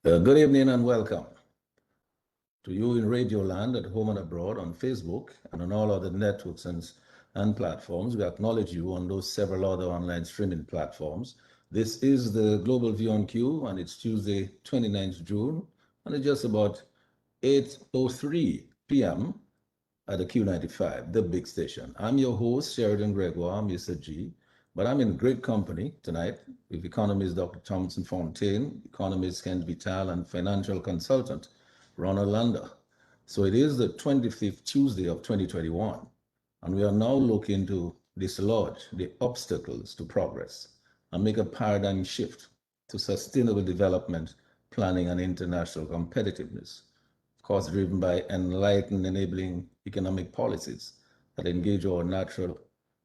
Good evening and welcome to you in Radio Land at home and abroad on Facebook and on all other networks and platforms. We acknowledge you on those several other online streaming platforms. This is the Global View on Q, and it's Tuesday, 29th June, and it's just about 8:03 p.m. at the Q95, the big station. I'm your host, Sheridan Gregoire, Mr. G, but I'm in great company tonight with economist Dr. Thomson Fontaine, economist Ken Vital, and financial consultant Ronald. So it is the 25th Tuesday of 2021, and we are now looking to dislodge the obstacles to progress and make a paradigm shift to sustainable development, planning, and international competitiveness. Of course, driven by enlightened, enabling economic policies that engage our natural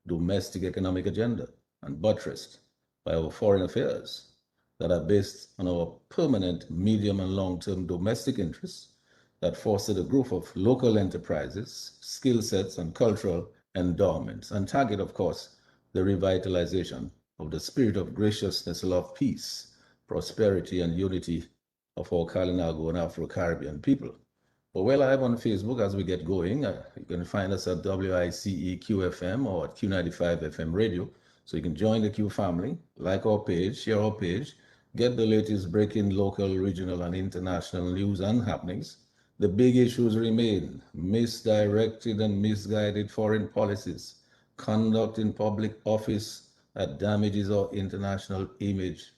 domestic economic agenda and buttressed by our foreign affairs that are based on our permanent medium and long-term domestic interests that foster the growth of local enterprises, skill sets, and cultural endowments, and target, of course, the revitalization of the spirit of graciousness, love, peace, prosperity, and unity of our Kalinago and Afro-Caribbean people. But we're live on Facebook as we get going. You can find us at WICEQFM or at Q95 FM radio. So you can join the Q family, like our page, share our page, get the latest breaking local, regional, and international news and happenings. The big issues remain: misdirected and misguided foreign policies, conduct in public office that damages our international image,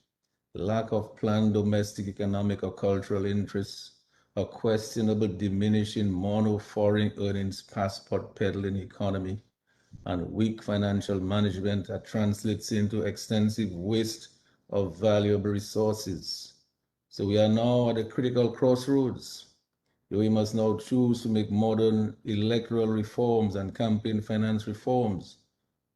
lack of planned domestic economic or cultural interests, a questionable diminishing mono foreign earnings passport peddling economy, and weak financial management that translates into extensive waste of valuable resources. So we are now at a critical crossroads. We must now choose to make modern electoral reforms and campaign finance reforms,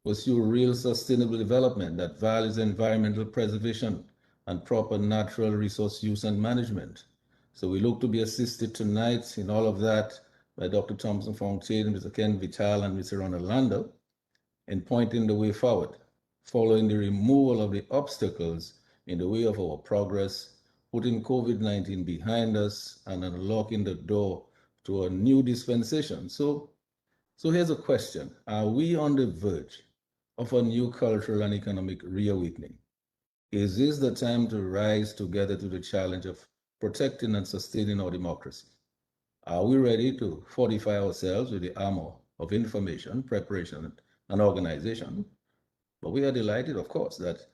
pursue real sustainable development that values environmental preservation and proper natural resource use and management. So we look to be assisted tonight in all of that by Dr. Thomson Fontaine, Mr. Ken Vital, and Mr. Ronald in pointing the way forward, following the removal of the obstacles in the way of our progress, putting COVID-19 behind us, and unlocking the door to a new dispensation. So here's a question. Are we on the verge of a new cultural and economic reawakening? Is this the time to rise together to the challenge of protecting and sustaining our democracy? Are we ready to fortify ourselves with the armor of information, preparation, and organization? But we are delighted, of course, that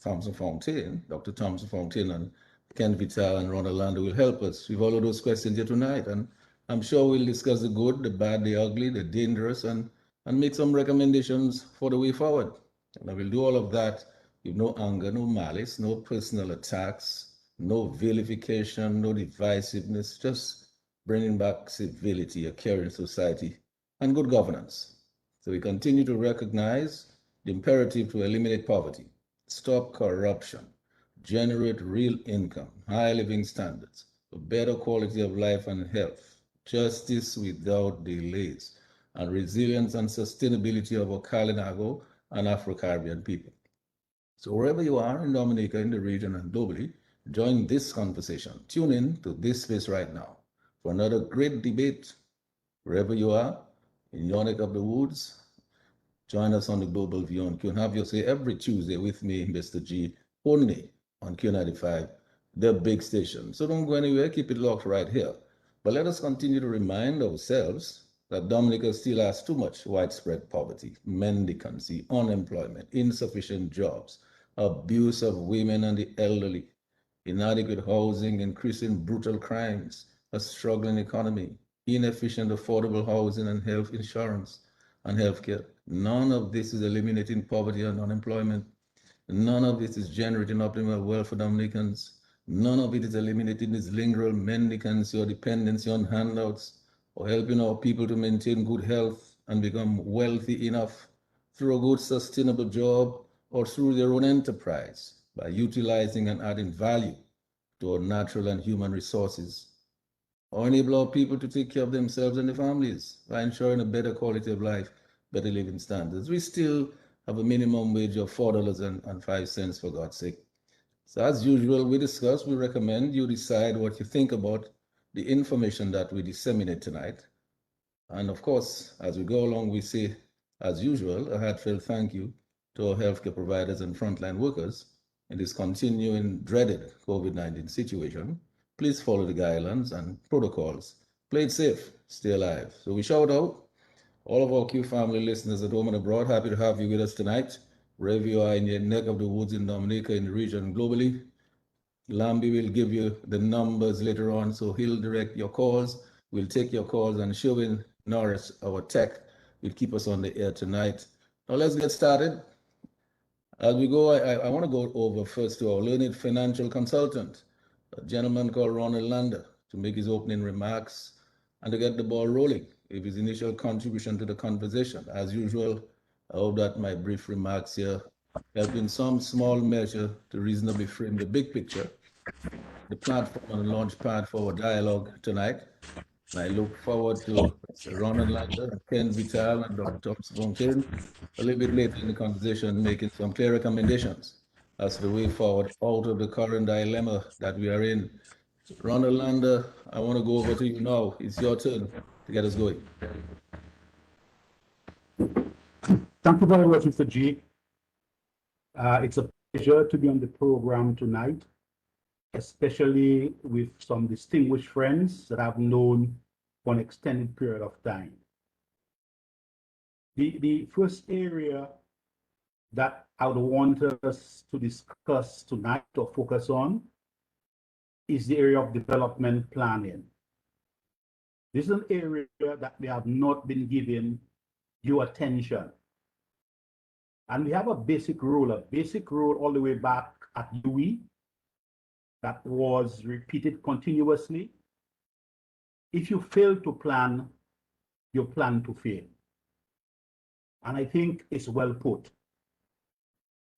Thomson Fontaine, Dr. Thomson Fontaine, and Ken Vital and Ronald will help us with all of those questions here tonight. And I'm sure we'll discuss the good, the bad, the ugly, the dangerous, and make some recommendations for the way forward. And I will do all of that with no anger, no malice, no personal attacks, no vilification, no divisiveness, just bringing back civility, a caring society, and good governance. So we continue to recognize the imperative to eliminate poverty, stop corruption, generate real income, high living standards, a better quality of life and health, justice without delays, and resilience and sustainability of our Kalinago and Afro-Caribbean people. So wherever you are in Dominica, in the region, and globally, join this conversation. Tune in to this space right now for another great debate. Wherever you are, in your neck of the woods, join us on the Global View on Q and have your say every Tuesday with me, Mr. G, only on Q95, the big station. So don't go anywhere, keep it locked right here. But let us continue to remind ourselves that Dominica still has too much widespread poverty, mendicancy, unemployment, insufficient jobs, abuse of women and the elderly, inadequate housing, increasing brutal crimes, a struggling economy, inefficient affordable housing and health insurance and healthcare. None of this is eliminating poverty and unemployment. None of it is generating optimal wealth for Dominicans. None of it is eliminating this lingering mendicancy or dependency on handouts or helping our people to maintain good health and become wealthy enough through a good sustainable job or through their own enterprise by utilizing and adding value to our natural and human resources, or enable our people to take care of themselves and their families by ensuring a better quality of life, better living standards. We still have a minimum wage of $4.05, for God's sake. So as usual, we recommend you decide what you think about the information that we disseminate tonight. And of course, as we go along, we say, as usual, a heartfelt thank you to our healthcare providers and frontline workers in this continuing dreaded COVID-19 situation. Please follow the guidelines and protocols. Play it safe, stay alive. So we shout out all of our Q family listeners at home and abroad. Happy to have you with us tonight, wherever you are in your neck of the woods in Dominica, in the region, globally. Lambi will give you the numbers later on, so he'll direct your calls. We'll take your calls, and Sherwin Norris, our tech, will keep us on the air tonight. Now let's get started. As we go, I want to go over first to our learned financial consultant, a gentleman called Ronald, to make his opening remarks and to get the ball rolling with his initial contribution to the conversation. As usual, I hope that my brief remarks here help in some small measure to reasonably frame the big picture, the platform and the launch pad for our dialogue tonight. And I look forward to Ronald and Ken Vital and Dr. Fontaine a little bit later in the conversation making some clear recommendations as to the way forward out of the current dilemma that we are in. Ronald, I want to go over to you now. It's your turn to get us going. Thank you very much, Mr. G. It's a pleasure to be on the program tonight, especially with some distinguished friends that I've known for an extended period of time. The first area that I would want us to discuss tonight or focus on is the area of development planning. This is an area that we have not been given due attention. And we have a basic rule all the way back at UE that was repeated continuously. If you fail to plan, you plan to fail. And I think it's well put.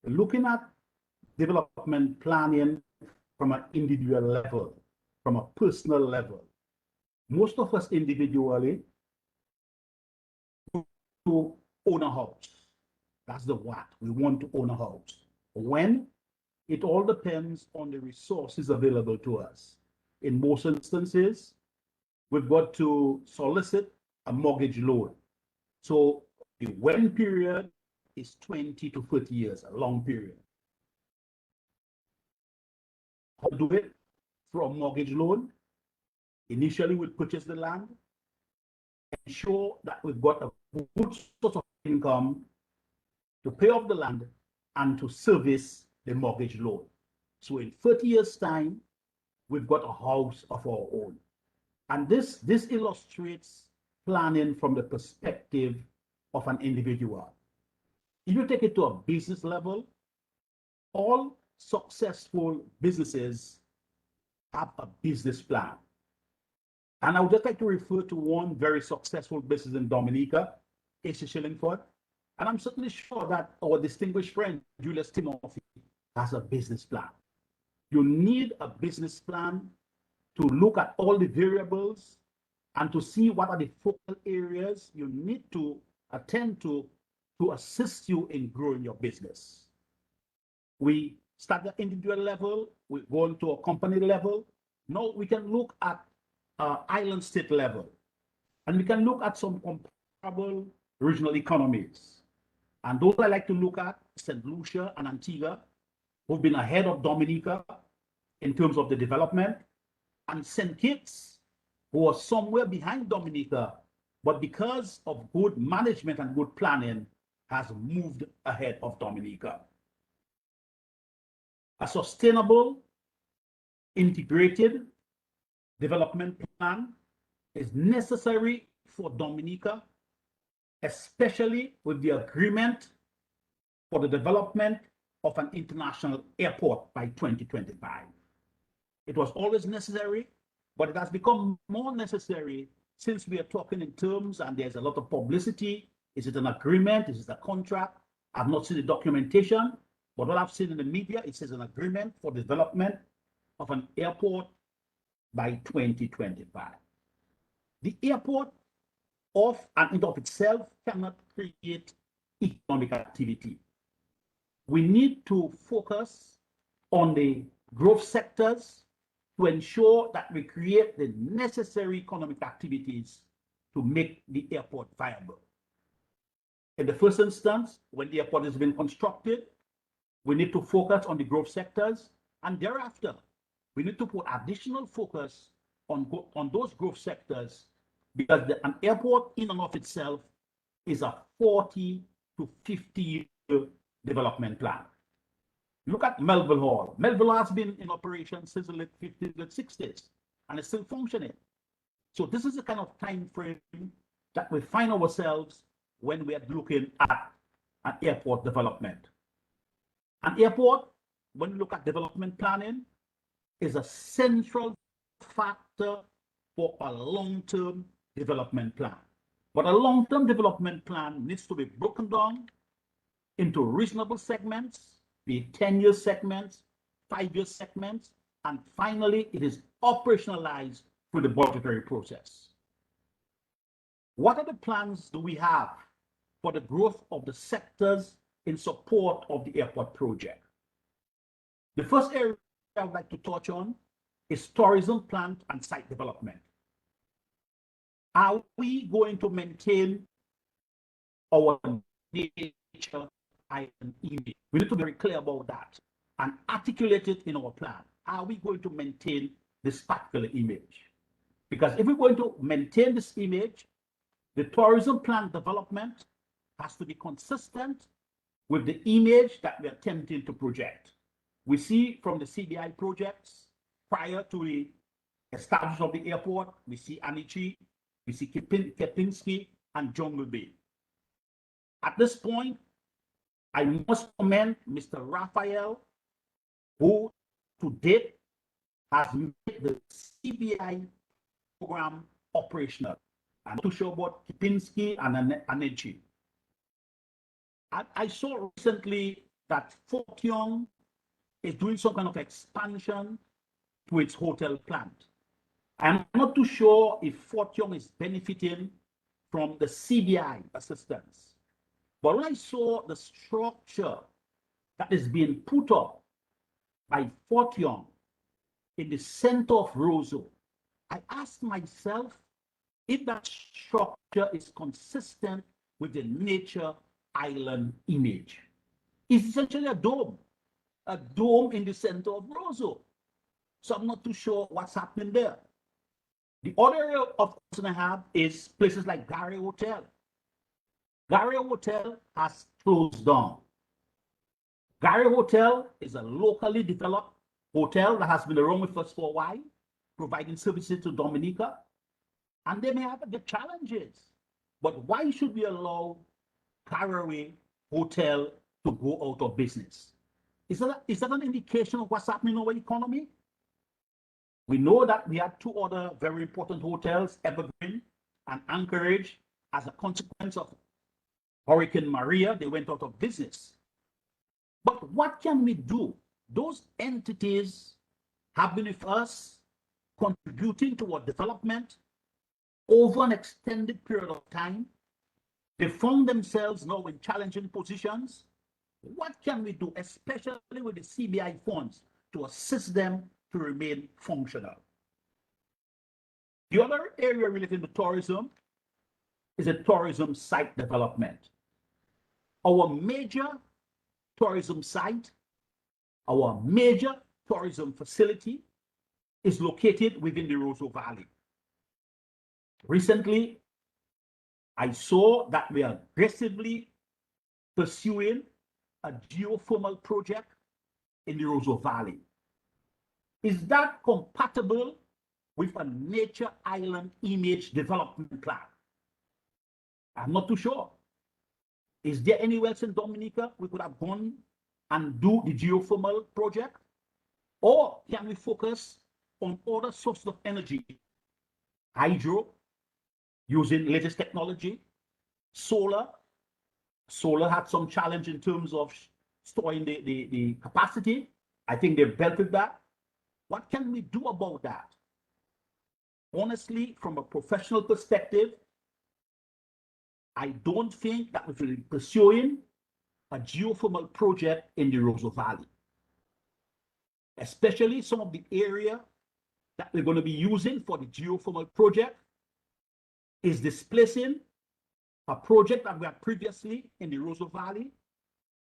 Looking at development planning from an individual level, from a personal level, most of us individually to own a house. That's the what. We want to own a house. When? It all depends on the resources available to us. In most instances, we've got to solicit a mortgage loan. So the when period is 20 to 30 years, a long period. How to do it? Through a mortgage loan. Initially, we purchase the land, ensure that we've got a good source of income to pay off the land and to service the mortgage loan. So in 30 years' time, we've got a house of our own. And this illustrates planning from the perspective of an individual. If you take it to a business level, all successful businesses have a business plan. And I would just like to refer to one very successful business in Dominica, AC Shillingford. And I'm certainly sure that our distinguished friend, Julius Timothy, has a business plan. You need a business plan to look at all the variables and to see what are the focal areas you need to attend to assist you in growing your business. We start at the individual level, we go on to a company level. Now we can look at island state level, and we can look at some comparable regional economies. And those I like to look at, St. Lucia and Antigua, who've been ahead of Dominica in terms of the development, and St. Kitts, who are somewhere behind Dominica, but because of good management and good planning, has moved ahead of Dominica. A sustainable, integrated development plan is necessary for Dominica, especially with the agreement for the development of an international airport by 2025. It was always necessary, but it has become more necessary since we are talking in terms and there's a lot of publicity. Is it an agreement? Is it a contract? I've not seen the documentation, but what I've seen in the media, it says an agreement for development of an airport by 2025. The airport of and in of itself cannot create economic activity. We need to focus on the growth sectors to ensure that we create the necessary economic activities to make the airport viable. In the first instance, when the airport has been constructed, we need to focus on the growth sectors, and thereafter, we need to put additional focus on those growth sectors, because an airport in and of itself is a 40 to 50-year development plan. Look at Melville Hall. Melville has been in operation since the late 50s and 60s, and it's still functioning. So this is the kind of time frame that we find ourselves when we are looking at an airport development. An airport, when you look at development planning, is a central factor for a long-term development plan. But a long-term development plan needs to be broken down into reasonable segments, be 10-year segments, 5-year segments, and finally, it is operationalized through the budgetary process. What are the plans do we have for the growth of the sectors in support of the airport project? The first area I would like to touch on is tourism plan and site development. Are we going to maintain our nature island image? We need to be very clear about that and articulate it in our plan. Are we going to maintain this particular image? Because if we're going to maintain this image, the tourism plan development has to be consistent with the image that we are attempting to project. We see from the CBI projects prior to the establishment of the airport, we see Anichi, we see Kepinski, and Jungle Bay. At this point, I must commend Mr. Raphael, who to date has made the CBI program operational. I'm not too sure about Kepinski and Anichi. I saw recently that Fort Young is doing some kind of expansion to its hotel plant. I'm not too sure if Fort Young is benefiting from the CBI assistance. But when I saw the structure that is being put up by Fort Young in the center of Roseau, I asked myself if that structure is consistent with the nature island image. It's essentially a dome in the center of Roseau. So I'm not too sure what's happening there. The other area of concern I have is places like Gary Hotel. Gary Hotel has closed down. Gary Hotel is a locally developed hotel that has been around with us for a while, providing services to Dominica, and they may have the challenges. But why should we allow Gary Hotel to go out of business? Is that an indication of what's happening in our economy? We know that we had two other very important hotels, Evergreen and Anchorage, as a consequence of Hurricane Maria, they went out of business. But what can we do? Those entities have been with us, contributing to our development over an extended period of time. They found themselves now in challenging positions. What can we do, especially with the CBI funds, to assist them to remain functional? The other area related to tourism is a tourism site development. Our major tourism site, our major tourism facility is located within the Roseau Valley. Recently, I saw that we are aggressively pursuing a geothermal project in the Roseau Valley. Is that compatible with a nature island image development plan? I'm not too sure. Is there anywhere else in Dominica we could have gone and do the geothermal project? Or can we focus on other sources of energy? Hydro, using latest technology, solar. Solar had some challenge in terms of storing the capacity. I think they've dealt with that. What can we do about that? Honestly, from a professional perspective, I don't think that we should be pursuing a geothermal project in the Roseau Valley. especially some of the area that we're going to be using for the geothermal project is displacing a project that we had previously in the Roseau Valley,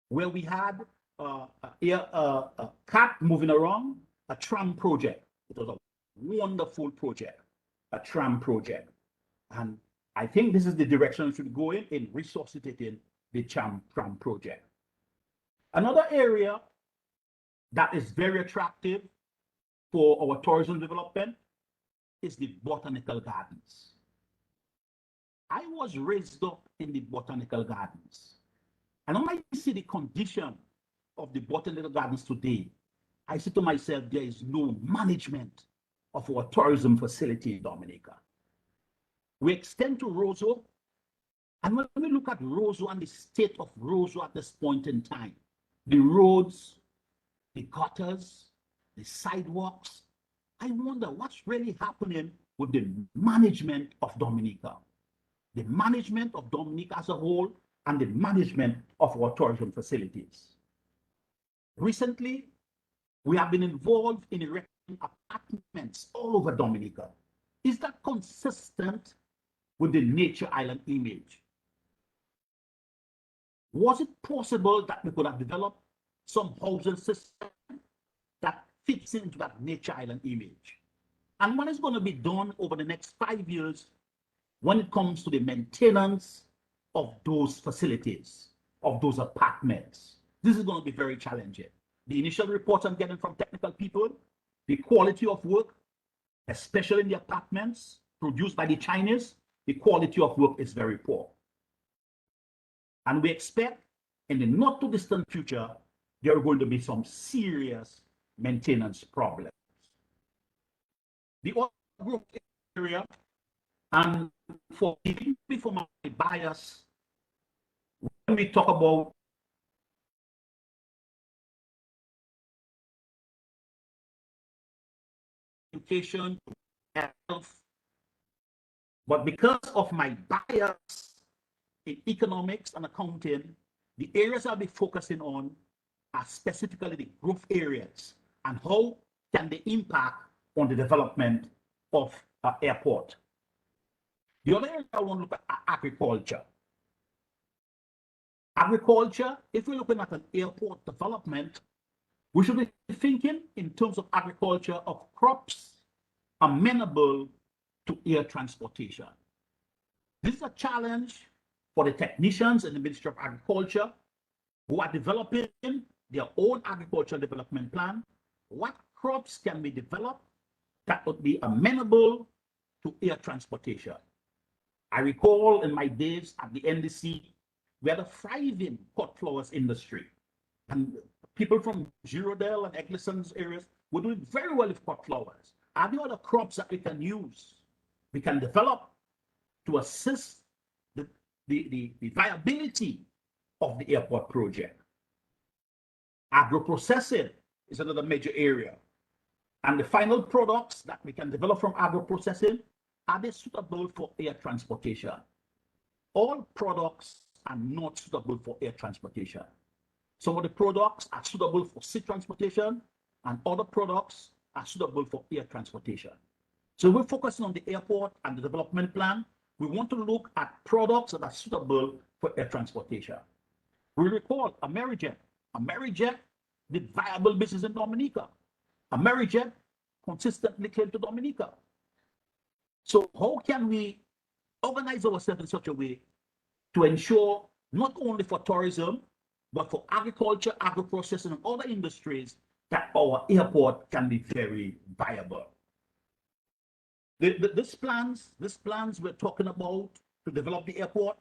where we had a cat moving around, a tram project. It was a wonderful project, a tram project. And I think this is the direction we should go in resuscitating the tram project. Another area that is very attractive for our tourism development is the botanical gardens. I was raised up in the botanical gardens. And when I see the condition of the botanical gardens today, I say to myself, there is no management of our tourism facility in Dominica. We extend to Roseau, and when we look at Roseau and the state of Roseau at this point in time, the roads, the gutters, the sidewalks, I wonder what's really happening with the management of Dominica. The management of Dominica as a whole and the management of our tourism facilities. Recently, we have been involved in erecting apartments all over Dominica. Is that consistent with the nature island image? Was it possible that we could have developed some housing system that fits into that nature island image? And what is going to be done over the next 5 years when it comes to the maintenance of those facilities, of those apartments? This is going to be very challenging. The initial reports I'm getting from technical people, the quality of work, especially in the apartments produced by the Chinese, the quality of work is very poor. And we expect in the not too distant future, there are going to be some serious maintenance problems. The other growth area, and forgive me for my bias, when we talk about education, health, but because of my bias in economics and accounting, the areas I'll be focusing on are specifically the growth areas and how can they impact on the development of an airport. The other area I want to look at agriculture. Agriculture, if we're looking at an airport development, we should be thinking in terms of agriculture of crops amenable to air transportation. This is a challenge for the technicians in the Ministry of Agriculture who are developing their own agricultural development plan. What crops can be developed that would be amenable to air transportation? I recall in my days at the NDC, we had a thriving cut flowers industry. And people from Girardel and Eglison's areas were doing very well with cut flowers. Are there other crops that we can use, we can develop to assist the viability of the airport project? Agro-processing is another major area. And the final products that we can develop from agro-processing, are they suitable for air transportation? All products are not suitable for air transportation. Some of the products are suitable for sea transportation, and other products are suitable for air transportation. So we're focusing on the airport and the development plan. We want to look at products that are suitable for air transportation. We recall Amerijet. Amerijet did viable business in Dominica. Amerijet consistently came to Dominica. So how can we organize ourselves in such a way to ensure not only for tourism, but for agriculture, agro-processing, and other industries that our airport can be very viable? These plans we're talking about to develop the airport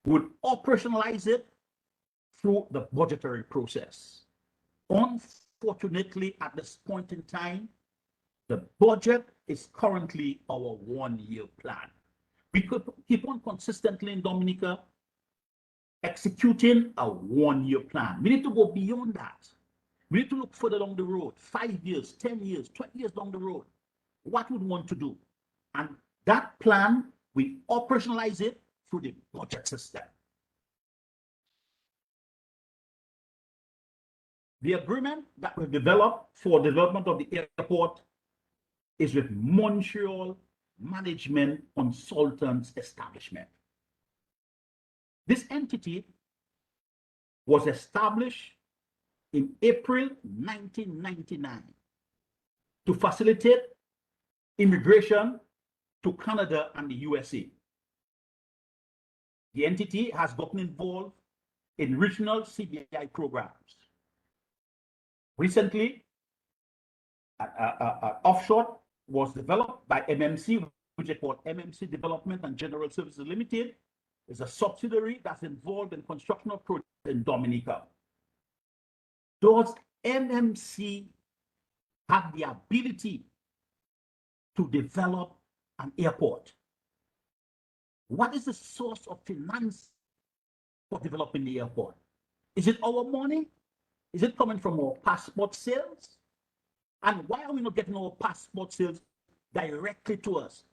would operationalize it through the budgetary process. Unfortunately, at this point in time, the budget is currently our 1-year plan. We could keep on consistently in Dominica executing a 1-year plan. We need to go beyond that. We need to look further down the road, 5 years, 10 years, 20 years down the road. What we want to do. And that plan, we operationalize it through the budget system. The agreement that we developed for development of the airport is with Montreal Management Consultants Establishment. This entity was established in April 1999 to facilitate immigration to Canada and the USA. The entity has gotten involved in regional CBI programs. Recently, offshore was developed by MMC, which is called MMC Development and General Services Limited. It's a subsidiary that's involved in construction of projects in Dominica. Does MMC have the ability to develop an airport? What is the source of finance for developing the airport? Is it our money? Is it coming from our passport sales? And why are we not getting our passport sales directly to us?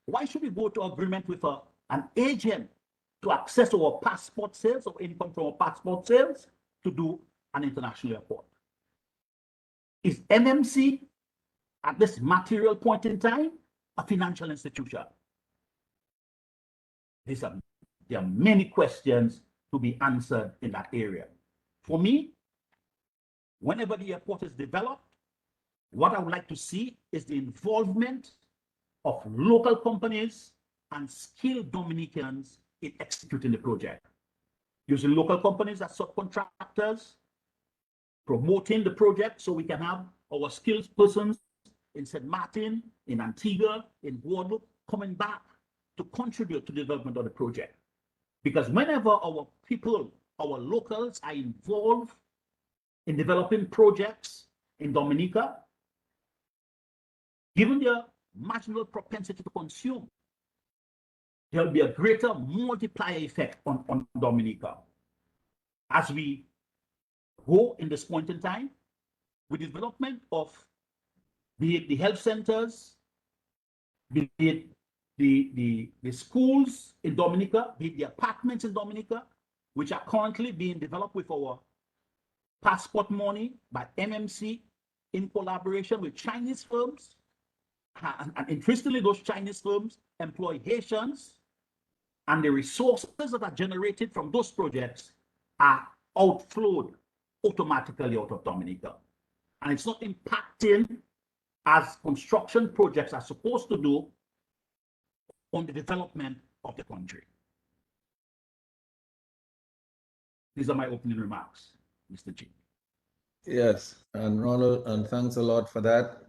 Why should we go to agreement with an agent to access our passport sales or income from our passport sales to do an international airport? Is MMC at this material point in time a financial institution? There are many questions to be answered in that area. For me, whenever the airport is developed, what I would like to see is the involvement of local companies and skilled Dominicans in executing the project. Using local companies as subcontractors, promoting the project so we can have our skills persons in St. Martin, in Antigua, in Guadeloupe, coming back to contribute to the development of the project. Because whenever our people, our locals are involved in developing projects in Dominica, given their marginal propensity to consume, there'll be a greater multiplier effect on Dominica. As we go in this point in time, with the development of be it the health centers, be it the schools in Dominica, be it the apartments in Dominica, which are currently being developed with our passport money by MMC in collaboration with Chinese firms. And interestingly, those Chinese firms employ Haitians, and the resources that are generated from those projects are outflowed automatically out of Dominica. And it's not impacting as construction projects are supposed to do on the development of the country. These are my opening remarks, Mr. Chief. Yes, and Ronald, and thanks a lot for that.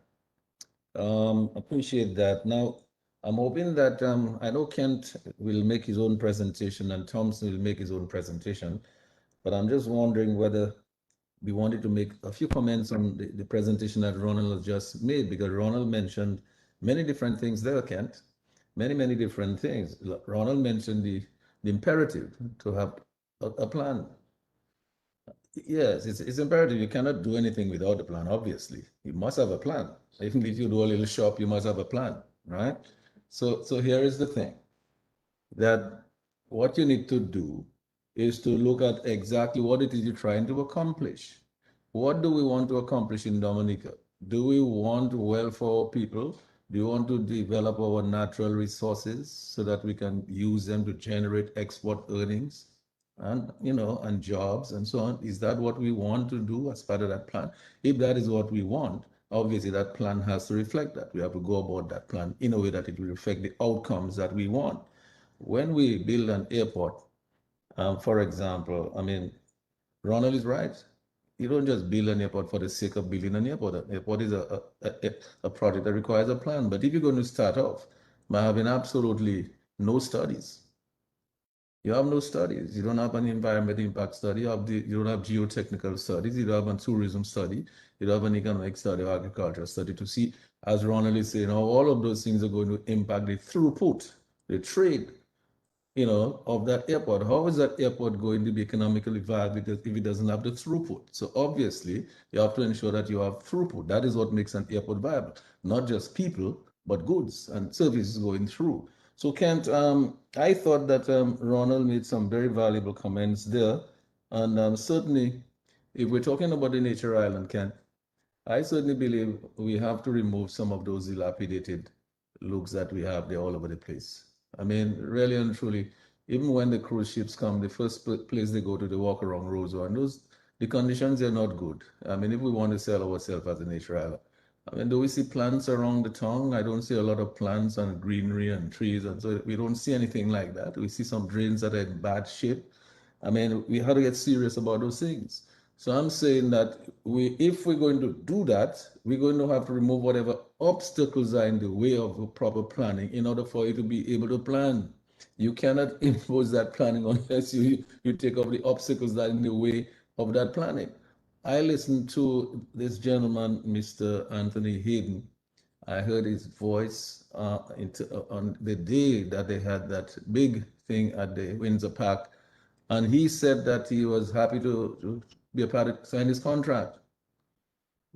Appreciate that. Now, I'm hoping that I know Kent will make his own presentation and Thomson will make his own presentation, but I'm just wondering whether we wanted to make a few comments on the presentation that Ronald has just made, because Ronald mentioned many different things there, Kent. Many different things. Ronald mentioned the imperative to have a plan. Yes, it's imperative. You cannot do anything without a plan, obviously. You must have a plan. Even if you do a little shop, you must have a plan, right? So here is the thing, that what you need to do is to look at exactly what it is you're trying to accomplish. What do we want to accomplish in Dominica? Do we want well for people? Do you want to develop our natural resources so that we can use them to generate export earnings and, and jobs and so on? Is that what we want to do as part of that plan? If that is what we want, obviously that plan has to reflect that. We have to go about that plan in a way that it will reflect the outcomes that we want. When we build an airport, for example, I mean, Ronald is right. You don't just build an airport for the sake of building an airport. An airport is a project that requires a plan. But if you're going to start off by having absolutely no studies, you have no studies. You don't have an environmental impact study. You don't have geotechnical studies. You don't have a tourism study. You don't have an economic study or agricultural study to see, as Ronald is saying, how all of those things are going to impact the throughput, the trade, of that airport. How is that airport going to be economically viable if it doesn't have the throughput? So obviously, you have to ensure that you have throughput. That is what makes an airport viable. Not just people, but goods and services going through. So Kent, I thought that Ronald made some very valuable comments there. And certainly, if we're talking about the nature island, Kent, I certainly believe we have to remove some of those dilapidated looks that we have there all over the place. I mean, really and truly, even when the cruise ships come, the first place they go to, they walk around Roseau, and the conditions are not good. I mean, if we want to sell ourselves as a nature island, I mean, do we see plants around the town? I don't see a lot of plants and greenery and trees, and so we don't see anything like that. We see some drains that are in bad shape. I mean, we have to get serious about those things. So I'm saying that if we're going to do that, we're going to have to remove whatever obstacles are in the way of proper planning in order for you to be able to plan. You cannot impose that planning unless you take off the obstacles that are in the way of that planning. I listened to this gentleman, Mr. Anthony Hayden. I heard his voice on the day that they had that big thing at the Windsor Park, and he said that he was happy to be a part of sign his contract.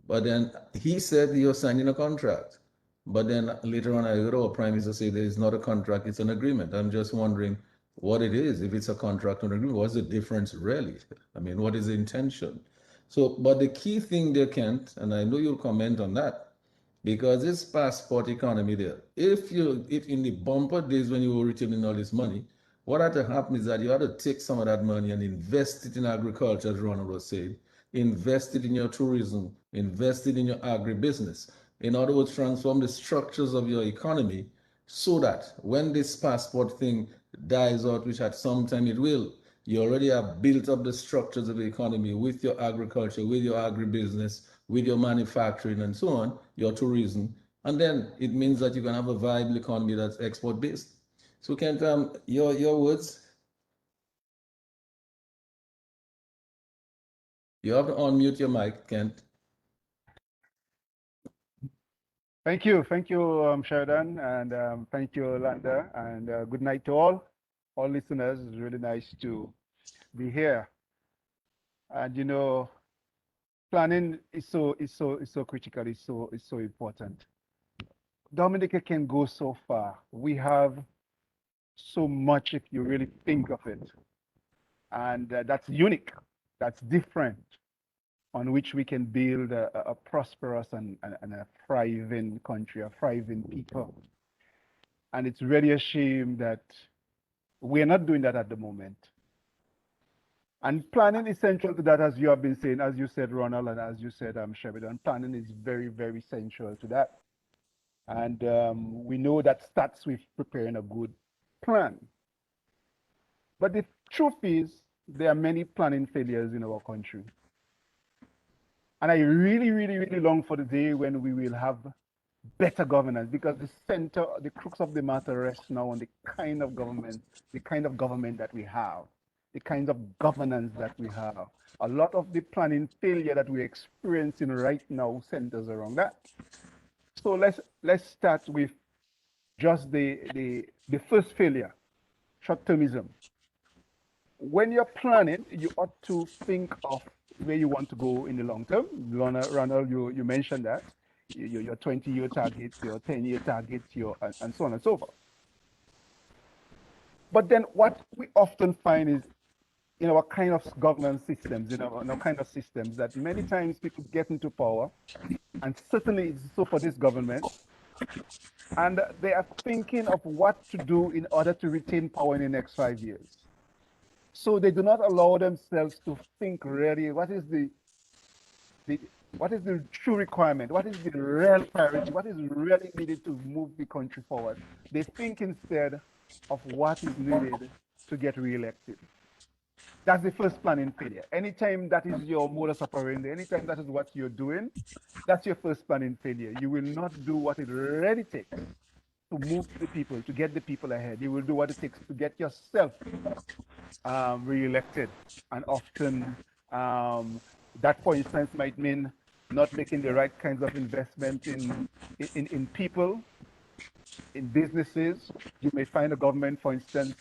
But then he said he was signing a contract. But then later on, I heard our Prime Minister say there is not a contract, it's an agreement. I'm just wondering what it is. If it's a contract or an agreement, what's the difference really? I mean, what is the intention? So, but the key thing there, Kent, and I know you'll comment on that, because this passport economy there, if in the bumper days when you were returning all this money, what had to happen is that you had to take some of that money and invest it in agriculture, as Ronald was saying, invest it in your tourism, invest it in your agribusiness. In other words, transform the structures of your economy so that when this passport thing dies out, which at some time it will, you already have built up the structures of the economy with your agriculture, with your agribusiness, with your manufacturing and so on, your tourism. And then it means that you can have a viable economy that's export based. So Kent, your words? You have to unmute your mic, Kent. Thank you, Sheridan, and thank you, Landa, and good night to all listeners. It's really nice to be here. And you know, planning is so critical. It's so important. Dominica can go so far. We have so much if you really think of it, and that's unique. That's different, on which we can build a prosperous and a thriving country, a thriving people. And it's really a shame that we're not doing that at the moment. And planning is central to that, as you have been saying, as you said, Ronald, and as you said, Sheridan. Planning is very, very central to that. And we know that starts with preparing a good plan. But the truth is, there are many planning failures in our country. And I really, really, really long for the day when we will have better governance, because the crux of the matter rests now on the kind of government that we have, the kind of governance that we have. A lot of the planning failure that we're experiencing right now centers around that. So let's start with just the first failure, short-termism. When you're planning, you ought to think of where you want to go in the long term. Ronald, you mentioned that. Your 20-year targets, your 10-year targets, and so on and so forth. But then what we often find is in our kind of governance systems, in our kind of systems, that many times people get into power, and certainly it's so for this government, and they are thinking of what to do in order to retain power in the next 5 years. So they do not allow themselves to think really what is the true requirement, what is the real priority, what is really needed to move the country forward. They think instead of what is needed to get re-elected. That's the first planning failure. Anytime that is your modus operandi, anytime that is what you're doing, that's your first planning failure. You will not do what it really takes to move the people, to get the people ahead. You will do what it takes to get yourself re-elected. And often that, for instance, might mean not making the right kinds of investment in people, in businesses. You may find a government, for instance,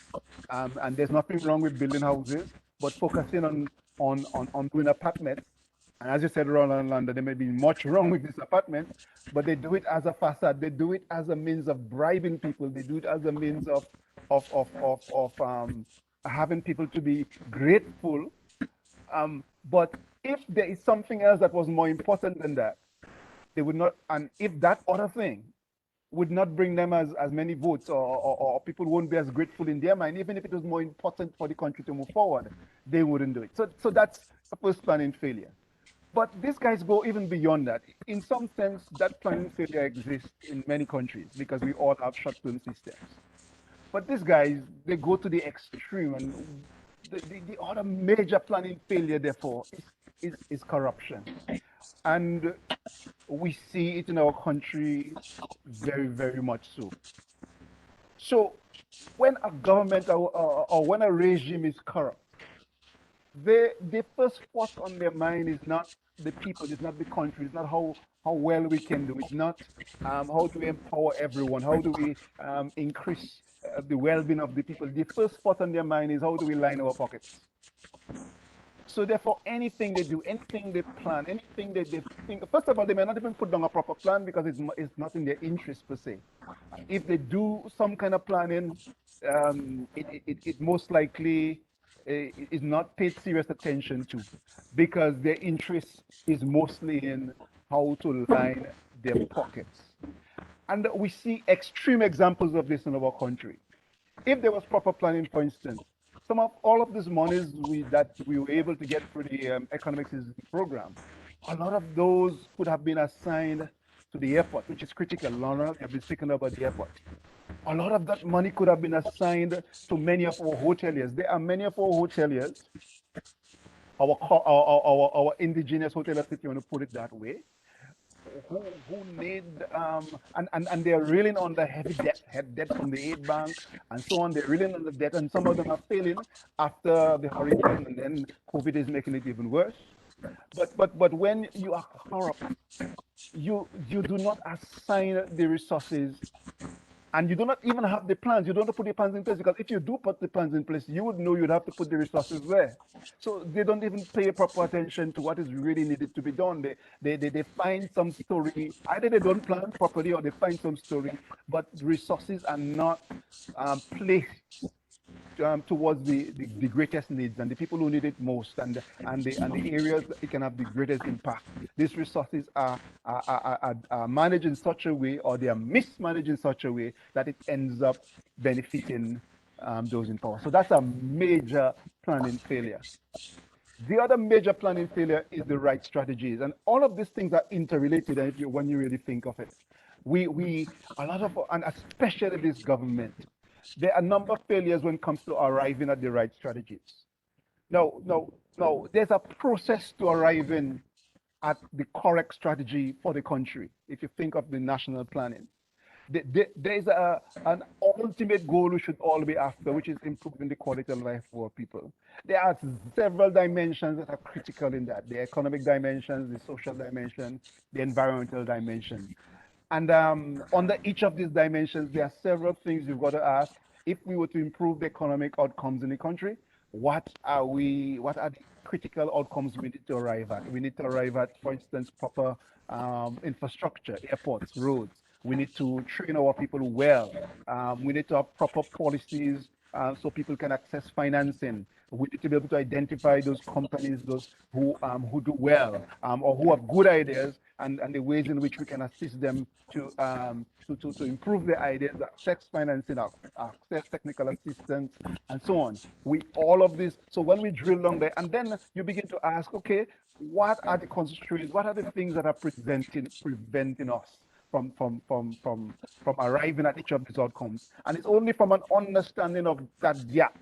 and there's nothing wrong with building houses, but focusing on doing apartments. And as you said, Ronald, London, there may be much wrong with this apartment, but they do it as a facade. They do it as a means of bribing people. They do it as a means of having people to be grateful. But if there is something else that was more important than that, they would not, and if that other thing would not bring them as many votes, or people won't be as grateful in their mind, even if it was more important for the country to move forward, they wouldn't do it. So that's the first planning failure. But these guys go even beyond that. In some sense, that planning failure exists in many countries because we all have short-term systems. But these guys, they go to the extreme, and the other major planning failure, therefore, is corruption. And we see it in our country very, very much so. So when a government or when a regime is corrupt, the first thought on their mind is not the people, it's not the country, it's not how well we can do, it's not how do we empower everyone, how do we increase the well-being of the people. The first thought on their mind is how do we line our pockets. So therefore, anything they do, anything they plan, anything they think, first of all, they may not even put down a proper plan because it's not in their interest per se. If they do some kind of planning, it most likely is not paid serious attention to, because their interest is mostly in how to line their pockets. And we see extreme examples of this in our country. If there was proper planning, for instance, all of these monies that we were able to get through the economic assistance program, a lot of those could have been assigned to the airport, which is critical. Ronald, have been speaking about the airport. A lot of that money could have been assigned to many of our hoteliers. There are many of our hoteliers, our indigenous hoteliers, if you want to put it that way, who need and they're reeling on the heavy debt from the aid bank and so on. They're reeling on the debt, and some of them are failing after the hurricane, and then COVID is making it even worse. But when you are corrupt, you do not assign the resources, and you do not even have the plans. You don't put the plans in place, because if you do put the plans in place, you would know you'd have to put the resources there. So they don't even pay proper attention to what is really needed to be done. They find some story. Either they don't plan properly or they find some story, but resources are not placed towards the greatest needs and the people who need it most, and the areas that it can have the greatest impact. These resources are managed in such a way, or they are mismanaged in such a way, that it ends up benefiting those in power. So that's a major planning failure. The other major planning failure is the right strategies, and all of these things are interrelated. And when you really think of it, a lot of, and especially this government, there are a number of failures when it comes to arriving at the right strategies. No, there's a process to arriving at the correct strategy for the country. If you think of the national planning, there's an ultimate goal we should all be after, which is improving the quality of life for people. There are several dimensions that are critical in that: the economic dimensions, the social dimension, the environmental dimension. And under each of these dimensions, there are several things you've got to ask. If we were to improve the economic outcomes in the country, what are the critical outcomes we need to arrive at? We need to arrive at, for instance, proper infrastructure, airports, roads. We need to train our people well. We need to have proper policies so people can access financing. We need to be able to identify those companies, those who do well, or who have good ideas, and the ways in which we can assist them to improve their ideas, access financing, access technical assistance, and so on. All of this. So when we drill down there, and then you begin to ask, okay, what are the constraints? What are the things that are preventing us from arriving at each of these outcomes? And it's only from an understanding of that gap,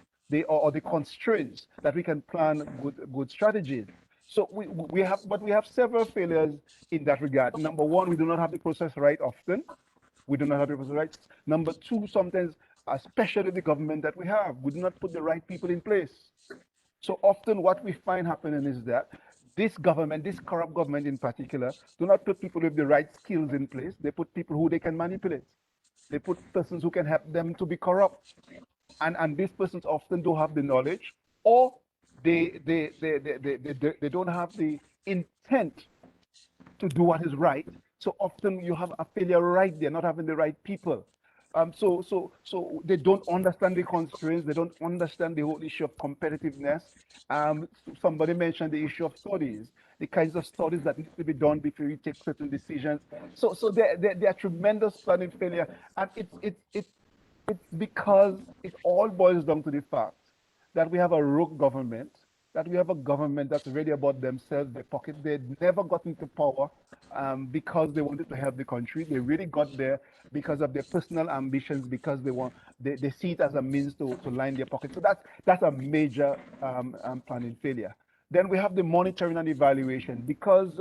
or the constraints, that we can plan good strategies. So we have several failures in that regard. Number one, we do not have the process right often. We do not have the process right. Number two, sometimes, especially the government that we have, we do not put the right people in place. So often what we find happening is that this government, this corrupt government in particular, do not put people with the right skills in place. They put people who they can manipulate. They put persons who can help them to be corrupt. And these persons often don't have the knowledge, or they don't have the intent to do what is right. So often you have a failure right there, not having the right people. So they don't understand the constraints. They don't understand the whole issue of competitiveness. Somebody mentioned the issue of studies. the kinds of studies that need to be done before you take certain decisions. So there are tremendous planning failure, and it's because it all boils down to the fact that we have a rogue government, that we have a government that's really about themselves, their pocket. They never got into power because they wanted to help the country. They really got there because of their personal ambitions, because they see it as a means to line their pocket. So that's a major planning failure. Then we have the monitoring and evaluation because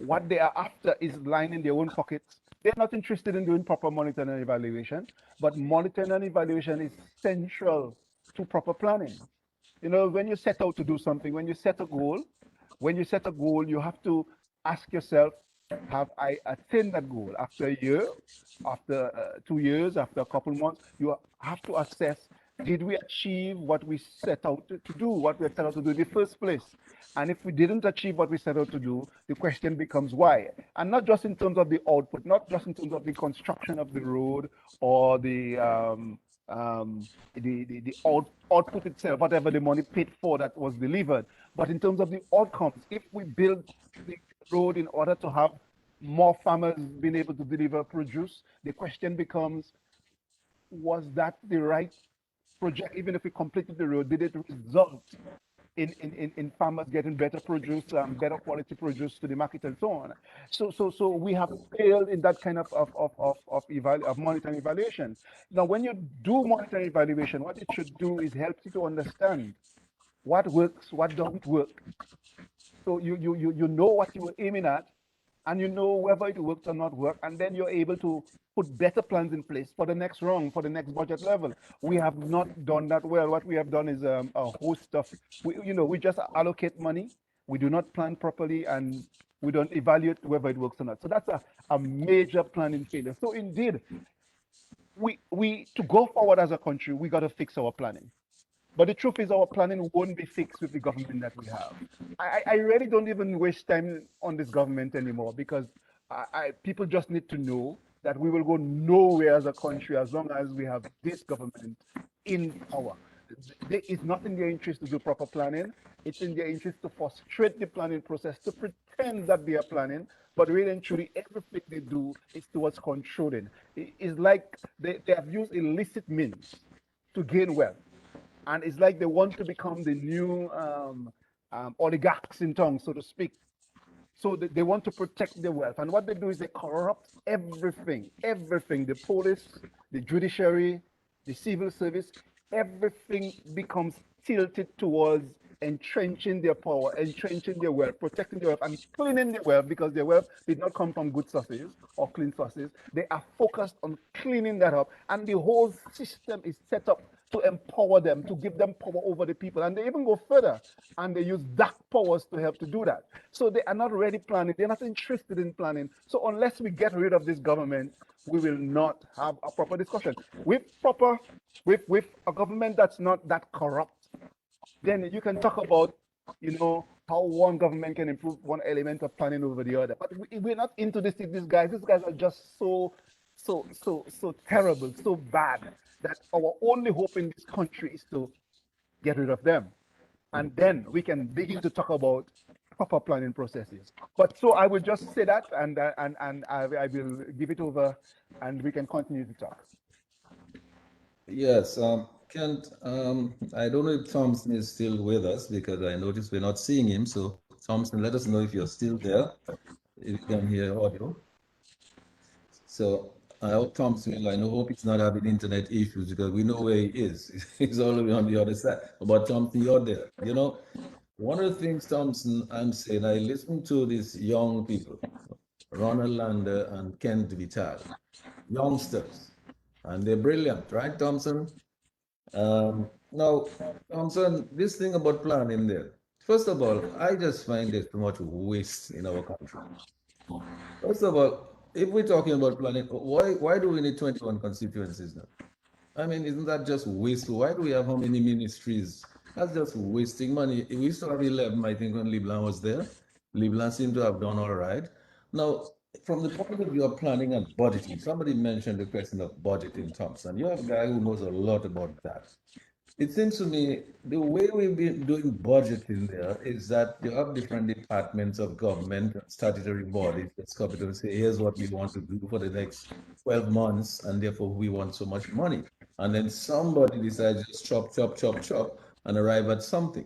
what they are after is lining their own pockets. They're not interested in doing proper monitoring and evaluation, but monitoring and evaluation is central to proper planning. You know, when you set out to do something, when you set a goal, you have to ask yourself, have I attained that goal? After a year, after 2 years, after a couple months, you have to assess, did we achieve what we set out to do, what we set out to do in the first place? And if we didn't achieve what we set out to do, the question becomes why. And not just in terms of the output, not just in terms of the construction of the road or the output itself, whatever the money paid for that was delivered, but in terms of the outcomes. If we build the road in order to have more farmers being able to deliver produce, the question becomes, was that the right project? Even if we completed the road, did it result in farmers getting better produce, better quality produce to the market, and so on? So we have failed in that kind of monitoring evaluation. Now, when you do monitoring evaluation, what it should do is help you to understand what works, what doesn't work. So you know what you were aiming at, and you know whether it works or not work, and then you're able to put better plans in place for the next round, for the next budget level. We have not done that well. What we have done is a host of, we just allocate money, we do not plan properly, and we don't evaluate whether it works or not. So that's a major planning failure. So indeed, we to go forward as a country, we got to fix our planning. But the truth is, our planning won't be fixed with the government that we have. I really don't even waste time on this government anymore, because people just need to know that we will go nowhere as a country as long as we have this government in power. It's not in their interest to do proper planning. It's in their interest to frustrate the planning process, to pretend that they are planning, but really and truly, everything they do is towards controlling. It's like they have used illicit means to gain wealth. And it's like they want to become the new oligarchs in tongue, so to speak. So they want to protect their wealth. And what they do is they corrupt everything, the police, the judiciary, the civil service, everything becomes tilted towards entrenching their power, entrenching their wealth, protecting their wealth, and cleaning their wealth, because their wealth did not come from good sources or clean sources. They are focused on cleaning that up, and the whole system is set up to empower them, to give them power over the people. And they even go further, and they use dark powers to help to do that. So they are not really planning. They're not interested in planning. So unless we get rid of this government, we will not have a proper discussion. With a government that's not that corrupt, then you can talk about, how one government can improve one element of planning over the other. But we're not into this. These guys are just so terrible, so bad, that our only hope in this country is to get rid of them. And then we can begin to talk about proper planning processes. But so I will just say that, and I will give it over, and we can continue to talk. Yes, Kent, I don't know if Thomson is still with us, because I noticed we're not seeing him. So Thomson, let us know if you're still there, if you can hear audio. So I hope Thomson, I hope he's not having internet issues, because we know where he is. He's all the way on the other side. But Thomson, you're there. One of the things, Thomson, I'm saying, I listen to these young people, Ronald Lander and Kent Vital, youngsters, and they're brilliant, right, Thomson? Now, Thomson, this thing about planning there, first of all, I just find there's too much waste in our country. First of all, if we're talking about planning, why do we need 21 constituencies now? I mean, isn't that just wasteful? Why do we have how many ministries? That's just wasting money. We used to have 11, I think, when Leblanc was there. Leblanc seemed to have done all right. Now, from the point of view of planning and budgeting, somebody mentioned the question of budgeting, Thomson. You have a guy who knows a lot about that. It seems to me the way we've been doing budgeting there is that you have different departments of government and statutory bodies that's come to say, here's what we want to do for the next 12 months, and therefore we want so much money. And then somebody decides just chop, chop, chop, chop, and arrive at something.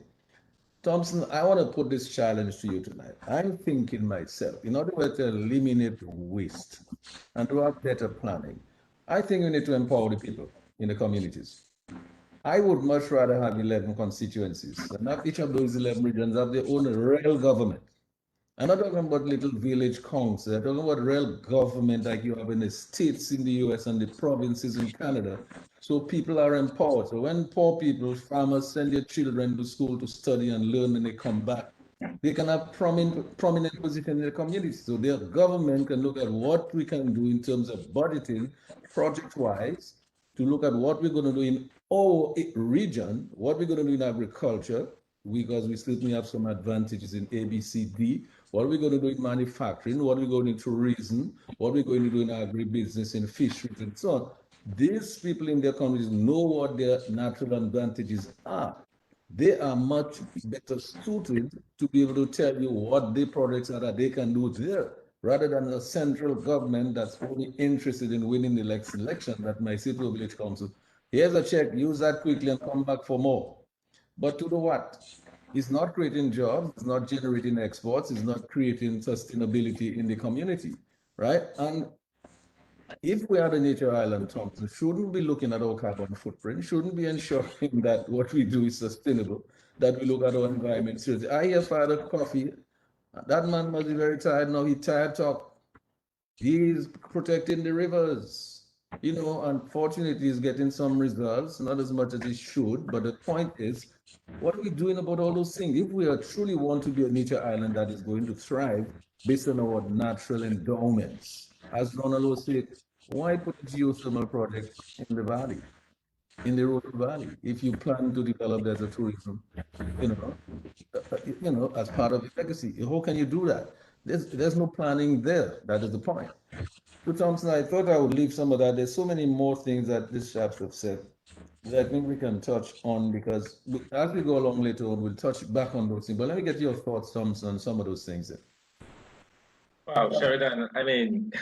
Thompson, I want to put this challenge to you tonight. I'm thinking myself, in order to eliminate waste and to have better planning, I think we need to empower the people in the communities. I would much rather have 11 constituencies and have each of those 11 regions have their own real government. I'm not talking about little village councils. I'm talking about real government like you have in the states in the US and the provinces in Canada. So people are empowered. So when poor people, farmers send their children to school to study and learn and they come back, they can have prominent position in the community. So their government can look at what we can do in terms of budgeting, project-wise, to look at what we're going to do in our region, what we're going to do in agriculture, because we certainly have some advantages in A, B, C, D. What are we going to do in manufacturing? What are we going to do in tourism? What are we going to do in agribusiness, in fisheries, and so on? These people in their communities know what their natural advantages are. They are much better suited to be able to tell you what the projects are that they can do there, rather than a central government that's only interested in winning the next election that might say to a village council, here's a check, use that quickly and come back for more. But to do what? It's not creating jobs, it's not generating exports, it's not creating sustainability in the community, right? And if we are the nature island, Thompson, shouldn't be looking at our carbon footprint, shouldn't be ensuring that what we do is sustainable, that we look at our environment seriously. I hear Father Coffee, that man must be very tired now, he tired talk. He's protecting the rivers. You know, unfortunately, he's getting some results, not as much as he should. But the point is, what are we doing about all those things? If we are truly want to be a nature island that is going to thrive based on our natural endowments, as Ronald was saying, why put a geothermal project in the valley, in the rural valley, if you plan to develop as a tourism, you know, as part of the legacy? How can you do that? There's no planning there. That is the point. So Thompson, I thought I would leave some of that. There's so many more things that this chapter have said that I think we can touch on because as we go along later on, we'll touch back on those things. But let me get your thoughts, Thompson, on some of those things. Wow, Sheridan, I mean,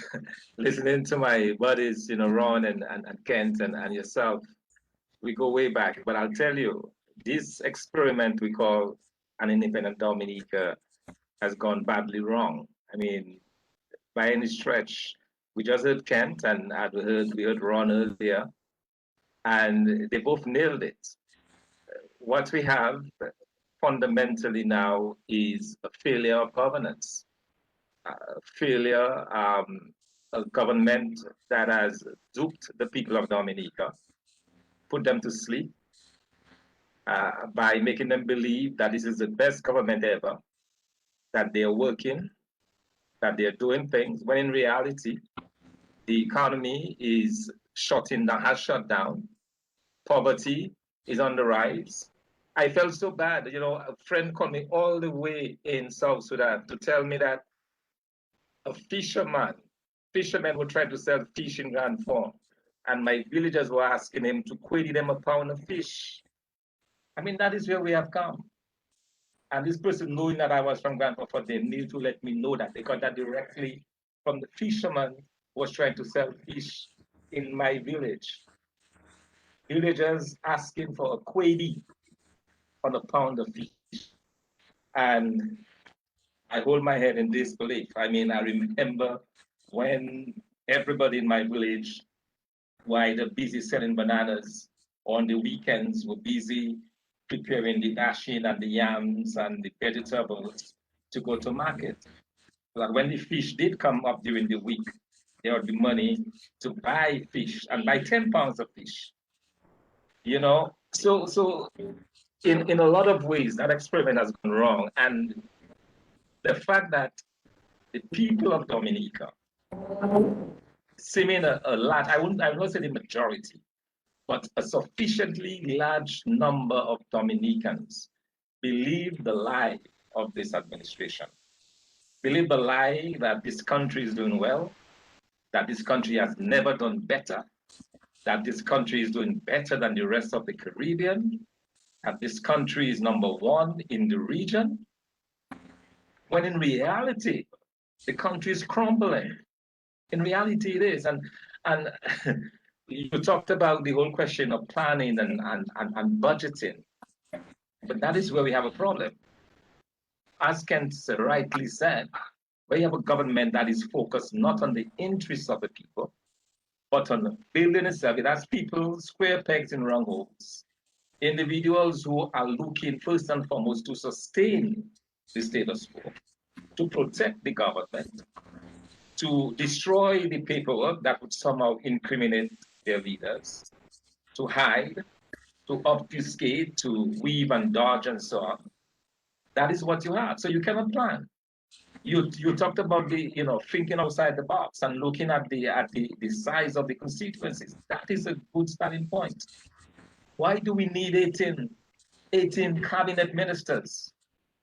listening to my buddies, Ron and Kent and yourself, we go way back. But I'll tell you, this experiment we call an independent Dominica has gone badly wrong. I mean, by any stretch, we just heard Kent and we heard Ron earlier, and they both nailed it. What we have fundamentally now is a failure of governance, a government that has duped the people of Dominica, put them to sleep by making them believe that this is the best government ever, that they're working, that they're doing things, when in reality, the economy is has shut down, poverty is on the rise. I felt so bad, a friend called me all the way in South Sudan to tell me that a fishermen were trying to sell fish in grand form, and my villagers were asking him to query them a pound of fish. I mean, that is where we have come. And this person, knowing that I was from Grand Forford, they needed to let me know that they got that directly from the fisherman who was trying to sell fish in my village. Villagers asking for a query on a pound of fish. And I hold my head in disbelief. I mean, I remember when everybody in my village were either busy selling bananas, or on the weekends were busy preparing the dashing and the yams and the vegetables to go to market. But when the fish did come up during the week, there would be money to buy fish and buy 10 pounds of fish. So in a lot of ways, that experiment has gone wrong. And the fact that the people of Dominica, seeming a large, I would not say the majority, but a sufficiently large number of Dominicans believe the lie of this administration, believe the lie that this country is doing well, that this country has never done better, that this country is doing better than the rest of the Caribbean, that this country is #1 in the region, when in reality, the country is crumbling. In reality, it is. And you talked about the whole question of planning and budgeting, but that is where we have a problem. As Kent rightly said, we have a government that is focused not on the interests of the people, but on building itself. It has people square pegs in round holes, individuals who are looking first and foremost to sustain the status quo, to protect the government, to destroy the paperwork that would somehow incriminate their leaders, to hide, to obfuscate, to weave and dodge and so on. That is what you have. So you cannot plan. You talked about the thinking outside the box and looking at the size of the constituencies. That is a good starting point. Why do we need 18 cabinet ministers,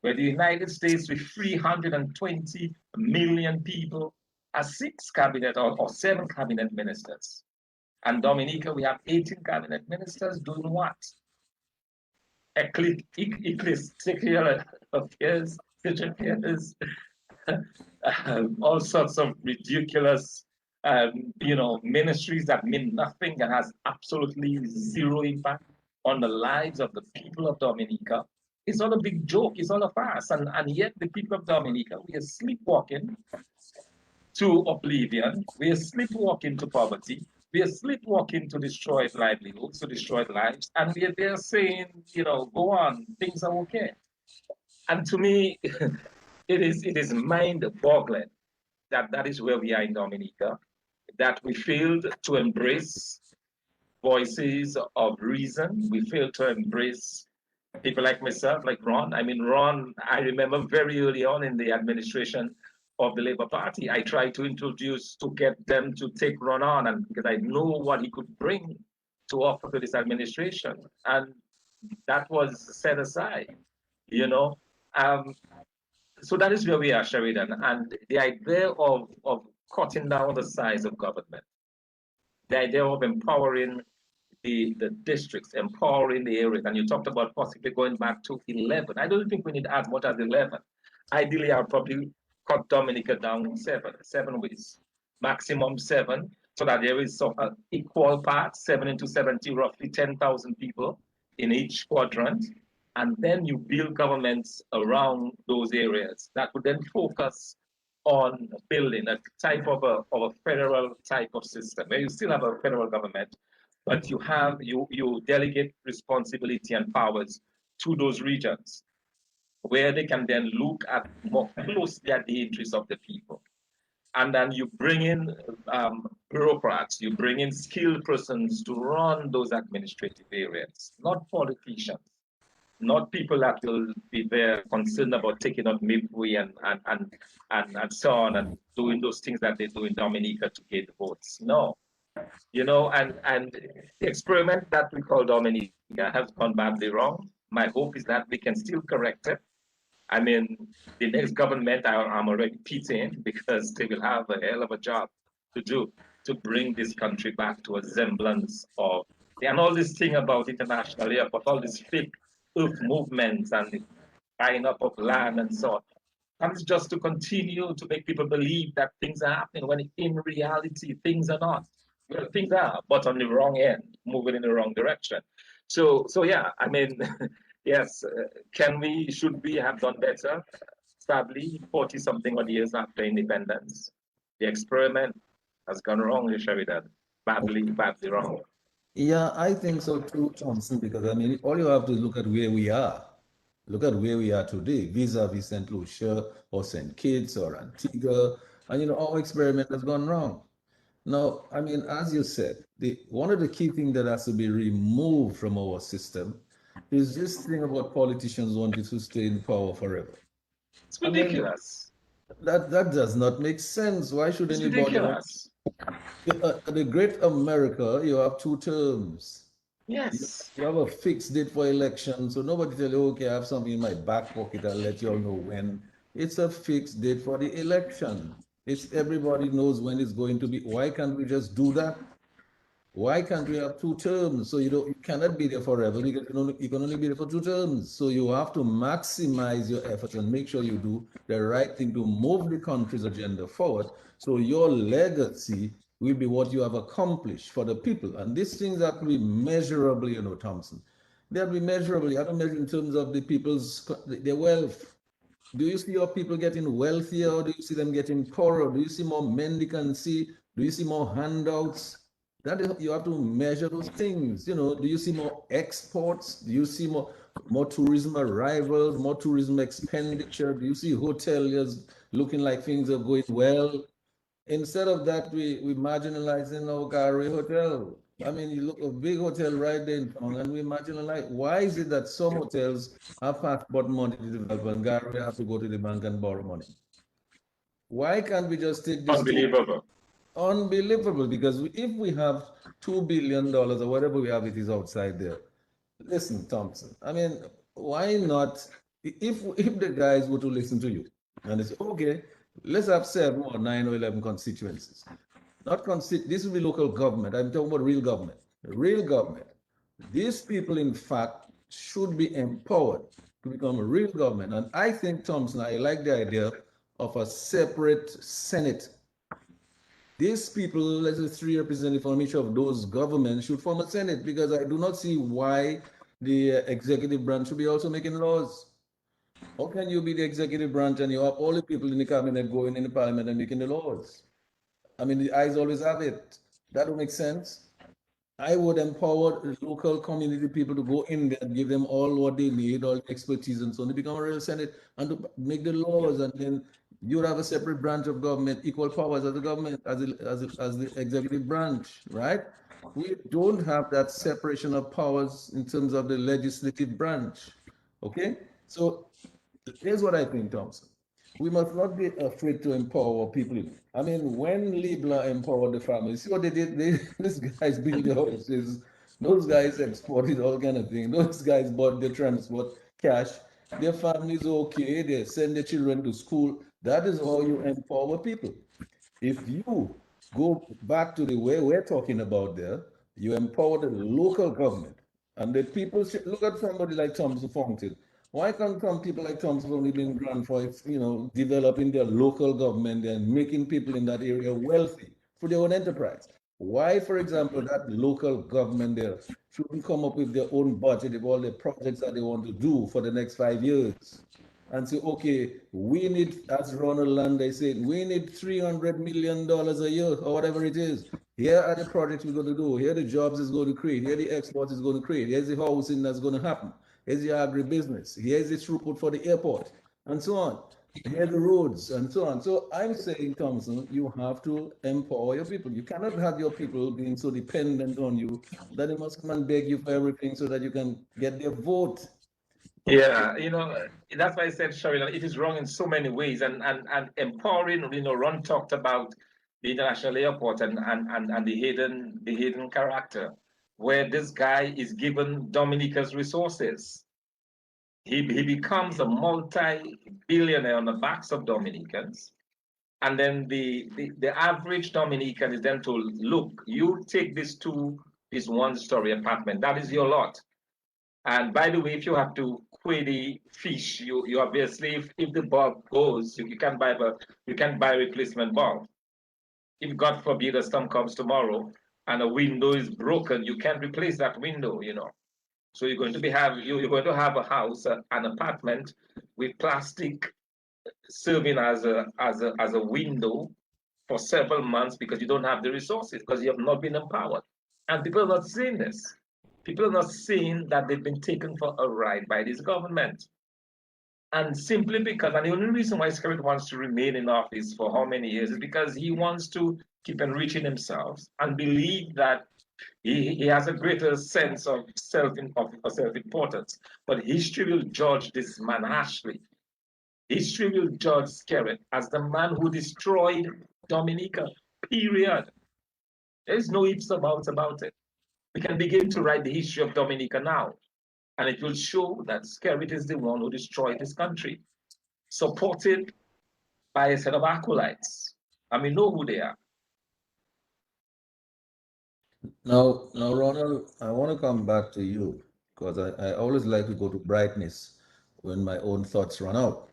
where the United States with 320 million people has 6 cabinet or 7 cabinet ministers? And Dominica, we have 18 cabinet ministers doing what? Ecclesiastical affairs, all sorts of ridiculous, ministries that mean nothing and has absolutely zero impact on the lives of the people of Dominica. It's all a big joke. It's all a farce. And yet the people of Dominica, we are sleepwalking to oblivion. We are sleepwalking to poverty. We are sleepwalking to destroyed livelihoods, to destroyed lives. And we are there saying, go on, things are okay. And to me, it is mind-boggling that is where we are in Dominica, that we failed to embrace voices of reason. We failed to embrace people like myself, like Ron. I mean, Ron, I remember very early on in the administration of the Labour Party, I tried to get them to take Ron on, and because I know what he could bring to offer to this administration. And that was set aside, So that is where we are, Sheridan. And the idea of cutting down the size of government, the idea of empowering the districts, empowering the areas, and you talked about possibly going back to 11. I don't think we need as much as 11. Ideally, I'll probably cut Dominica down 7 ways, maximum 7, so that there is some equal parts, 7 into 70, roughly 10,000 people in each quadrant. And then you build governments around those areas that would then focus on building a type of a federal type of system, where you still have a federal government, but you delegate responsibility and powers to those regions, where they can then look at more closely at the interests of the people. And then you bring in bureaucrats, you bring in skilled persons to run those administrative areas, not politicians, not people that will be there concerned about taking out midway and so on, and doing those things that they do in Dominica to get the votes. No. And the experiment that we call Dominica has gone badly wrong. My hope is that we can still correct it. I mean, the next government, I'm already pitying, because they will have a hell of a job to do to bring this country back to a semblance of, and all this thing about international airport, all this fake earth movements and the buying up of land and so on. That is just to continue to make people believe that things are happening, when in reality, things are not. Well, things are, but on the wrong end, moving in the wrong direction. So yeah, I mean, yes, should we have done better? Sadly, 40-something odd years after independence, the experiment has gone wrong, Sheridan. Badly wrong. Yeah, I think so too, Thomson, because I mean, all you have to look at where we are. Look at where we are today, vis-a-vis St. Lucia or St. Kitts or Antigua, and our experiment has gone wrong. Now, I mean, as you said, one of the key things that has to be removed from our system is this thing about politicians wanting to stay in power forever. It's ridiculous. I mean, that does not make sense. Why should anybody? Ridiculous. The great America, you have 2 terms. Yes. You have a fixed date for election, so nobody tell you, okay, I have something in my back pocket, I'll let you all know when. It's a fixed date for the election. Everybody knows when it's going to be. Why can't we just do that? Why can't we have 2 terms? So you cannot be there forever. You can only be there for 2 terms. So you have to maximize your efforts and make sure you do the right thing to move the country's agenda forward. So your legacy will be what you have accomplished for the people. And these things have to be measurable, Thompson. They have to be measurable. You have to measure in terms of the people's their wealth. Do you see your people getting wealthier, or do you see them getting poorer? Do you see more mendicancy? Do you see more handouts? That is, you have to measure those things. Do you see more exports? Do you see more tourism arrivals, more tourism expenditure? Do you see hoteliers looking like things are going well? Instead of that, we marginalizing our Gallery Hotel. I mean, you look a big hotel right there in town, and we marginalize. Why is it that some hotels have passport money to develop, and Gallery have to go to the bank and borrow money? Why can't we just take this? Unbelievable. Unbelievable, because if we have $2 billion or whatever we have, it is outside there. Listen, Thompson. I mean, why not? If the guys were to listen to you and they say, okay, let's have 7 or 9 or 11 constituencies. This will be local government. I'm talking about real government. Real government. These people, in fact, should be empowered to become a real government. And I think, Thompson, I like the idea of a separate Senate. These people, let's say 3 representatives from each of those governments, should form a Senate, because I do not see why the executive branch should be also making laws. How can you be the executive branch and you have all the people in the cabinet going in the parliament and making the laws? I mean, the eyes always have it. That would make sense. I would empower local community people to go in there and give them all what they need, all the expertise and so on, to become a real Senate and to make the laws. And then you would have a separate branch of government, equal powers as the government, as the executive branch, right? We don't have that separation of powers in terms of the legislative branch. Okay? So here's what I think, Thompson. We must not be afraid to empower people. I mean, when Libla empowered the families, see what they did? These guys built the houses. Those guys exported all kind of things. Those guys bought the transport, cash. Their families okay. They send their children to school. That is how you empower people. If you go back to the way we're talking about there, you empower the local government. And the people should look at somebody like Thomson Fontaine. Why can't some people like Thomson only being grand for developing their local government and making people in that area wealthy for their own enterprise? Why, for example, that local government there shouldn't come up with their own budget of all the projects that they want to do for the next 5 years? And say, okay, we need, as Ronald and they said, we need $300 million a year or whatever it is. Here are the projects we're going to do. Here are the jobs it's going to create. Here are the exports it's going to create. Here's the housing that's going to happen. Here's the agribusiness. Here's the throughput for the airport, and so on. Here are the roads, and so on. So I'm saying, Thomson, you have to empower your people. You cannot have your people being so dependent on you that they must come and beg you for everything so that you can get their vote. Yeah, that's why I said, Sheridan, it is wrong in so many ways. And empowering, Ron talked about the international airport and the hidden character, where this guy is given Dominica's resources. He becomes a multi-billionaire on the backs of Dominicans. And then the average Dominican is then told, look, you take this 1-story apartment. That is your lot. And by the way, if you have to quay the fish, you obviously, if the bulb goes, you can buy a replacement bulb. If God forbid a storm comes tomorrow and a window is broken, you can't replace that window, So you're going to have a house, an apartment with plastic serving as a window for several months because you don't have the resources, because you have not been empowered. And people are not seeing this. People are not seeing that they've been taken for a ride by this government. And simply because, and the only reason why Skerrit wants to remain in office for how many years is because he wants to keep enriching himself and believe that he has a greater sense of self-importance. But history will judge this man harshly. History will judge Skerrit as the man who destroyed Dominica, period. There's no ifs or buts about it. We can begin to write the history of Dominica now, and it will show that Skerrit is the one who destroyed this country, supported by a set of acolytes. And we know who they are. Now, Ronald, I want to come back to you because I always like to go to brightness when my own thoughts run out.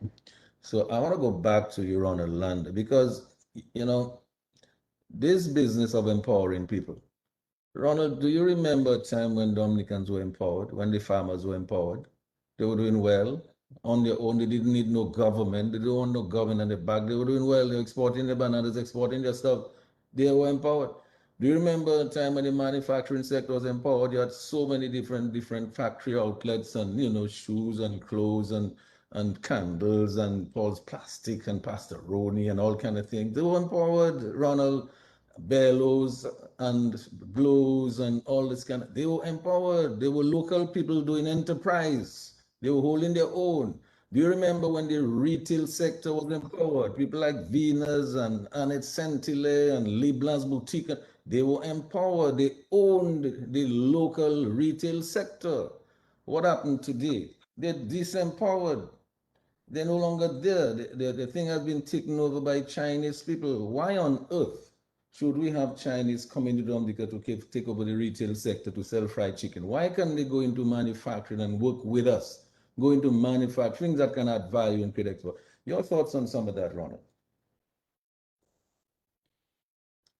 So I want to go back to you, Ronald Land, because, you know, this business of empowering people. Ronald, do you remember a time when Dominicans were empowered, when the farmers were empowered? They were doing well on their own. They didn't need no government. They didn't want no government on their back. They were doing well. They were exporting their bananas, exporting their stuff. They were empowered. Do you remember a time when the manufacturing sector was empowered? You had so many different factory outlets and shoes and clothes and candles and Paul's plastic and pastoroni and all kind of things. They were empowered, Ronald. Bellows and blows and all this kind of, they were empowered. They were local people doing enterprise. They were holding their own. Do you remember when the retail sector was empowered? People like Venus and Annette Sentile and Liblan's Boutique, they were empowered. They owned the local retail sector. What happened today? They're disempowered. They're no longer there. The thing has been taken over by Chinese people. Why on earth should we have Chinese coming to Dominica to take over the retail sector to sell fried chicken? Why can't they go into manufacturing and work with us? Go into manufacturing that can add value and create export. Your thoughts on some of that, Ronald?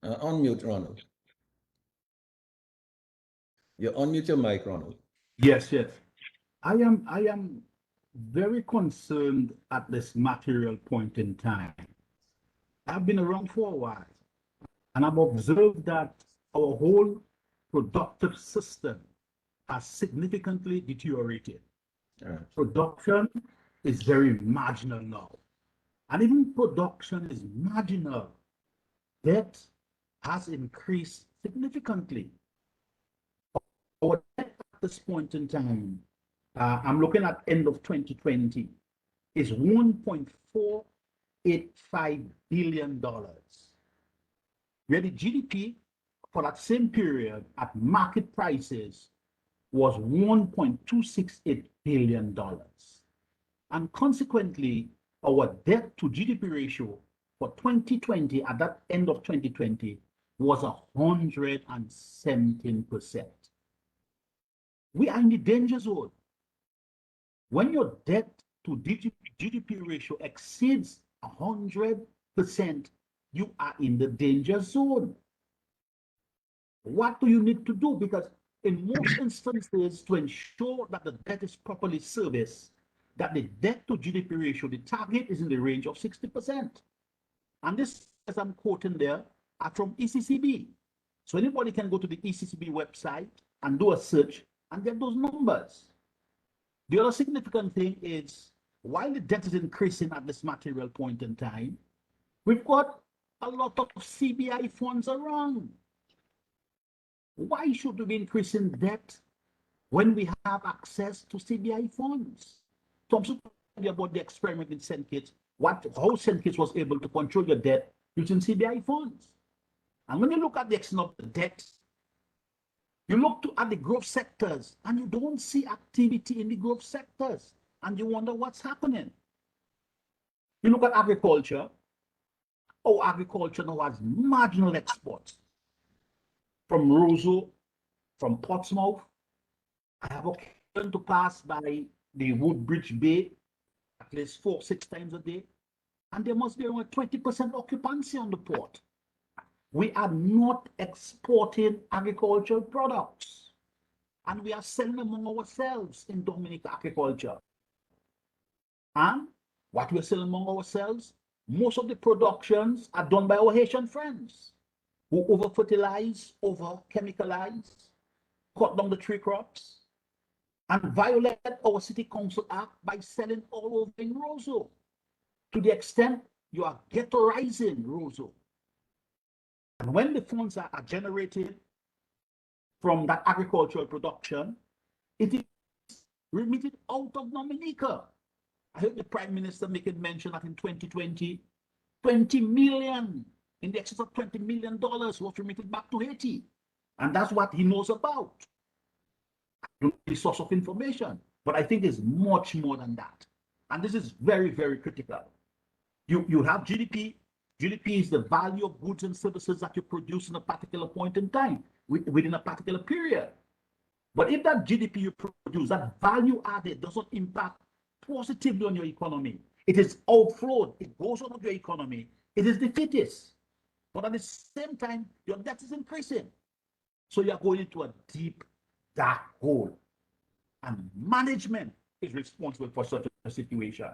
Unmute, Ronald. You unmute your mic, Ronald. Yes, yes. I am very concerned at this material point in time. I've been around for a while, and I've observed that our whole productive system has significantly deteriorated. Production is very marginal now. And even production is marginal. Debt has increased significantly. Our debt at this point in time, I'm looking at end of 2020, is $1.485 billion, where the GDP for that same period at market prices was $1.268 billion. And consequently, our debt to GDP ratio for 2020, at that end of 2020, was 117%. We are in the danger zone. When your debt to GDP ratio exceeds 100%, you are in the danger zone. What do you need to do? Because in most instances, to ensure that the debt is properly serviced, that the debt to GDP ratio, the target is in the range of 60%. And this, as I'm quoting there, are from ECCB. So anybody can go to the ECCB website and do a search and get those numbers. The other significant thing is, while the debt is increasing at this material point in time, we've got a lot of CBI funds around. Why should we be increasing debt when we have access to CBI funds? Thomson told you about the experiment in St. Kitts, how St. Kitts was able to control your debt using CBI funds. And when you look at the extent of the debt, you look at the growth sectors and you don't see activity in the growth sectors, and you wonder what's happening. You look at agriculture. Oh, agriculture now has marginal exports from Roseau, from Portsmouth. I have occasion to pass by the Woodbridge Bay at least 4-6 times a day, and there must be around 20% occupancy on the port. We are not exporting agricultural products, and we are selling among ourselves in Dominica agriculture. And what we're selling among ourselves, most of the productions are done by our Haitian friends who over-fertilize, over-chemicalize, cut down the tree crops, and violate our City Council Act by selling all over in Roseau, to the extent you are ghettoizing Roseau. And when the funds are generated from that agricultural production, it is remitted out of Dominica. I heard the Prime Minister making mention that in 2020, 20 million, in the excess of $20 million was remitted back to Haiti. And that's what he knows about. I don't know the source of information, but I think it's much more than that. And this is very, very critical. You have GDP. GDP is the value of goods and services that you produce in a particular point in time. within a particular period. But if that GDP you produce, that value added, does not impact positively on your economy, it is outflowed, it goes out of your economy, it is the fittest. But at the same time, your debt is increasing. So you're going into a deep, dark hole. And management is responsible for such a situation.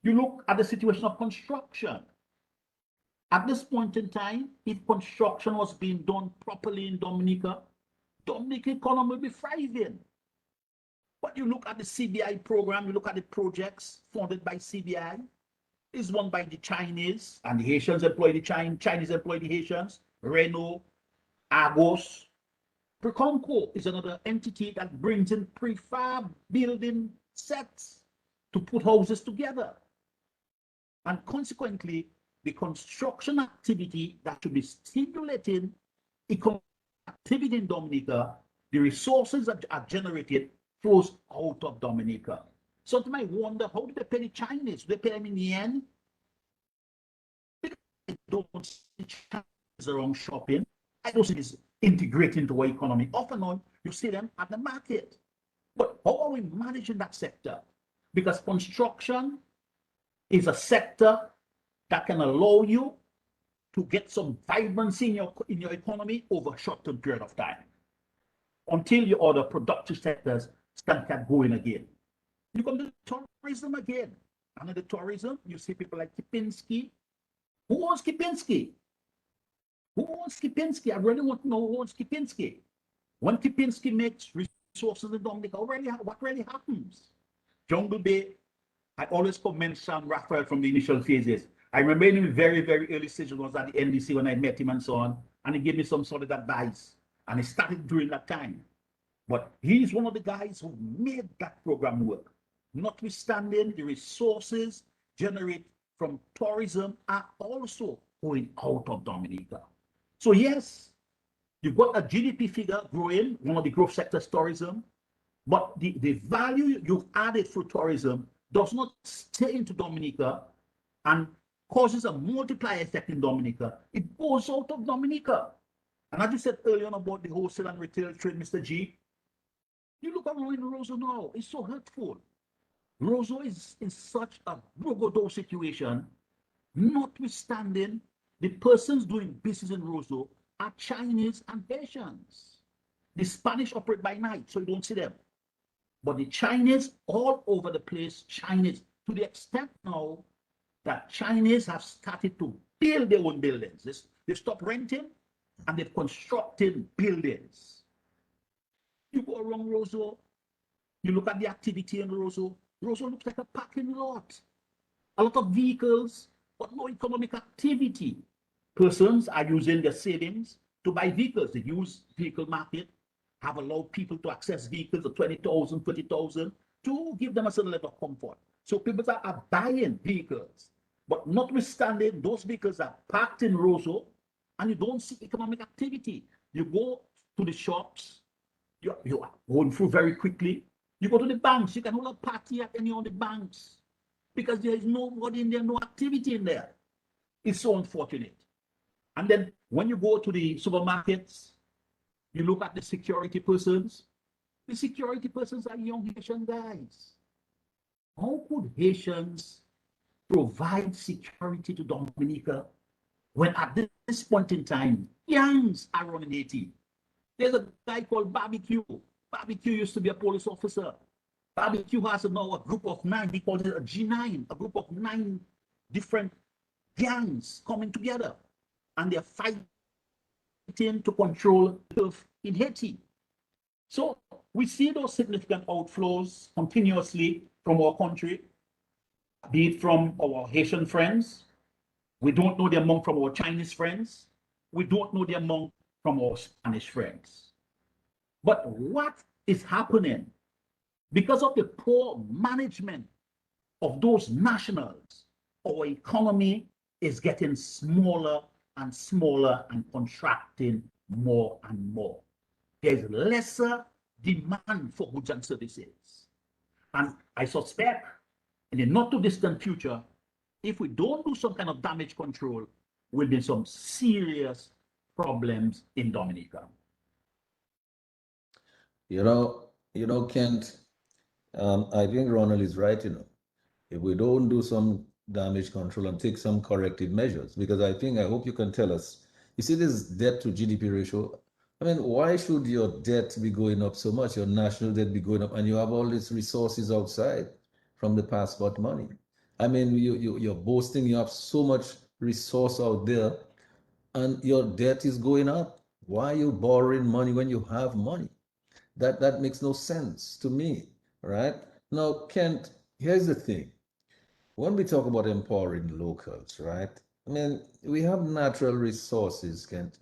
You look at the situation of construction. At this point in time, if construction was being done properly in Dominica, Dominica economy will be thriving. But you look at the CBI program, you look at the projects funded by CBI, it's run by the Chinese, and the Haitians employ the Chinese employ the Haitians, Renault, Argos. Preconco is another entity that brings in prefab building sets to put houses together. And consequently, the construction activity that should be stimulating economic activity in Dominica, the resources that are generated flows out of Dominica. So you might wonder, how do they pay the Chinese? Do they pay them in yen? I don't see Chinese around shopping. I don't see this integrating into our economy. Off and on, you see them at the market. But how are we managing that sector? Because construction is a sector that can allow you to get some vibrancy in your economy over a short-term period of time until your other productive sectors can get going again. You come to tourism again. And in the tourism, you see people like Kipinski. Who owns Kipinski? Who owns Kipinski? I really want to know who owns Kipinski. When Kipinski makes resources in Dominica, what really happens? Jungle Bay, I always commend Sam Raphael from the initial phases. I remember in the very, very early stages was at the NDC when I met him and so on, and he gave me some solid advice. And he started during that time. But he's one of the guys who made that program work. Notwithstanding, the resources generated from tourism are also going out of Dominica. So yes, you've got a GDP figure growing, one of the growth sectors, tourism, but the value you've added through tourism does not stay into Dominica and causes a multiplier effect in Dominica. It goes out of Dominica. And as you said earlier on about the wholesale and retail trade, Mr. G, you look around in Roseau now, it's so hurtful. Roseau is in such a brogodo situation, notwithstanding the persons doing business in Roseau are Chinese and Haitians. The Spanish operate by night, so you don't see them. But the Chinese all over the place, Chinese, to the extent now that Chinese have started to build their own buildings. They stopped renting and they've constructed buildings. You go around Roseau, you look at the activity in Roseau. Roseau looks like a parking lot. A lot of vehicles, but no economic activity. Persons are using their savings to buy vehicles. The used vehicle market have allowed people to access vehicles of 20,000, 30,000 to give them a certain level of comfort. So people are buying vehicles. But notwithstanding, those vehicles are parked in Roseau and you don't see economic activity. You go to the shops, you are going through very quickly. You go to the banks, you can hold a party at any of the banks because there is nobody in there, no activity in there. It's so unfortunate. And then when you go to the supermarkets, you look at the security persons. The security persons are young Haitian guys. How could Haitians provide security to Dominica when at this point in time, gangs are running Haiti? There's a guy called Barbecue. Barbecue used to be a police officer. Barbecue has now a group of 9. He calls it a G9, a group of 9 different gangs coming together. And they're fighting to control turf in Haiti. So we see those significant outflows continuously from our country, be it from our Haitian friends. We don't know the amount from our Chinese friends. We don't know the amount from our Spanish friends. But what is happening because of the poor management of those nationals? Our economy is getting smaller and smaller and contracting more and more. There's lesser demand for goods and services. And I suspect in the not too distant future, if we don't do some kind of damage control, will be some serious problems in Dominica. Kent, I think Ronald is right, if we don't do some damage control and take some corrective measures, because I hope you can tell us, you see this debt to GDP ratio. I mean, why should your debt be going up so much, your national debt be going up, and you have all these resources outside from the passport money? I mean, you're boasting you have so much resource out there, and your debt is going up. Why are you borrowing money when you have money? That makes no sense to me, right? Now, Kent, here's the thing. When we talk about empowering locals, right? I mean, we have natural resources, Kent.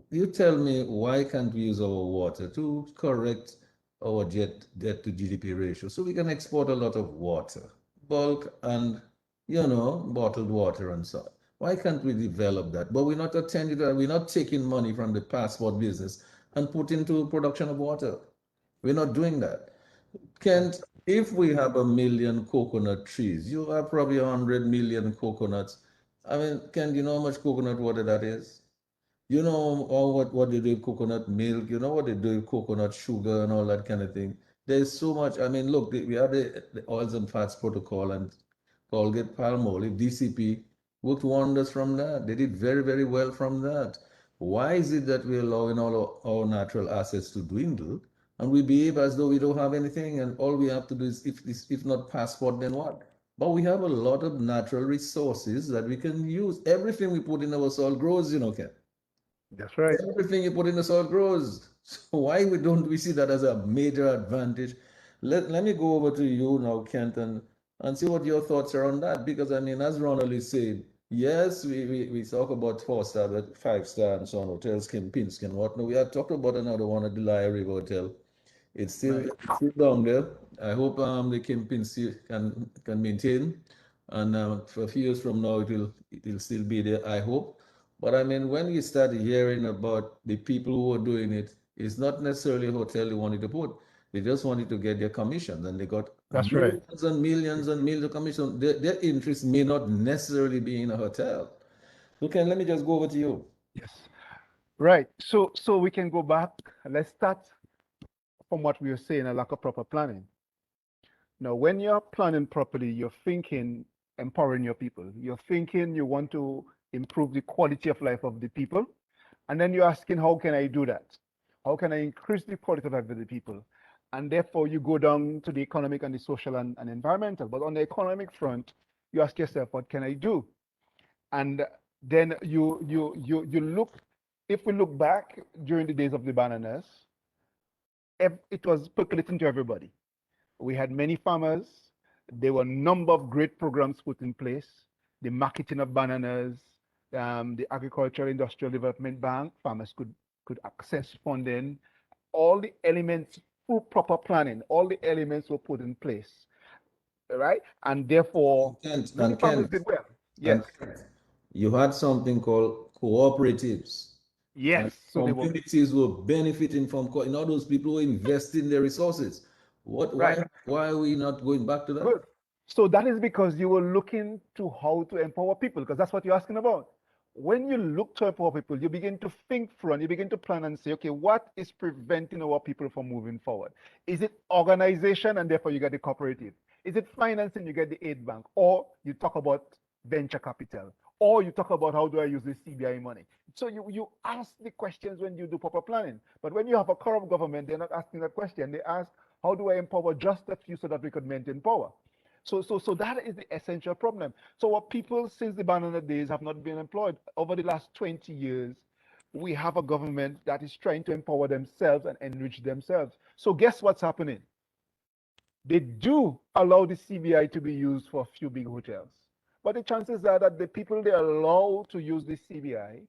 You tell me, why can't we use our water to correct our debt to GDP ratio so we can export a lot of water, bulk and, bottled water and so on. Why can't we develop that? But we're not attending to that. We're not taking money from the passport business and put into production of water. We're not doing that. Kent, if we have 1 million coconut trees, you have probably 100 million coconuts. I mean, Kent, you know how much coconut water that is? You know all what they do with coconut milk, you know what they do with coconut sugar and all that kind of thing. There's so much. I mean, look, we have the oils and fats protocol and Colgate Palmolive, DCP worked wonders from that. They did very, very well from that. Why is it that we're allowing all our natural assets to dwindle and we behave as though we don't have anything and all we have to do is, if not passport, then what? But we have a lot of natural resources that we can use. Everything we put in our soil grows, Ken. That's right. Everything you put in the soil grows. So why don't we see that as a major advantage? Let me go over to you now, Kent, and see what your thoughts are on that. Because I mean, as Ronald is saying, yes, we talk about 4-star, but 5-star and so on, hotels, Kempinski and whatnot. We have talked about another one at the Laya River Hotel. It's still, Right. it's still down there. I hope the Kempinski can maintain. And for a few years from now, it'll still be there, I hope. But I mean, when you start hearing about the people who are doing it, it's not necessarily a hotel they wanted to put. They just wanted to get their commissions, and they got That's right. millions and millions and millions of commissions. Their interest may not necessarily be in a hotel. Okay, let me just go over to you. Yes. Right. So we can go back. Let's start from what we were saying, a lack of proper planning. Now, when you're planning properly, you're thinking empowering your people. You're thinking you want to improve the quality of life of the people. And then you're asking, how can I do that? How can I increase the quality of life of the people? And therefore, you go down to the economic and the social and environmental. But on the economic front, you ask yourself, what can I do? And then you look, if we look back during the days of the bananas, it was percolating to everybody. We had many farmers. There were a number of great programs put in place. The marketing of bananas, the Agricultural Industrial Development Bank, farmers could access funding. All the elements, through proper planning, all the elements were put in place, right? And therefore, Kent, many farmers did well. Yes, and you had something called cooperatives. And yes. So they were communities were benefiting from, all those people who invest in their resources. right. Why are we not going back to that? Good. So that is because you were looking to how to empower people, because that's what you're asking about. When you look to empower people, you begin to think through and you begin to plan and say, okay, what is preventing our people from moving forward? Is it organization and therefore you get the cooperative? Is it financing, you get the aid bank? Or you talk about venture capital? Or you talk about how do I use the CBI money? So you ask the questions when you do proper planning. But when you have a corrupt government, they're not asking that question. They ask, how do I empower just a few so that we could maintain power? So that is the essential problem. So our people since the banana days have not been employed. Over the last 20 years, we have a government that is trying to empower themselves and enrich themselves. So guess what's happening? They do allow the CBI to be used for a few big hotels. But the chances are that the people they allow to use the CBI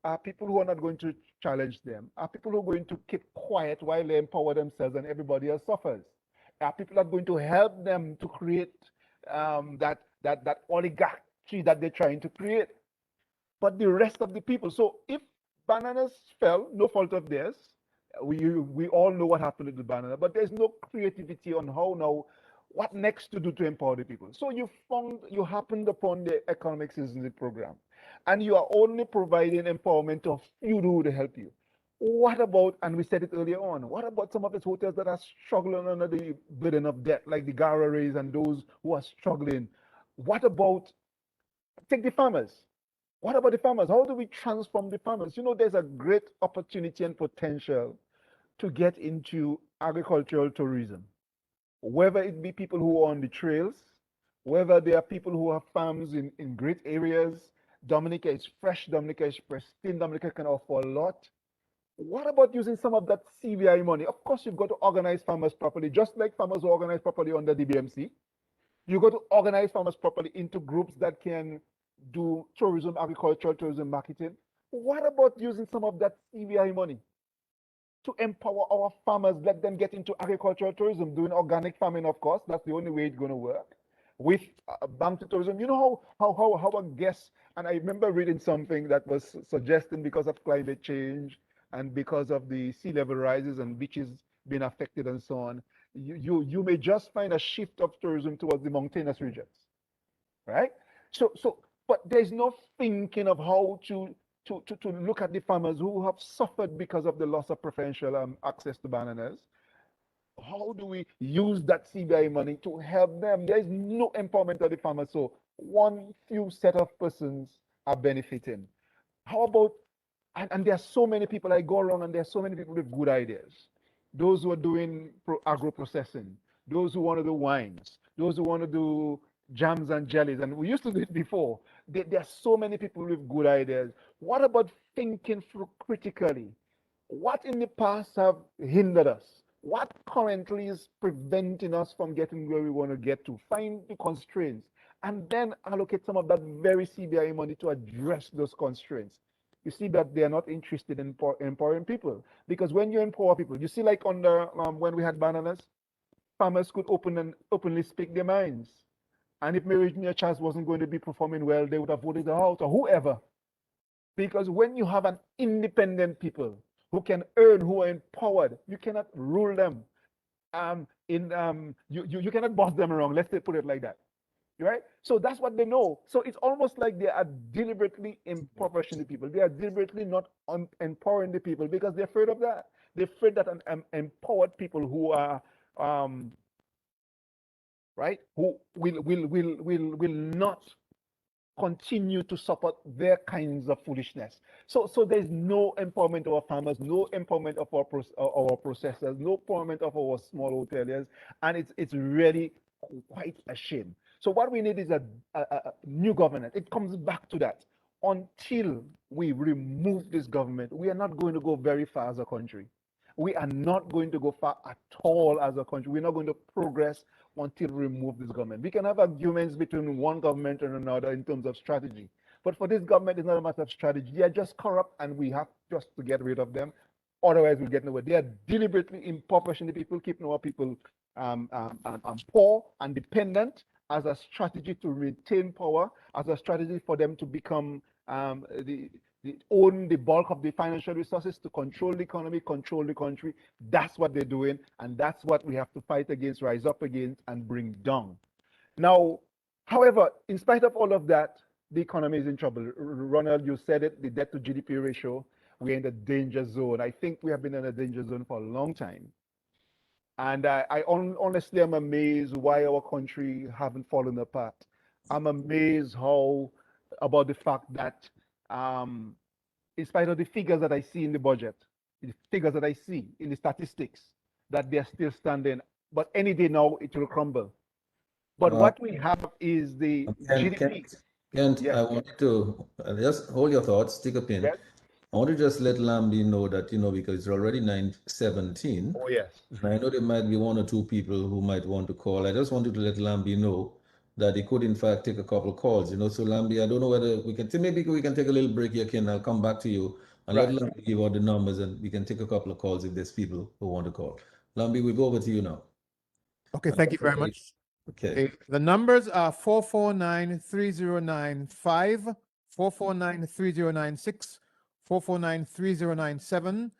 are people who are not going to challenge them, are people who are going to keep quiet while they empower themselves and everybody else suffers. Are people that are going to help them to create that oligarchy that they're trying to create. But the rest of the people, so if bananas fell, no fault of theirs, we all know what happened with the banana, but there's no creativity on how now, what next to do to empower the people. So you happened upon the economic citizenship program, and you are only providing empowerment to a few who would help you. What about, and we said it earlier on, what about some of these hotels that are struggling under the burden of debt, like the galleries and those who are struggling? What about, take the farmers? What about the farmers? How do we transform the farmers? You know, there's a great opportunity and potential to get into agricultural tourism, whether it be people who are on the trails, whether there are people who have farms in great areas. Dominica is fresh, Dominica is pristine, Dominica can offer a lot. What about using some of that CVI money? Of course, you've got to organize farmers properly, just like farmers who organize properly under the BMC. You've got to organize farmers properly into groups that can do tourism, agricultural tourism marketing. What about using some of that CVI money to empower our farmers, let them get into agricultural tourism, doing organic farming, of course. That's the only way it's going to work. With bank to tourism, you know how a guest, and I remember reading something that was suggesting because of climate change and because of the sea level rises and beaches being affected and so on, you may just find a shift of tourism towards the mountainous regions, right? But there's no thinking of how to look at the farmers who have suffered because of the loss of preferential access to bananas. How do we use that CBI money to help them? There is no empowerment of the farmers, so one few set of persons are benefiting. How about, and there are so many people, I go around and there are so many people with good ideas. Those who are doing agro processing, those who want to do wines, those who want to do jams and jellies, and we used to do it before. There are so many people with good ideas. What about thinking through critically? What in the past have hindered us? What currently is preventing us from getting where we want to get to? Find the constraints and then allocate some of that very CBI money to address those constraints. You see that they are not interested in empowering people, because when you empower people, you see, like on the when we had bananas, farmers could openly speak their minds. And if Mary Charles wasn't going to be performing well, they would have voted her out or whoever. Because when you have an independent people who can earn, who are empowered, you cannot rule them. You cannot boss them around. Let's put it like that, right? So that's what they know. So it's almost like they are deliberately impoverishing the people. They are deliberately not empowering the people because they're afraid of that. They're afraid that empowered people who are right, who will not continue to support their kinds of foolishness. So there's no empowerment of our farmers, no empowerment of our processors, no empowerment of our small hoteliers, and it's really quite a shame. So what we need is a new government. It comes back to that. Until we remove this government, we are not going to go very far as a country. We are not going to go far at all as a country. We're not going to progress until we remove this government. We can have arguments between one government and another in terms of strategy. But for this government, it's not a matter of strategy. They are just corrupt and we have just to get rid of them. Otherwise, we'll get nowhere. They are deliberately impoverishing the people, keeping our people poor and dependent as a strategy to retain power, as a strategy for them to become own the bulk of the financial resources, to control the economy, control the country. That's what they're doing, and that's what we have to fight against, rise up against, and bring down. Now, however, in spite of all of that, the economy is in trouble. Ronald, you said it, the debt to GDP ratio, we're in the danger zone. I think we have been in a danger zone for a long time. And I honestly am amazed why our country haven't fallen apart. I'm amazed about the fact that in spite of the figures that I see in the budget, the figures that I see in the statistics, that they're still standing. But any day now, it will crumble. But what we have is the GDP. Kent, yes. I wanted to just hold your thoughts, take a pin. Yes. I want to just let Lambi know that, because it's already 9:17. Oh, yes. And I know there might be one or two people who might want to call. I just wanted to let Lambi know that he could, in fact, take a couple of calls, So, Lambi, I don't know whether we can, maybe we can take a little break here, Ken. I'll come back to you and let Lambi give out the numbers, and we can take a couple of calls if there's people who want to call. Lambi, we go over to you now. Okay, thank you very much. Okay. The numbers are 449-3095, 449-3096, 449-3097,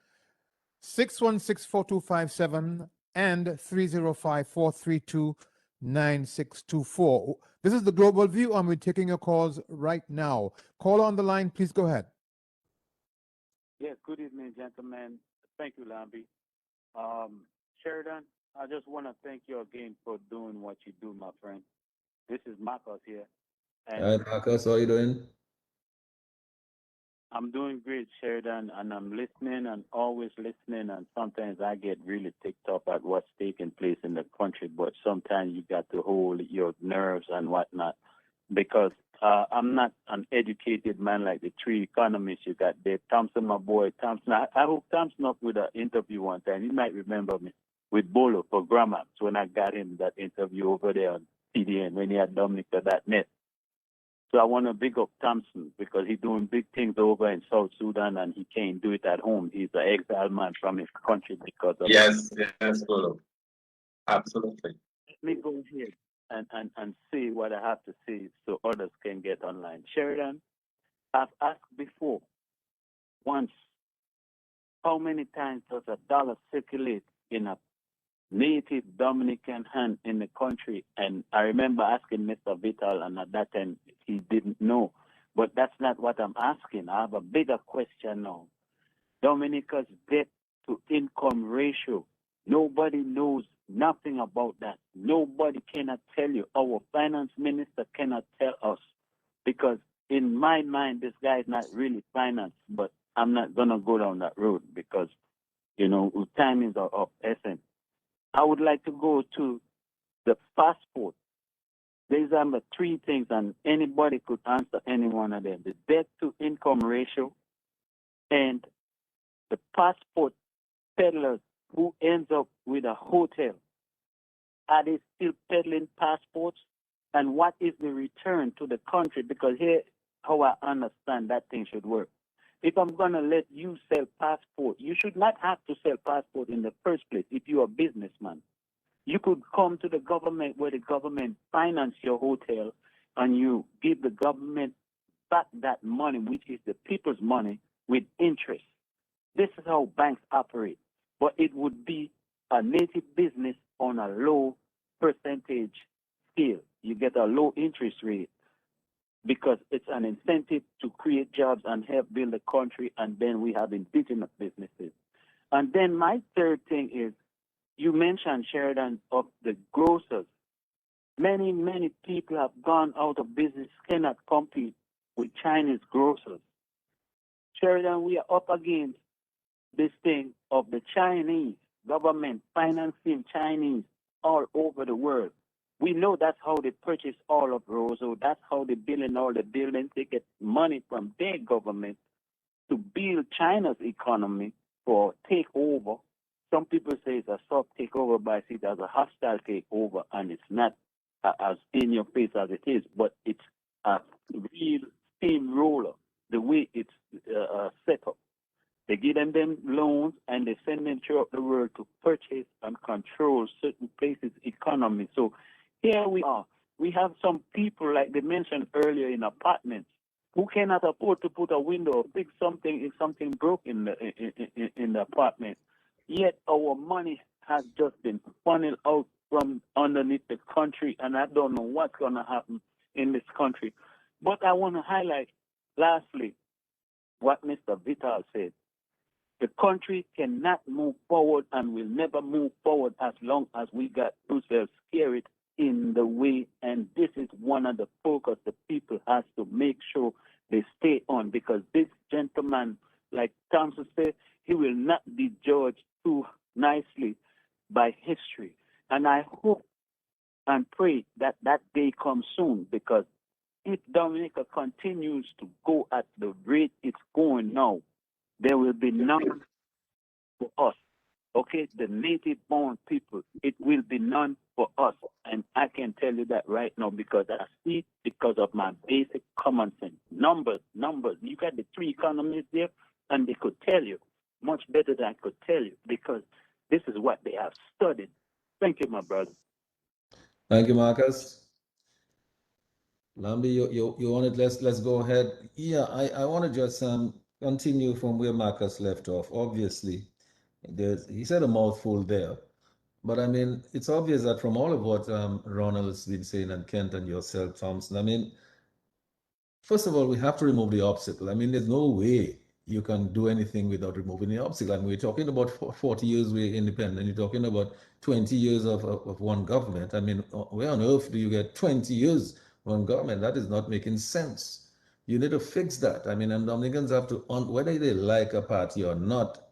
616-4257, and 305-432-9624. This is the Global View, and we're taking your calls right now. Caller on the line, please go ahead. Yes, good evening, gentlemen. Thank you, Lambi. Sheridan, I just want to thank you again for doing what you do, my friend. This is Marcos here, Hi, and Marcus, how are you doing? I'm doing great, Sheridan, and I'm listening and always listening. And sometimes I get really ticked up at what's taking place in the country, but sometimes you got to hold your nerves and whatnot because I'm not an educated man like the three economists you got there. Thomson, my boy, Thomson. I hooked Thomson up with an interview one time. You might remember me with Bolo for grammar. So when I got him that interview over there on CDN when he had Dominica.net. So I want to big up Thompson because he's doing big things over in South Sudan and he can't do it at home. He's an exiled man from his country because of Yes, yes, Bolo. Absolutely. Let me go ahead and say what I have to say so others can get online. Sheridan, I've asked before, once, how many times does a dollar circulate in a native Dominican hand in the country? And I remember asking Mr. Vital, and at that time he didn't know. But that's not what I'm asking. I have a bigger question now. Dominica's debt to income ratio. Nobody knows nothing about that. Nobody cannot tell you. Our finance minister cannot tell us because in my mind, this guy is not really finance, but I'm not going to go down that road because, time is of essence. I would like to go to the passport. These are the three things, and anybody could answer any one of them. The debt to income ratio and the passport peddlers who ends up with a hotel. Are they still peddling passports? And what is the return to the country? Because here, how I understand that thing should work. If I'm going to let you sell passport, you should not have to sell passport in the first place if you're a businessman. You could come to the government where the government finance your hotel and you give the government back that money, which is the people's money, with interest. This is how banks operate. But it would be a native business on a low percentage scale. You get a low interest rate because it's an incentive to create jobs and help build the country, and then we have indigenous businesses. And then my third thing is, you mentioned, Sheridan, of the grocers. Many, many people have gone out of business, cannot compete with Chinese grocers. Sheridan, we are up against this thing of the Chinese government financing Chinese all over the world. We know that's how they purchase all of Roseau. That's how they build in all the buildings. They get money from their government to build China's economy for takeover. Some people say it's a soft takeover, but I see it as a hostile takeover, and it's not as in your face as it is, but it's a real steamroller, the way it's set up. They give them loans and they send them throughout the world to purchase and control certain places' economy. So here we are. We have some people, like they mentioned earlier, in apartments who cannot afford to put a window or fix something if something broke in the apartment. Yet our money has just been funneled out from underneath the country, and I don't know what's going to happen in this country. But I want to highlight, lastly, what Mr. Vital said. The country cannot move forward and will never move forward as long as we got Roosevelt scared in the way. And this is one of the focus the people has to make sure they stay on, because this gentleman, like Thomson said, he will not be judged too nicely by history. And I hope and pray that that day comes soon, because if Dominica continues to go at the rate it's going now, there will be none for us. Okay, the native born people, it will be none for us. And I can tell you that right now because I see it, because of my basic common sense. Numbers. You got the three economists there, and they could tell you much better than I could tell you, because this is what they have studied. Thank you, my brother. Thank you, Marcus. Lambi, you wanted, let's go ahead. Yeah, I want to just continue from where Marcus left off. Obviously, he said a mouthful there, but I mean, it's obvious that from all of what Ronald's been saying, and Kent and yourself, Thomson, I mean, first of all, we have to remove the obstacle. I mean, there's no way you can do anything without removing the obstacle. And we're talking about 40 years we're independent. You're talking about 20 years of one government. I mean, where on earth do you get 20 years one government? That is not making sense. You need to fix that. I mean, and Dominicans have to, whether they like a party or not,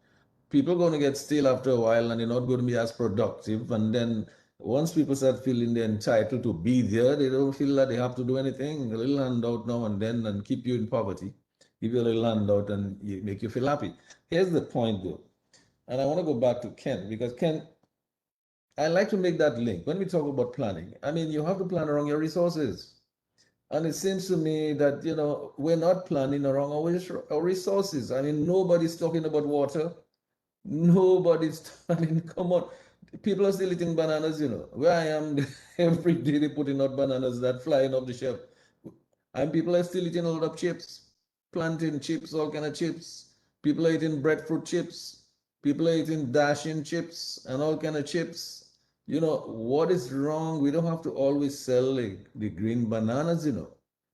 people are going to get stale after a while and they're not going to be as productive. And then once people start feeling they're entitled to be there, they don't feel that they have to do anything. A little handout now and then and keep you in poverty. Give you a little handout and make you feel happy. Here's the point though. And I want to go back to Ken because Ken, I like to make that link. When we talk about planning, I mean, you have to plan around your resources. And it seems to me that, we're not planning around our resources. I mean, nobody's talking about water. Nobody's, I mean, come on. People are still eating bananas. Where I am, every day they putting out bananas that flying off the shelf. And people are still eating a lot of chips, plantain chips, all kind of chips. People are eating breadfruit chips. People are eating dashing chips and all kind of chips. What is wrong? We don't have to always sell the green bananas.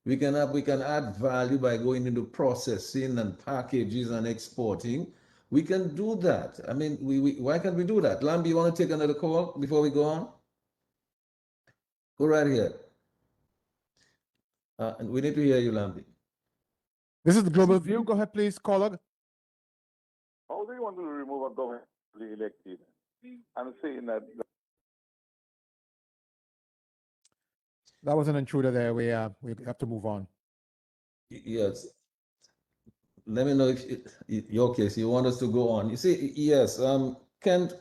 We can add value by going into processing and packages and exporting. We can do that. I mean, why can't we do that? Lambi, you want to take another call before we go on? Go right here. And we need to hear you, Lambi. This is the Global View. Go ahead, please, caller. How do you want to remove a government elected? I'm saying that. That was an intruder there. We have to move on. Yes. Let me know if your case, you want us to go on. You see, yes, Kent,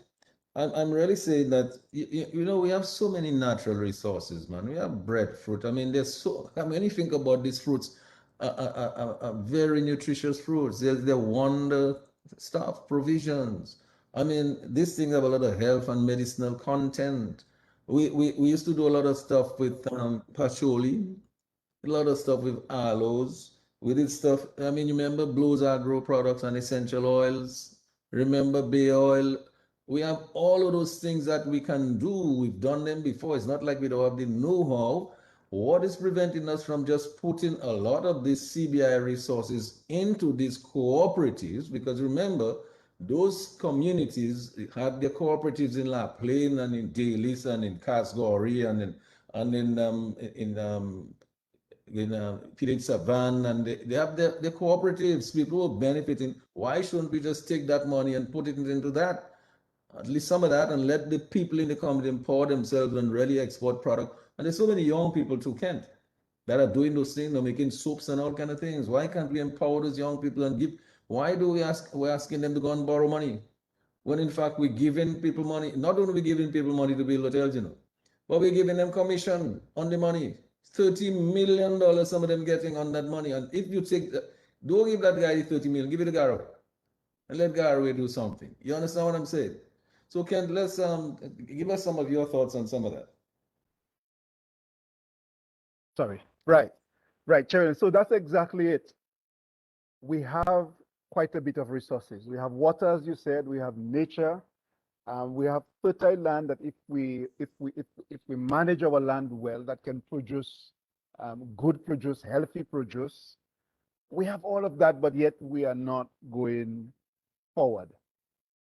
I'm really saying that, we have so many natural resources, man. We have breadfruit. I mean, when you think about these fruits, very nutritious fruits. They're wonder stuff, provisions. I mean, these things have a lot of health and medicinal content. We used to do a lot of stuff with patchouli, a lot of stuff with aloes. We did stuff. I mean, you remember Blues Agro products and essential oils. Remember bay oil. We have all of those things that we can do. We've done them before. It's not like we don't have the know-how. What is preventing us from just putting a lot of these CBI resources into these cooperatives? Because remember, those communities have their cooperatives in La Plaine and in Dalis and in Casgori and in Philip Savan, and they have their cooperatives. People are benefiting. Why shouldn't we just take that money and put it into that? At least some of that, and let the people in the community empower themselves and really export product. And there's so many young people too, Kent, that are doing those things, they're making soaps and all kind of things. Why can't we empower those young people and give? Why do we're asking them to go and borrow money when in fact we're giving people money? Not only we giving people money to build hotels, but we're giving them commission on the money. $30 million, some of them getting on that money. And if you take that, don't give that guy the 30 million, give it to Garrow. And let Garrow do something. You understand what I'm saying? So Ken, let's give us some of your thoughts on some of that. Sorry. Right. Sheridan. So that's exactly it. We have quite a bit of resources. We have water, as you said, we have nature, we have fertile land that if we manage our land well, that can produce good produce, healthy produce. We have all of that, but yet we are not going forward.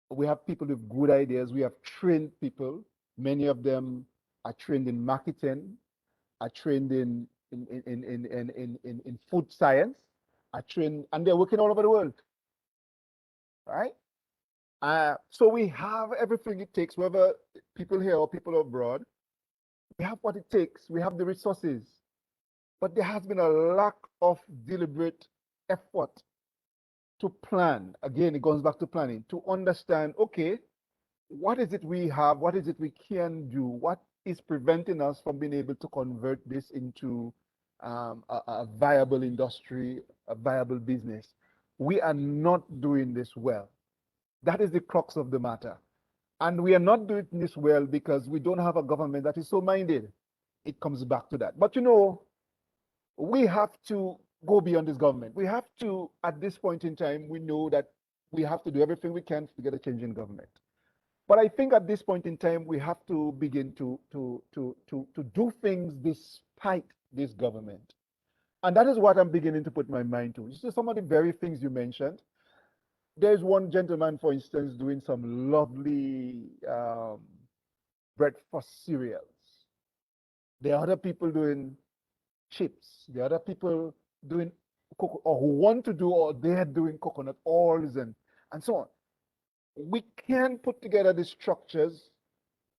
We have people with good ideas. We have trained people. Many of them are trained in marketing, are trained in food science, are trained, and they're working all over the world. Right? So we have everything it takes, whether people here or people abroad. We have what it takes. We have the resources. But there has been a lack of deliberate effort to plan. Again, it goes back to planning, to understand, okay, what is it we have? What is it we can do? What is preventing us from being able to convert this into a viable industry, a viable business? We are not doing this well. That is the crux of the matter. And we are not doing this well because we don't have a government that is so minded. It comes back to that. But we have to go beyond this government. We have to, at this point in time, we know that we have to do everything we can to get a change in government. But I think at this point in time, we have to begin to do things despite this government. And that is what I'm beginning to put my mind to. Some of the very things you mentioned. there's one gentleman, for instance, doing some lovely breakfast cereals. There are other people doing chips. There are other people doing or who want to do, or they're doing coconut oils and so on. We can put together the structures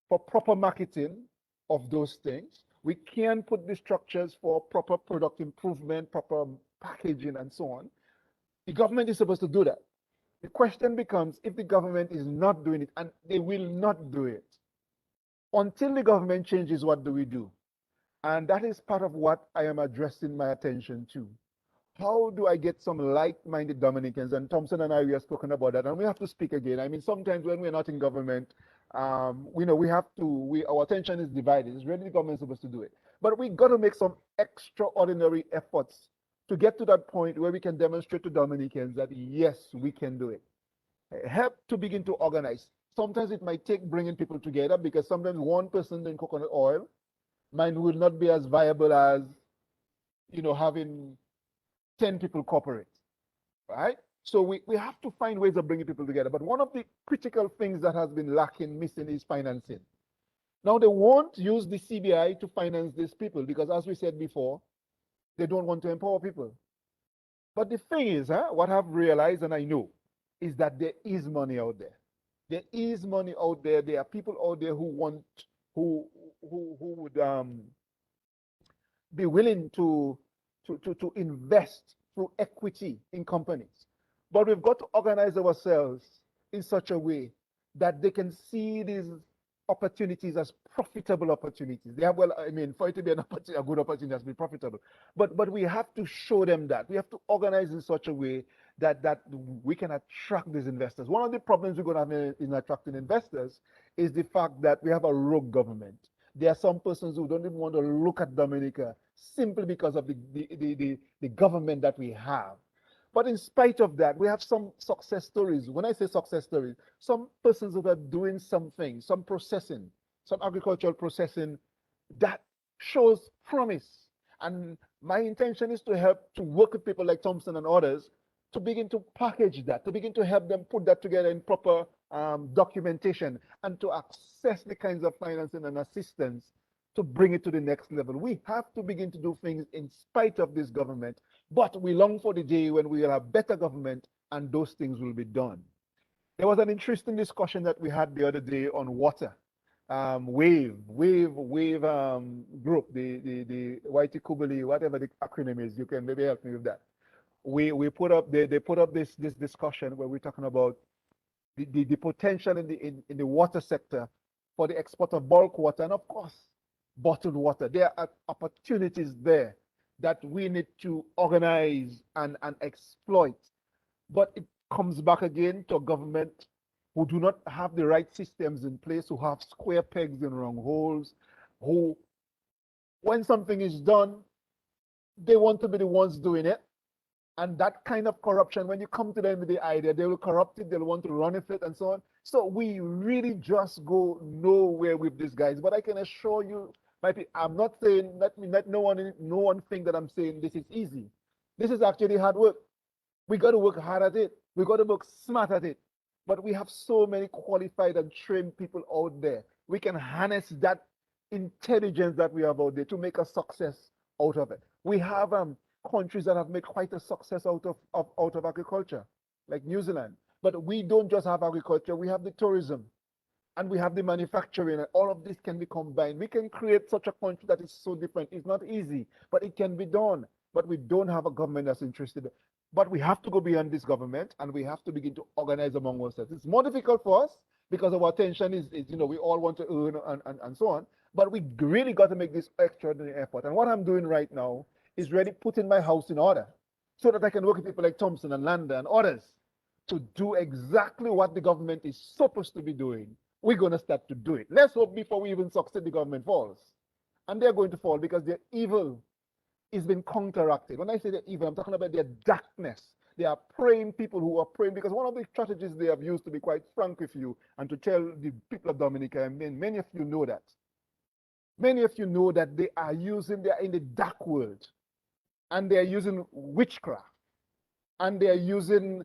for proper marketing of those things. We can put the structures for proper product improvement, proper packaging, and so on. The government is supposed to do that. The question becomes, if the government is not doing it, and they will not do it, until the government changes, what do we do? And that is part of what I am addressing my attention to. How do I get some like-minded Dominicans? And Thomson and I, we have spoken about that, and we have to speak again. I mean, sometimes when we're not in government, we have to, our attention is divided. It's really the government supposed to do it. But we got to make some extraordinary efforts to get to that point where we can demonstrate to Dominicans that, yes, we can do it. Help to begin to organize. Sometimes it might take bringing people together, because sometimes one person in coconut oil will not be as viable as, having 10 people cooperate, right? So we have to find ways of bringing people together. But one of the critical things that has been lacking, missing, is financing. Now, they won't use the CBI to finance these people because, as we said before, they don't want to empower people. But the thing is, what I've realized, and I know, is that there is money out there. There is money out there. There are people out there who would be willing to invest through equity in companies. But we've got to organize ourselves in such a way that they can see these opportunities as profitable opportunities. They have, for it to be a good opportunity, it has to be profitable. But we have to show them that. We have to organize in such a way that we can attract these investors. One of the problems we're going to have in attracting investors is the fact that we have a rogue government. There are some persons who don't even want to look at Dominica simply because of the government that we have. But in spite of that, we have some success stories. When I say success stories, some persons that are doing something, some processing, some agricultural processing that shows promise. And my intention is to help to work with people like Thomson and others to begin to package that, to begin to help them put that together in proper documentation, and to access the kinds of financing and assistance to bring it to the next level. We have to begin to do things in spite of this government, but we long for the day when we will have better government and those things will be done. There was an interesting discussion that we had the other day on water. WAVE group, the YT Kubali, whatever the acronym is, you can maybe help me with that. They put up this discussion where we're talking about the potential in the water sector for the export of bulk water and, of course, bottled water. There are opportunities there that we need to organize and exploit. But it comes back again to a government who do not have the right systems in place, who have square pegs in round holes, who, when something is done, they want to be the ones doing it. And that kind of corruption, when you come to them with the idea, they will corrupt it, they'll want to run with it and so on. So we really just go nowhere with these guys. But I can assure you, I'm not saying, let no one think that I'm saying this is easy. This is actually hard work. We got to work hard at it. We got to work smart at it. But we have so many qualified and trained people out there. We can harness that intelligence that we have out there to make a success out of it. We have countries that have made quite a success out of agriculture, like New Zealand. But we don't just have agriculture, we have the tourism and we have the manufacturing, and all of this can be combined. We can create such a country that is so different. It's not easy, but it can be done. But we don't have a government that's interested. But we have to go beyond this government and we have to begin to organize among ourselves. It's more difficult for us because our attention is we all want to earn and so on. But we really got to make this extraordinary effort. And what I'm doing right now is really putting my house in order so that I can work with people like Thomson and Landa and others to do exactly what the government is supposed to be doing. We're going to start to do it. Let's hope before we even succeed, the government falls. And they're going to fall because their evil is being counteracted. When I say they're evil, I'm talking about their darkness. They are praying people who are praying, because one of the strategies they have used, to be quite frank with you and to tell the people of Dominica, and many of you know that. Many of you know that they are in the dark world, and they are using witchcraft, and they are using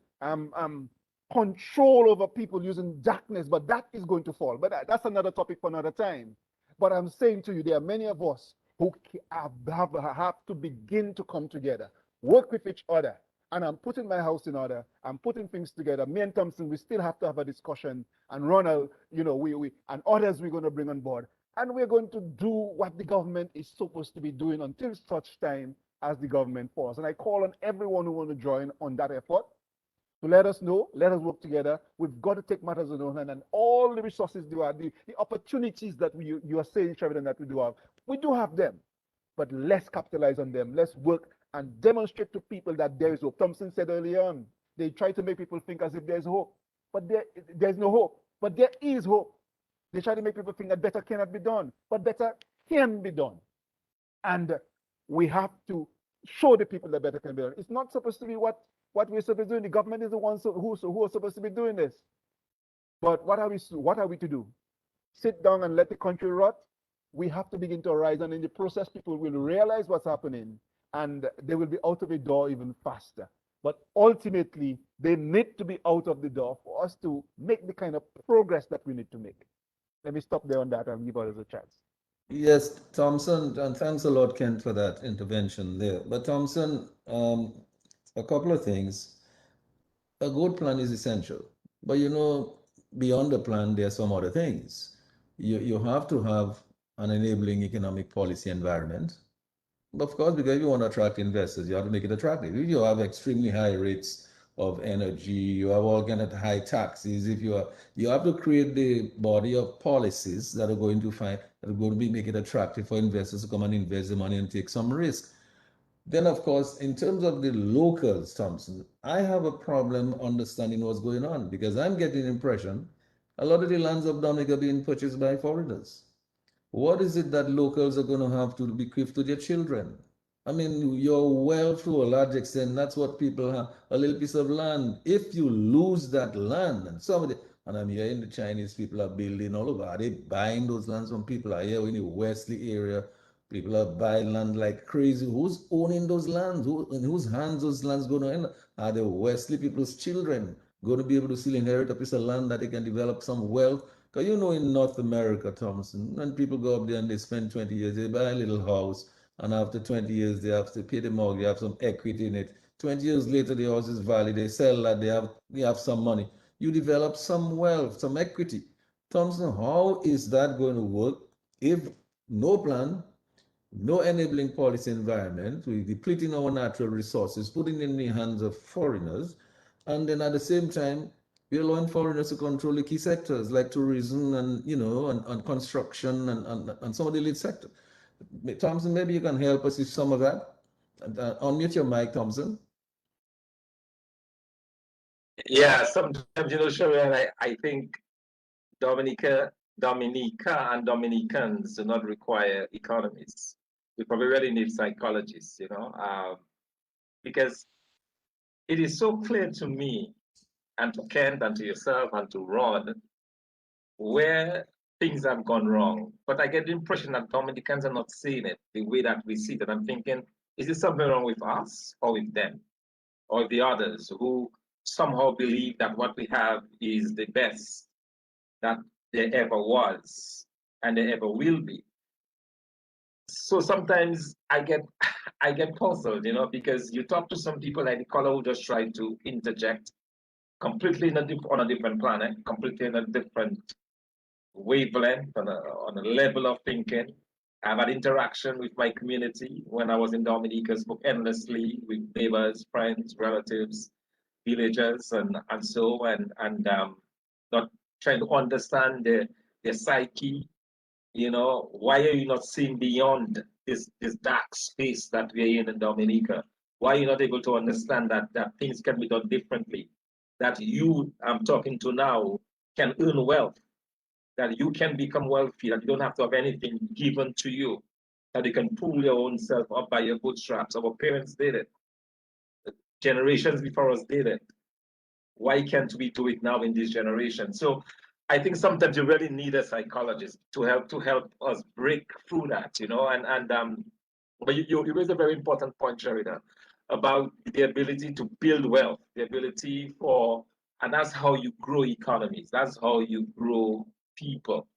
control over people using darkness, but that is going to fall. But that's another topic for another time. But I'm saying to you, there are many of us who have to begin to come together, work with each other. And I'm putting my house in order. I'm putting things together. Me and Thomson, we still have to have a discussion. And Ronald, you know, we and others we're going to bring on board. And we're going to do what the government is supposed to be doing until such time as the government falls. And I call on everyone who want to join on that effort to let us know, let us work together. We've got to take matters in our hand, and all the resources do have, the opportunities that you are saying, Sheridan, that we do have them, but let's capitalize on them. Let's work and demonstrate to people that there is hope. Thomson said earlier on, they try to make people think as if there's hope, but there's no hope, but there is hope. They try to make people think that better cannot be done, but better can be done. And we have to show the people that better can be done. It's not supposed to be what we're supposed to do. The government is the ones who are supposed to be doing this. But what are we to do? Sit down and let the country rot? We have to begin to arise, and in the process, people will realize what's happening, and they will be out of the door even faster. But ultimately, they need to be out of the door for us to make the kind of progress that we need to make. Let me stop there on that and give others a chance. Yes, Thomson, and thanks a lot, Kent, for that intervention there. But Thomson, a couple of things. A good plan is essential, but you know, beyond the plan, there are some other things. You have to have an enabling economic policy environment. Of course, because you want to attract investors, you have to make it attractive. If you have extremely high rates of energy, you have all kind of high taxes. If you have to create the body of policies that are going to make it attractive for investors to come and invest the money and take some risk. Then, of course, in terms of the locals, Thomson, I have a problem understanding what's going on because I'm getting the impression a lot of the lands of Dominica are being purchased by foreigners. What is it that locals are going to have to bequeath to their children? I mean, your wealth to a large extent, that's what people have, a little piece of land. If you lose that land, and I'm hearing the Chinese people are building all over, are they buying those lands from people? I hear in the Wesley area, people are buying land like crazy. Who's owning those lands? In whose hands those lands going to end? Are the Wesley people's children going to be able to still inherit a piece of land that they can develop some wealth? Because you know, in North America, Thomson, when people go up there and they spend 20 years, they buy a little house, and after 20 years, they have to pay the mortgage, they have some equity in it. 20 years later, the house is valued, they sell that, they have some money. You develop some wealth, some equity. Thomson, how is that going to work if no plan, no enabling policy environment, we're depleting our natural resources, putting in the hands of foreigners, and then at the same time, we're allowing foreigners to control the key sectors like tourism and and construction and some of the lead sectors. Thomson, maybe you can help us with some of that. Unmute your mic, Thomson. Yeah, sometimes, Sheridan, I think Dominica and Dominicans do not require economists. We probably really need psychologists, because it is so clear to me and to Kent and to yourself and to Rod where things have gone wrong. But I get the impression that Dominicans are not seeing it the way that we see it. And I'm thinking, is there something wrong with us or with them or the others who somehow believe that what we have is the best that there ever was and there ever will be? So sometimes I get puzzled, because you talk to some people like the caller who just tried to interject completely on a different planet, completely in a different wavelength, on a level of thinking. I've had interaction with my community when I was in Dominica, spoke endlessly with neighbors, friends, relatives, villagers, and so not trying to understand their psyche. Why are you not seeing beyond this dark space that we're in Dominica? Why are you not able to understand that things can be done differently? That you I'm talking to now can earn wealth, that you can become wealthy, that you don't have to have anything given to you, that you can pull your own self up by your bootstraps. Our parents did it. Generations before us did it. Why can't we do it now in this generation? So I think sometimes you really need a psychologist to help us break through that, but you raised a very important point, Sheridan, about the ability to build wealth, the ability for And that's how you grow economies. That's how you grow people.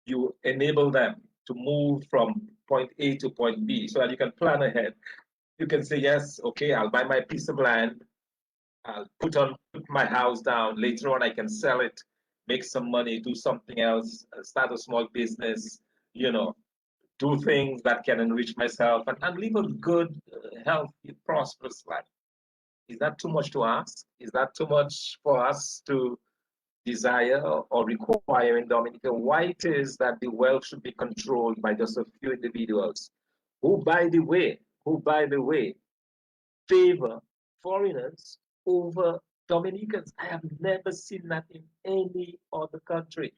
You enable them to move from point A to point B so that you can plan ahead. You can say, yes, okay, I'll buy my piece of land. I'll put my house down. Later on, I can sell it, make some money, do something else, start a small business, you know, do things that can enrich myself and live a good, healthy, prosperous life. Is that too much to ask? Is that too much for us to desire or require in Dominica? Why it is that the wealth should be controlled by just a few individuals who, by the way, favor foreigners over Dominicans? I have never seen that in any other country.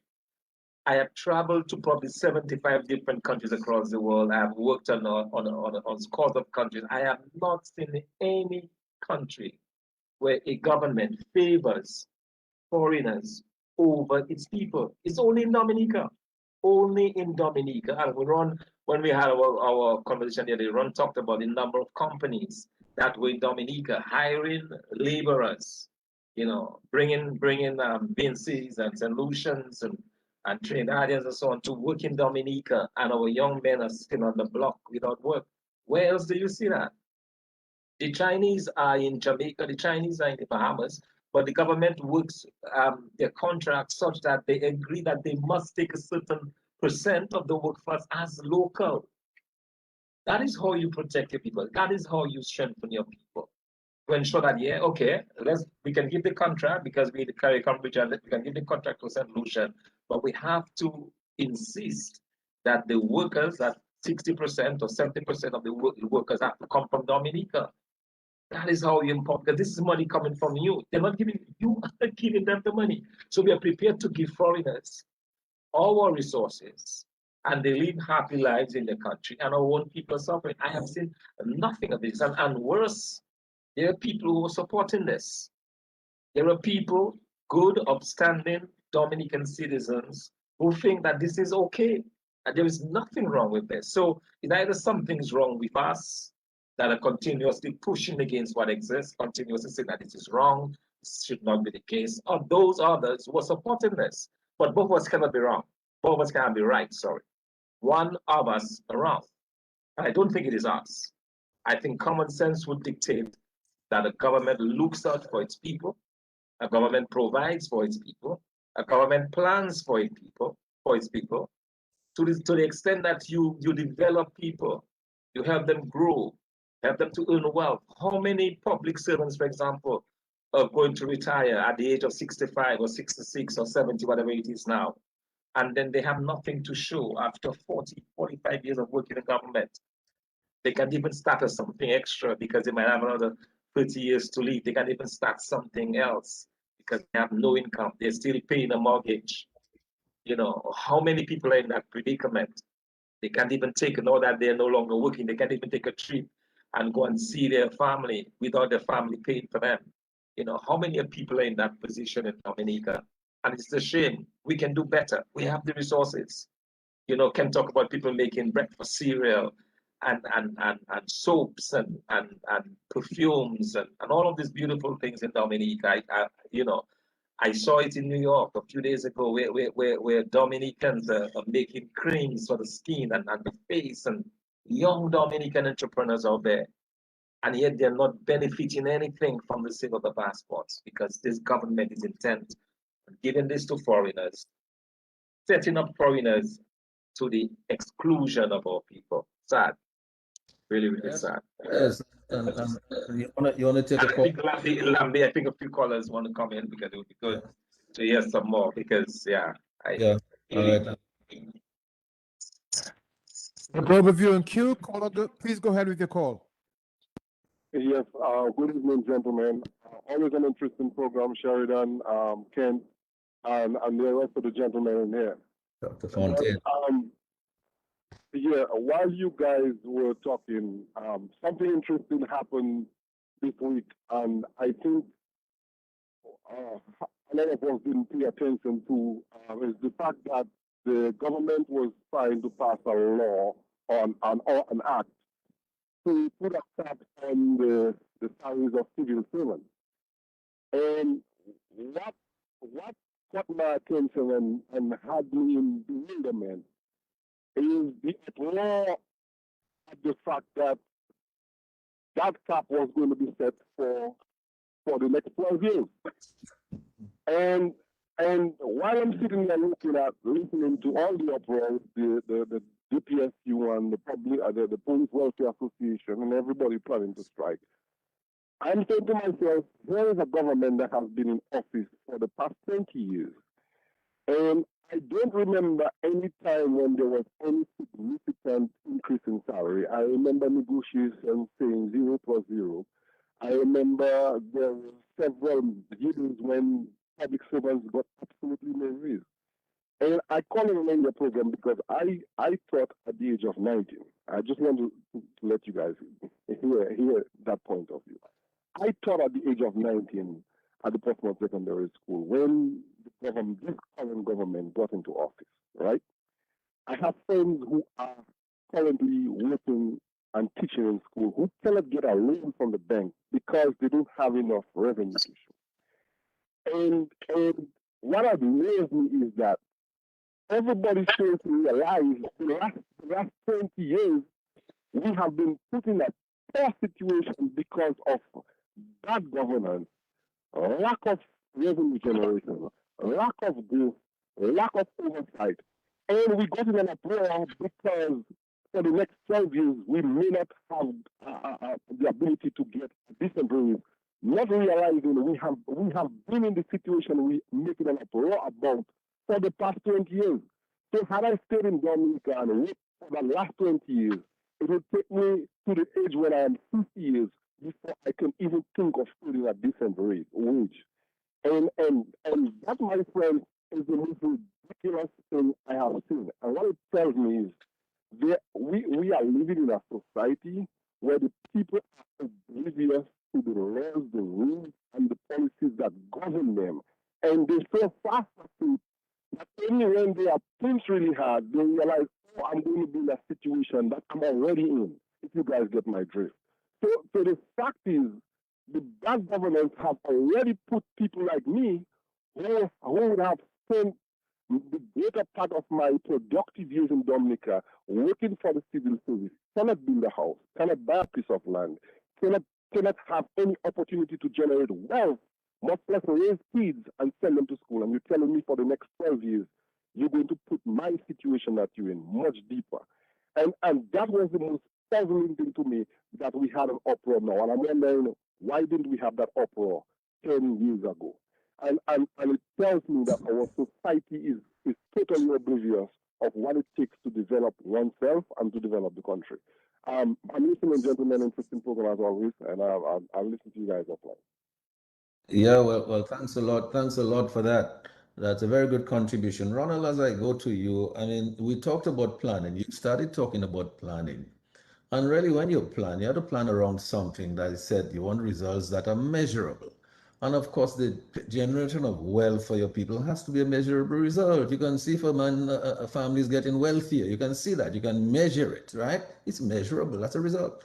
I have traveled to probably 75 different countries across the world. I have worked on scores of countries. I have not seen any country where a government favors foreigners over its people. It's only in Dominica. Only in Dominica. And when we had our conversation the other day, Ron talked about the number of companies that were in Dominica hiring laborers, you know, bringing BNCs and solutions and Trinidadians and so on to work in Dominica, and our young men are sitting on the block without work. Where else do you see that? The Chinese are in Jamaica, the Chinese are in the Bahamas, but the government works their contracts such that they agree that they must take a certain percent of the workforce as local. That is how you protect your people. That is how you strengthen your people. To ensure that, yeah, okay, we can give the contract because we carry coverage and we can give the contract to St. Lucian, but we have to insist that the workers, that 60% or 70% of the workers have to come from Dominica. That is how you import, because this is money coming from you. They're not giving you, are giving them the money. So we are prepared to give foreigners our resources, and they live happy lives in the country, and our own people suffering. I have seen nothing of this, and worse, there are people who are supporting this. There are people, good, upstanding Dominican citizens, who think that this is okay, and there is nothing wrong with this. So it's either something's wrong with us that are continuously pushing against what exists, continuously saying that this is wrong, this should not be the case, or those others who are supporting this. But both of us cannot be wrong. Both of us cannot be right, sorry. One of us are wrong. And I don't think it is us. I think common sense would dictate that a government looks out for its people, a government provides for its people, a government plans for its people, to the extent that you develop people, you help them grow, help them to earn wealth. How many public servants, for example, are going to retire at the age of 65 or 66 or 70, whatever it is now, and then they have nothing to show after 40, 45 years of working in government? They can even start as something extra because they might have another 30 years to live. They can even start something else because they have no income. They're still paying a mortgage. You know, how many people are in that predicament? They can't even take, now that they're no longer working, they can't even take a trip and go and see their family without their family paying for them. You know, how many people are in that position in Dominica? And it's a shame. We can do better. We have the resources. You know, can talk about people making breakfast cereal and soaps and perfumes and all of these beautiful things in Dominica. You know, I saw it in New York a few days ago where Dominicans are making creams for the skin and the face, and young Dominican entrepreneurs out there. And yet they're not benefiting anything from the sale of the passports because this government is intent on giving this to foreigners, setting up foreigners to the exclusion of our people. Sad. Really, really sad. Yes, and you wanna take a I call? think Lambi, I think a few callers want to come in because it would be good to hear some more because Yeah. All right. Those of you in queue, please go ahead with your call. Yes, good evening, gentlemen. Always an interesting program, Sheridan, Kent, and the rest of the gentlemen in here. Dr. Fontaine. Yeah, while you guys were talking, something interesting happened this week, and I think a lot of us didn't pay attention to is the fact that the government was trying to pass a law on an act to put a cap on the salaries of civil servants. And what caught my attention and had me in bewilderment is the uproar at the fact that that cap was going to be set for the next 12 years. And while I'm sitting there listening to all the uproar, the DPSU and the Police Welfare Association and everybody planning to strike, I'm saying to myself, here is a government that has been in office for the past 20 years. And I don't remember any time when there was any significant increase in salary. I remember negotiations saying 0+0. I remember there were several years when public servants got absolutely no raise. And I call it in the program because I taught at the age of 19. I just want to let you guys hear that point of view. I taught at the age of 19 at the Portsmouth Secondary School when this current government got into office, right? I have friends who are currently working and teaching in school who cannot get a loan from the bank because they don't have enough revenue to show. And what amazed me is that everybody fails to realize the last 20 years we have been put in a poor situation because of bad governance, lack of revenue generation, lack of growth, lack of oversight. And we got in an uproar because for the next 12 years, we may not have the ability to get a decent raise, not realizing we have been in the situation we making an uproar about for the past 20 years. So had I stayed in Dominica and worked for the last 20 years, it would take me to the age when I am 50 years before I can even think of earning a decent wage. And that, my friend, is the most ridiculous thing I have seen. And what it tells me is that we are living in a society where the people are oblivious to the laws, the rules, and the policies that govern them. And they're so fast asleep that only when they are pinched really hard, they realize, oh, I'm going to be in a situation that I'm already in, if you guys get my drift. So the fact is, the bad governance have already put people like me who would have spent the greater part of my productive years in Dominica working for the civil service, cannot build a house, cannot buy a piece of land, cannot have any opportunity to generate wealth, much less raise kids and send them to school. And you're telling me for the next 12 years, you're going to put my situation that you're in much deeper. And that was the most puzzling thing to me, that we had an uproar now. And I'm wondering, why didn't we have that uproar 10 years ago? And it tells me that our society is totally oblivious of what it takes to develop oneself and to develop the country. I'm listening, gentlemen, interesting program as always, and I'll listen to you guys offline. Yeah, well, thanks a lot. Thanks a lot for that. That's a very good contribution. Ronald, as I go to you, I mean, we talked about planning. You started talking about planning. And really, when you plan, you have to plan around something that is said you want results that are measurable. And of course, the generation of wealth for your people has to be a measurable result. You can see if a family is getting wealthier. You can see that. You can measure it, right? It's measurable. That's a result.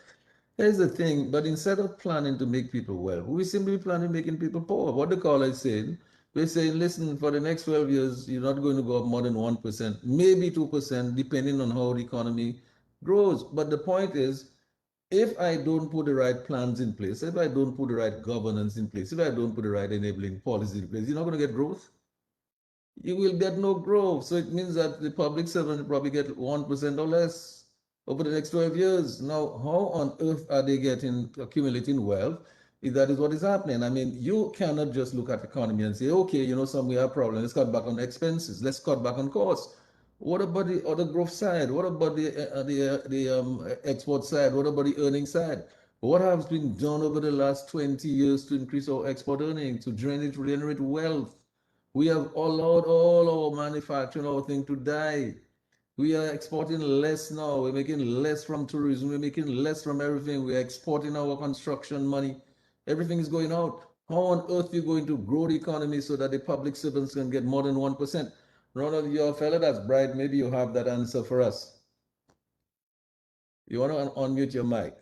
Here's the thing, but instead of planning to make people well, we simply plan on making people poor. What the caller is saying, we're saying, listen, for the next 12 years, you're not going to go up more than 1%, maybe 2%, depending on how the economy grows. But the point is, if I don't put the right plans in place, if I don't put the right governance in place, if I don't put the right enabling policies in place, you're not going to get growth. You will get no growth. So it means that the public servant will probably get 1% or less over the next 12 years. Now, how on earth are they accumulating wealth if that is what is happening? I mean, you cannot just look at the economy and say, okay, some we have problems, let's cut back on expenses, let's cut back on costs. What about the other growth side? What about the export side? What about the earning side? What has been done over the last 20 years to increase our export earnings, to generate wealth? We have allowed all our manufacturing, our thing to die. We are exporting less now. We're making less from tourism. We're making less from everything. We're exporting our construction money. Everything is going out. How on earth are you going to grow the economy so that the public servants can get more than 1%? Ronald, you're a fellow that's bright. Maybe you have that answer for us. You want to unmute your mic?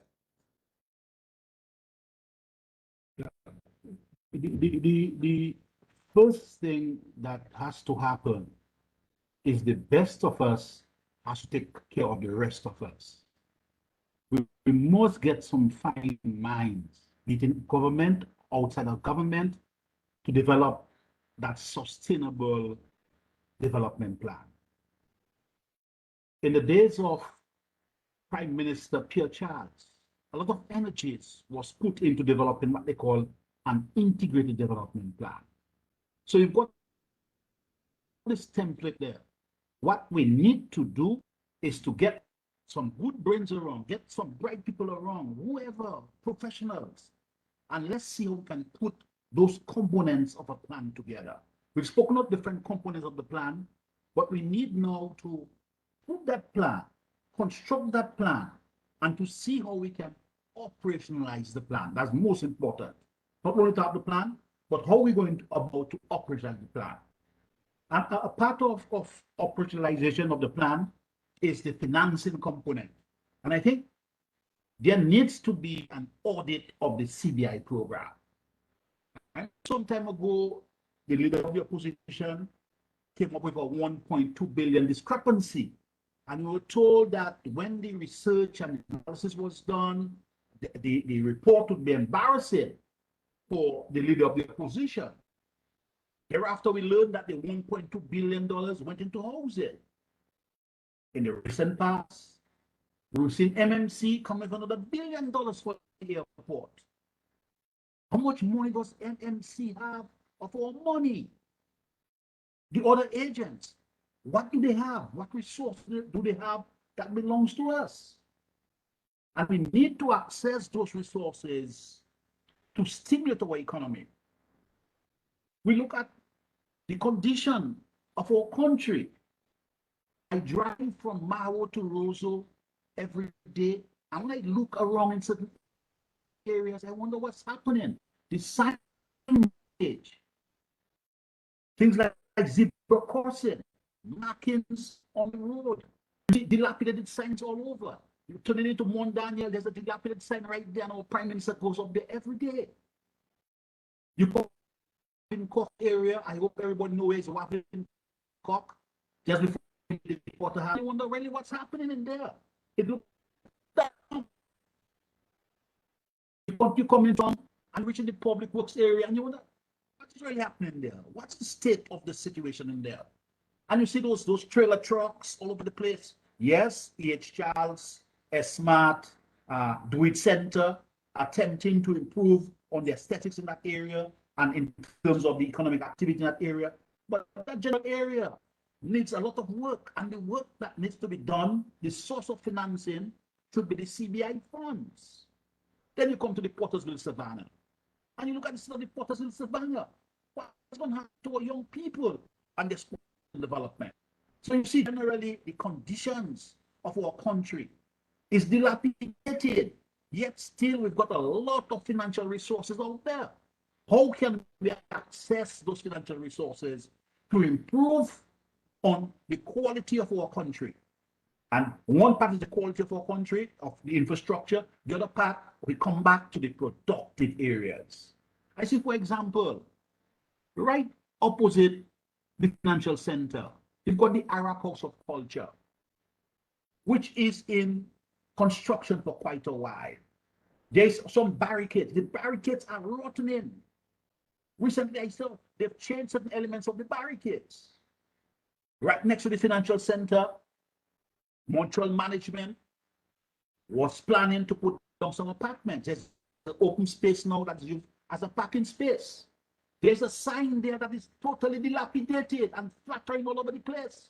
The First thing that has to happen is the best of us has to take care of the rest of us. We must get some fighting minds, be it in government, outside of government, to develop that sustainable development plan. In the days of Prime Minister Pierre Charles, a lot of energies was put into developing what they call an integrated development plan. So you've got this template there. What we need to do is to get some good brains around, get some bright people around, whoever, professionals, and let's see how we can put those components of a plan together. We've spoken of different components of the plan, but we need now to put that plan, construct that plan, and to see how we can operationalize the plan. That's most important. Not only to have the plan, but how we're going to about to operationalize the plan. And a part of operationalization of the plan is the financing component. And I think there needs to be an audit of the CBI program. And some time ago, the leader of the opposition came up with a 1.2 billion discrepancy. And we were told that when the research and analysis was done, the report would be embarrassing for the leader of the opposition. Thereafter, we learned that the $1.2 billion went into housing. In the recent past, we've seen MMC come with another $1 billion for the airport. How much money does MMC have of our money? The other agents, what do they have? What resources do they have that belongs to us? And we need to access those resources to stimulate our economy. We look at the condition of our country. I drive from Maho to Roseau every day, and when I look around in certain areas, I wonder what's happening. The signage, things like zebra crossing, markings on the road, dilapidated signs all over. You turn it into Mont Daniel, there's a dilapidated sign right there, and our Prime Minister goes up there every day. You go in Cork area, I hope everybody knows what's in Cork. Just before the reporter, I wonder really what's happening in there. It looks that you come in from and reaching the public works area, and you wonder what's really happening there. What's the state of the situation in there? And you see those trailer trucks all over the place. Yes, E.H. Charles, S-Mart, Do It Center, attempting to improve on the aesthetics in that area and in terms of the economic activity in that area. But that general area needs a lot of work, and the work that needs to be done, the source of financing should be the CBI funds. Then you come to the Pottersville Savannah, and you look at the state of the Pottersville Savannah. What's going to happen to our young people and their sport development? So you see, generally, the conditions of our country is dilapidated, yet still we've got a lot of financial resources out there. How can we access those financial resources to improve on the quality of our country? And one part is the quality of our country, of the infrastructure. The other part, we come back to the productive areas. I see, for example, right opposite the financial center, you've got the Iraq House of Culture, which is in construction for quite a while. There's some barricades. The barricades are rotting. Recently, I saw they've changed certain elements of the barricades. Right next to the financial center, Montreal management was planning to put down some apartments. There's an open space now that's used as a parking space. There's a sign there that is totally dilapidated and flattering all over the place.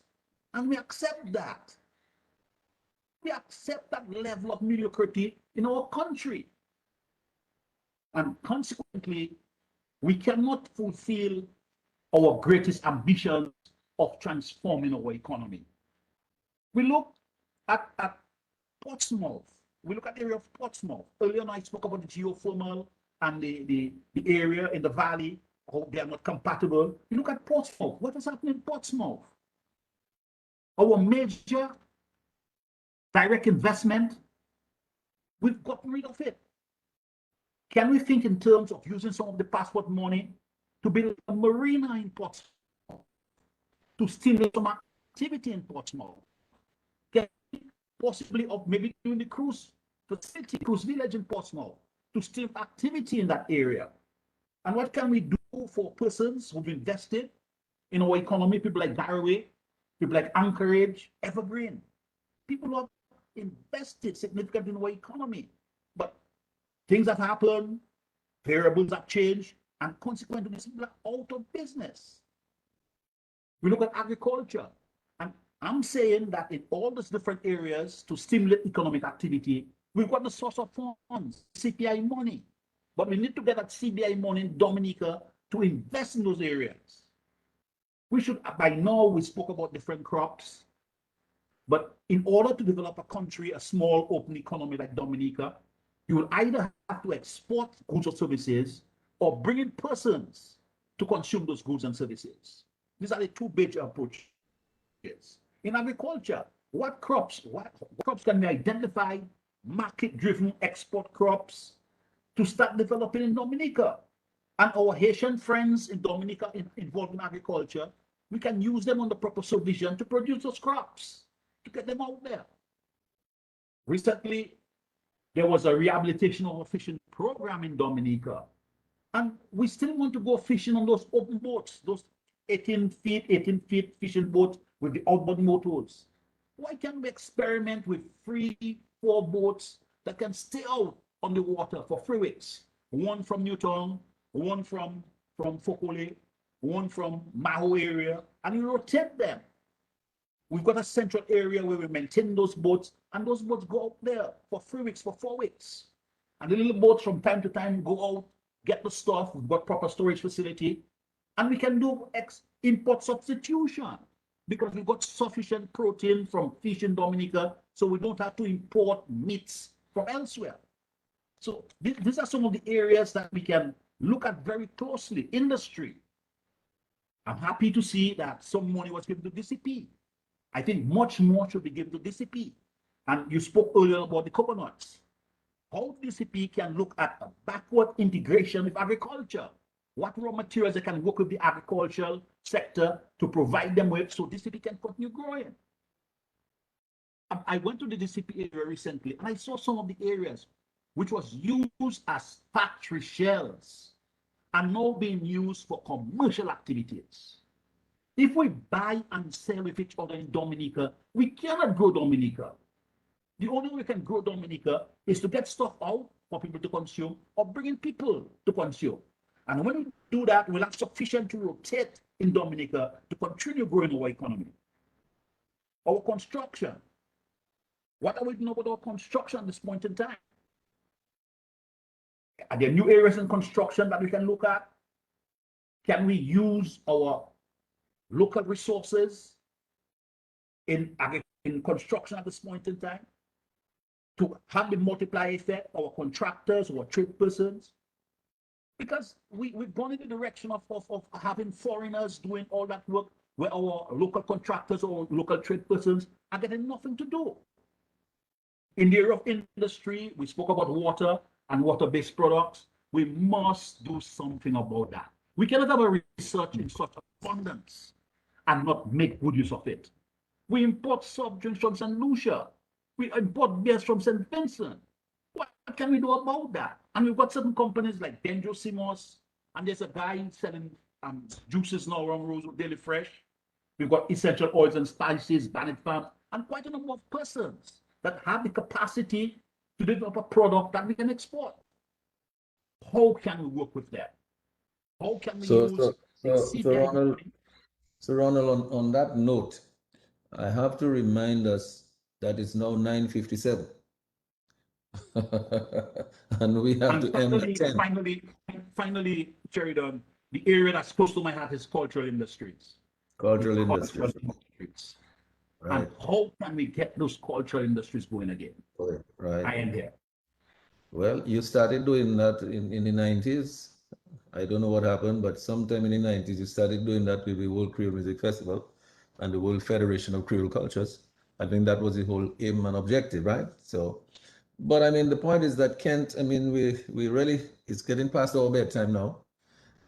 And we accept that. We accept that level of mediocrity in our country. And consequently, we cannot fulfill our greatest ambitions of transforming our economy. We look at Portsmouth. We look at the area of Portsmouth. Earlier on, I spoke about the geothermal and the area in the valley, how they are not compatible. You look at Portsmouth. What is happening in Portsmouth? Our major direct investment, we've gotten rid of it. Can we think in terms of using some of the passport money to build a marina in Portsmouth, to stimulate some activity in Portsmouth, possibly of maybe doing the cruise facility, cruise village in Portsmouth, to stimulate activity in that area. And what can we do for persons who've invested in our economy, people like Gregoire, people like Anchorage, Evergreen, people who have invested significantly in our economy. But things have happened, variables have changed, and consequently, people are out of business. We look at agriculture, and I'm saying that in all these different areas to stimulate economic activity, we've got the source of funds, CPI money, but we need to get that CPI money in Dominica to invest in those areas. We should, by now, we spoke about different crops, but in order to develop a country, a small open economy like Dominica, you will either have to export goods or services or bring in persons to consume those goods and services. These are the two major approaches. In agriculture, what crops can we identify, market-driven export crops to start developing in Dominica? And our Haitian friends in Dominica involved in agriculture, we can use them on the proper supervision to produce those crops, to get them out there. Recently, there was a rehabilitation of a fishing program in Dominica. And we still want to go fishing on those open boats, those 18 feet fishing boats with the outboard motors. Why can't we experiment with 3-4 boats that can stay out on the water for 3 weeks? One from Newtown, one from Fokole, one from Maho area, and we rotate them. We've got a central area where we maintain those boats, and those boats go out there for 3 weeks, for 4 weeks. And the little boats from time to time go out, get the stuff, we've got proper storage facility, and we can do import substitution because we've got sufficient protein from fish in Dominica, so we don't have to import meats from elsewhere. So these are some of the areas that we can look at very closely. Industry. I'm happy to see that some money was given to DCP. I think much more should be given to DCP. And you spoke earlier about the coconuts. How DCP can look at a backward integration with agriculture. What raw materials they can work with the agricultural sector to provide them with so DCP can continue growing. I went to the DCP area recently and I saw some of the areas which was used as factory shells and now being used for commercial activities. If we buy and sell with each other in Dominica, we cannot grow Dominica. The only way we can grow Dominica is to get stuff out for people to consume or bring in people to consume. And when we do that, we'll have sufficient to rotate in Dominica to continue growing our economy. Our construction. What are we doing about our construction at this point in time? Are there new areas in construction that we can look at? Can we use our local resources in construction at this point in time to have the multiplier effect, our contractors, our trade persons? Because we've gone in the direction of having foreigners doing all that work where our local contractors or local trade persons are getting nothing to do. In the area of industry, we spoke about water and water-based products. We must do something about that. We cannot have a research in such abundance and not make good use of it. We import soft drinks from St. Lucia. We import beers from St. Vincent. What can we do about that? And we've got certain companies like Benjo Simos, and there's a guy selling juices now around Rose Daily Fresh. We've got essential oils and spices, Bannet Farm, and quite a number of persons that have the capacity to develop a product that we can export. How can we work with that? How can we Ronald, on that note, I have to remind us that it's now 9:57. And we have to end at 10. Finally, Sheridan, the area that's close to my heart is cultural industries. Cultural industries. Right. And how can we get those cultural industries going again? Right. I am there. Well, you started doing that in the 90s. I don't know what happened, but sometime in the 90s, you started doing that with the World Creole Music Festival and the World Federation of Creole Cultures. I think that was the whole aim and objective, right? So, but I mean, the point is that Kent, I mean, we really, it's getting past our bedtime now.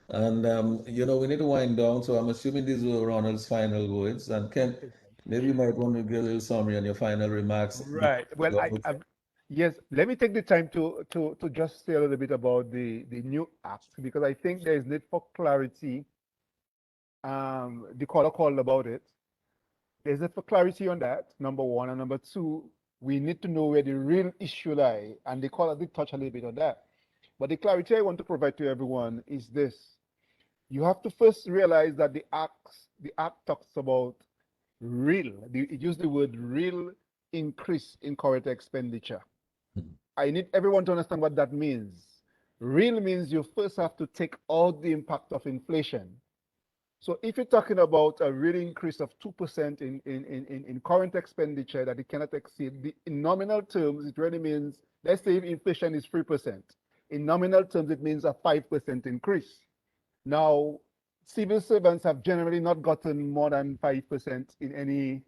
And we need to wind down. So I'm assuming these were Ronald's final words. And Ken, maybe you might want to give a little summary on your final remarks. Right. Well, yes, let me take the time to just say a little bit about the new act, because I think there is need for clarity. The caller called about it. There's need for clarity on that, number one. And number two, we need to know where the real issue lie. And the caller did touch a little bit on that. But the clarity I want to provide to everyone is this. You have to first realize that the act talks about it used the word real increase in current expenditure. I need everyone to understand what that means. Real means you first have to take out the impact of inflation. So if you're talking about a real increase of 2% in current expenditure that it cannot exceed, in nominal terms, it really means, let's say if inflation is 3%. In nominal terms, it means a 5% increase. Now, civil servants have generally not gotten more than 5% in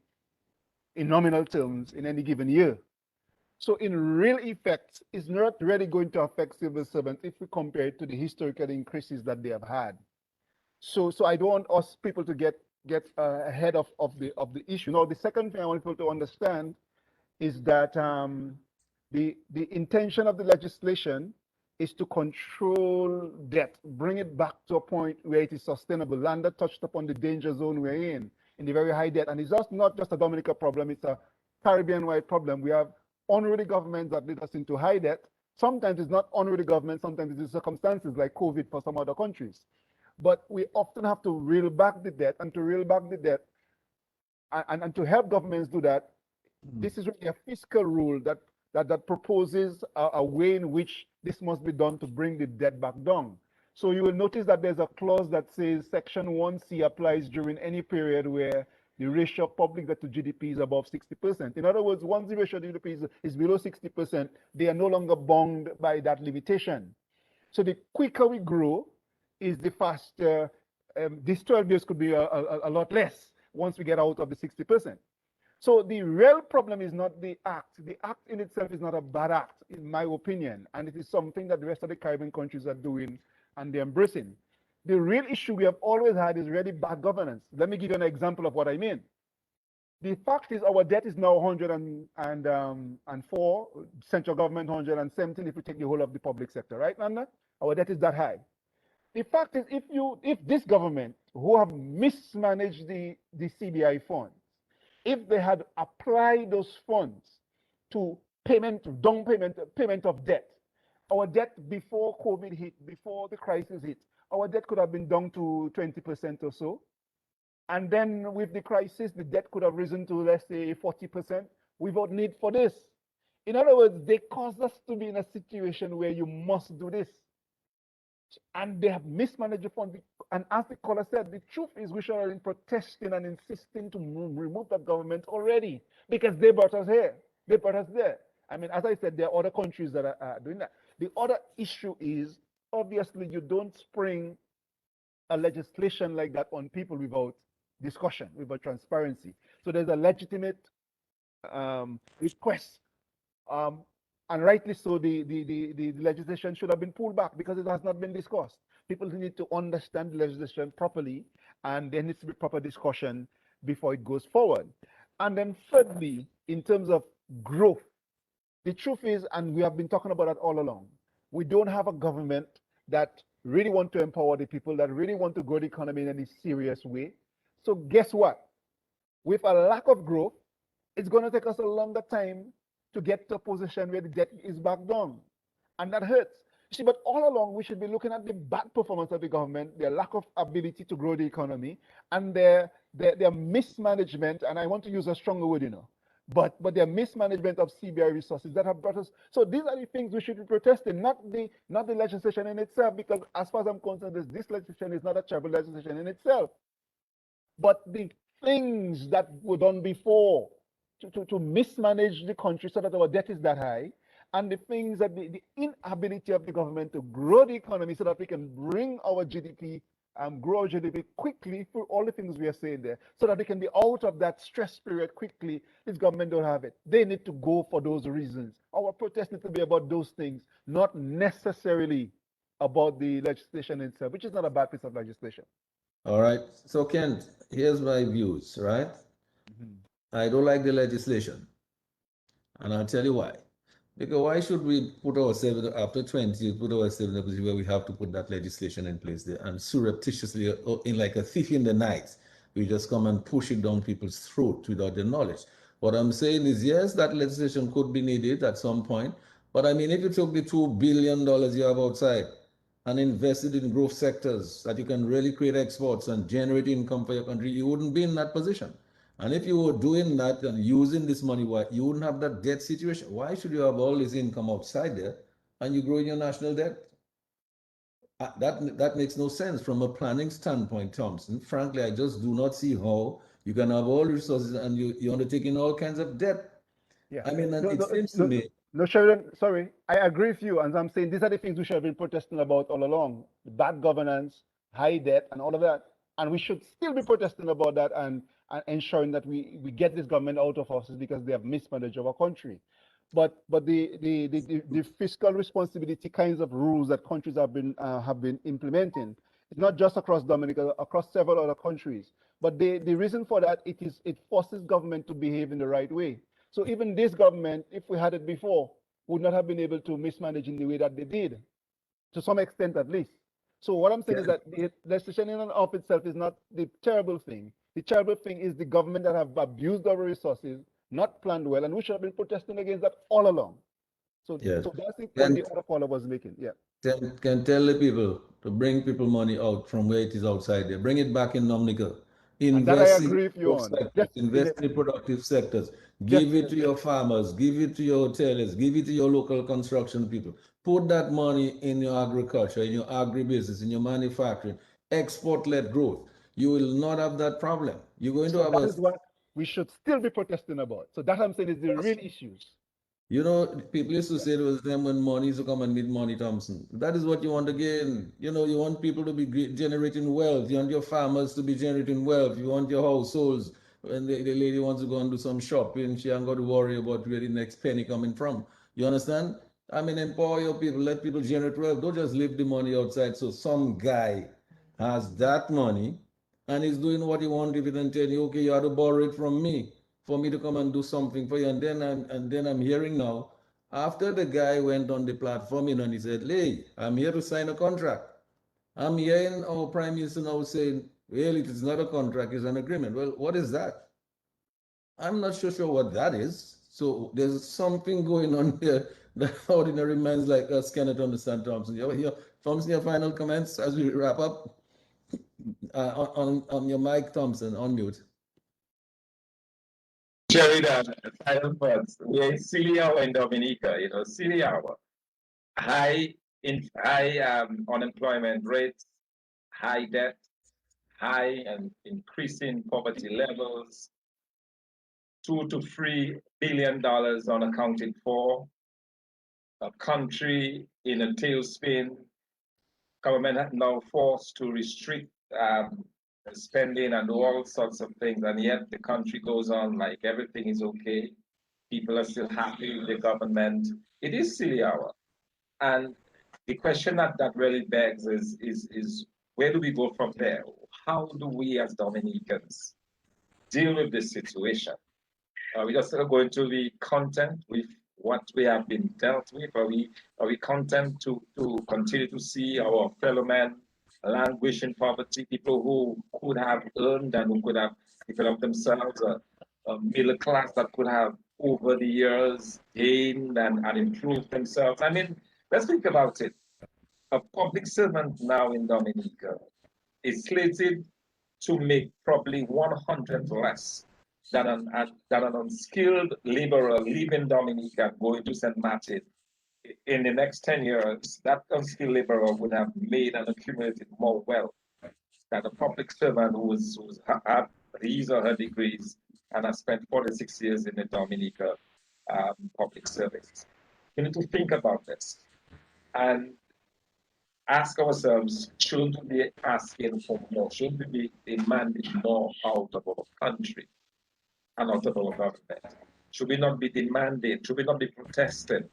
nominal terms in any given year. So in real effect, it's not really going to affect civil servants if we compare it to the historical increases that they have had. So I don't want us people to get ahead of the issue. Now, the second thing I want people to understand is that the intention of the legislation is to control debt, bring it back to a point where it is sustainable. Landa touched upon the danger zone we're in the very high debt. And it's just not just a Dominica problem, it's a Caribbean-wide problem. We have unruly governments that lead us into high debt. Sometimes it's not unruly government, sometimes it's circumstances like COVID for some other countries. But we often have to reel back the debt, and to reel back the debt and to help governments do that, this is really a fiscal rule that proposes a way in which this must be done to bring the debt back down. So you will notice that there's a clause that says Section 1C applies during any period where the ratio of public debt to GDP is above 60%. In other words, once the ratio of GDP is below 60%, they are no longer bound by that limitation. So the quicker we grow is the faster. These 12 years could be a lot less once we get out of the 60%. So the real problem is not the act. The act in itself is not a bad act, in my opinion, and it is something that the rest of the Caribbean countries are doing and they're embracing. The real issue we have always had is really bad governance. Let me give you an example of what I mean. The fact is our debt is now 104, central government 117 if we take the whole of the public sector, right, Nanda? Our debt is that high. The fact is if this government, who have mismanaged the CBI funds, if they had applied those funds to down payment of debt, our debt before COVID hit, before the crisis hit, our debt could have been down to 20% or so. And then with the crisis, the debt could have risen to, let's say, 40% without need for this. In other words, they caused us to be in a situation where you must do this. And they have mismanaged the fund. And as the caller said, the truth is we should have been protesting and insisting to remove that government already, because they brought us here. They brought us there. I mean, as I said, there are other countries that are doing that. The other issue is, obviously, you don't spring a legislation like that on people without discussion, without transparency. So there's a legitimate request. And rightly so, the legislation should have been pulled back because it has not been discussed. People need to understand the legislation properly, and there needs to be proper discussion before it goes forward. And then thirdly, in terms of growth, the truth is, and we have been talking about that all along, we don't have a government that really want to empower the people, that really want to grow the economy in any serious way. So guess what? With a lack of growth, it's going to take us a longer time to get to a position where the debt is back down. And that hurts. You see, but all along, we should be looking at the bad performance of the government, their lack of ability to grow the economy, and their mismanagement, and I want to use a stronger word, but their mismanagement of CBI resources that have brought us. So these are the things we should be protesting, not the legislation in itself, because as far as I'm concerned, this legislation is not a terrible legislation in itself. But the things that were done before to mismanage the country so that our debt is that high, and the things that the inability of the government to grow the economy so that we can bring our GDP, grow our GDP quickly through all the things we are saying there, so that they can be out of that stress period quickly. This government don't have it. They need to go for those reasons. Our protests need to be about those things, not necessarily about the legislation itself, which is not a bad piece of legislation. All right. So, Kent, here's my views, right? Mhm. I don't like the legislation, and I'll tell you why. Because why should we put ourselves, after 20 years, put ourselves in a position where we have to put that legislation in place there and surreptitiously, in like a thief in the night, we just come and push it down people's throat without their knowledge. What I'm saying is, yes, that legislation could be needed at some point, but I mean, if you took the $2 billion you have outside and invested in growth sectors that you can really create exports and generate income for your country, you wouldn't be in that position. And if you were doing that and using this money, why you wouldn't have that debt situation? Why should you have all this income outside there and you grow in your national debt? That makes no sense from a planning standpoint, Thomson. Frankly, I just do not see how you can have all resources and you're undertaking all kinds of debt. Yeah. I mean, and No, it no, seems to no, me. no, Sheridan, sorry. I agree with you. And I'm saying these are the things we should have been protesting about all along. Bad governance, high debt, and all of that. And we should still be protesting about that and ensuring that we get this government out of office because they have mismanaged our country. But the fiscal responsibility kinds of rules that countries have been implementing, it's not just across Dominica, across several other countries. But the reason for that it forces government to behave in the right way. So even this government, if we had it before, would not have been able to mismanage in the way that they did, to some extent at least. So what I'm saying is that the legislation in and of itself is not the terrible thing. The terrible thing is the government that have abused our resources, not planned well, and we should have been protesting against that all along. So, Yes. so that's the point Can, the other caller was making. Yeah. can tell the people to bring people money out from where it is outside there. Bring it back in Dominica. And that I Invest in agree with you growth on. sectors, invest in the productive sectors. Give it to Definitely. your farmers, give it to your hoteliers, give it to your local construction people. Put that money in your agriculture, in your agribusiness, in your manufacturing, export-led growth. You will not have that problem. You're going to So have that a. is what we should still be protesting about. So that I'm saying is the real issues. You know, people used to say there was a time when money used to come and meet money, Thompson. That is what you want again. You know, you want people to be generating wealth. You want your farmers to be generating wealth. You want your households. When the lady wants to go and do some shopping, she ain't got to worry about where the next penny coming from. You understand? I mean, empower your people. Let people generate wealth. Don't just leave the money outside. So some guy has that money and he's doing what he wants with it and tell you, okay, you have to borrow it from me for me to come and do something for you. And then I'm hearing now, after the guy went on the platform, and he said, hey, I'm here to sign a contract. I'm hearing our prime minister now saying, well, it is not a contract, it's an agreement. Well, what is that? I'm not sure what that is. So there's something going on here that ordinary minds like us cannot understand, Thompson. Thompson, your final comments as we wrap up on your mic, Thompson, on mute. Sheridan, final thoughts. We're in silly hour in Dominica, silly hour. High unemployment rates, high debt, high and increasing poverty levels, $2 to $3 billion unaccounted for, a country in a tailspin, government now forced to restrict spending and do all sorts of things, and yet the country goes on like everything is okay. People are still happy with the government. It is silly hour. And the question that really begs is where do we go from there? How do we as Dominicans deal with this situation? Are we just going to be content with what we have been dealt with? Are we content to continue to see our fellow men languish in poverty, people who could have earned and who could have developed themselves, a middle class that could have over the years gained and improved themselves? I mean, let's think about it. A public servant now in Dominica is slated to make probably 100 less than an unskilled laborer leaving Dominica going to St. Martin. In the next 10 years, that unskilled laborer would have made and accumulated more wealth than a public servant who's had his or her degrees and has spent 46 years in the Dominica public service. We need to think about this and ask ourselves, shouldn't we be asking for more? Shouldn't we be demanding more out of our country and out of our government? Should we not be demanding? Should we not be protesting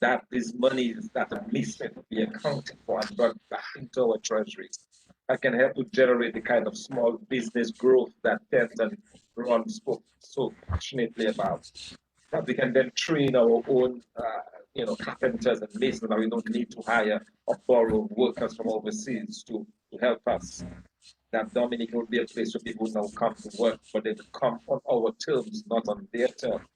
that these monies that are missing be accounted for and brought back into our treasury. That can help to generate the kind of small business growth that Ted and Ron spoke so passionately about. That we can then train our own, carpenters and masons, and we don't need to hire or borrow workers from overseas to help us. That Dominica will be a place where people now come to work, but they come on our terms, not on their terms.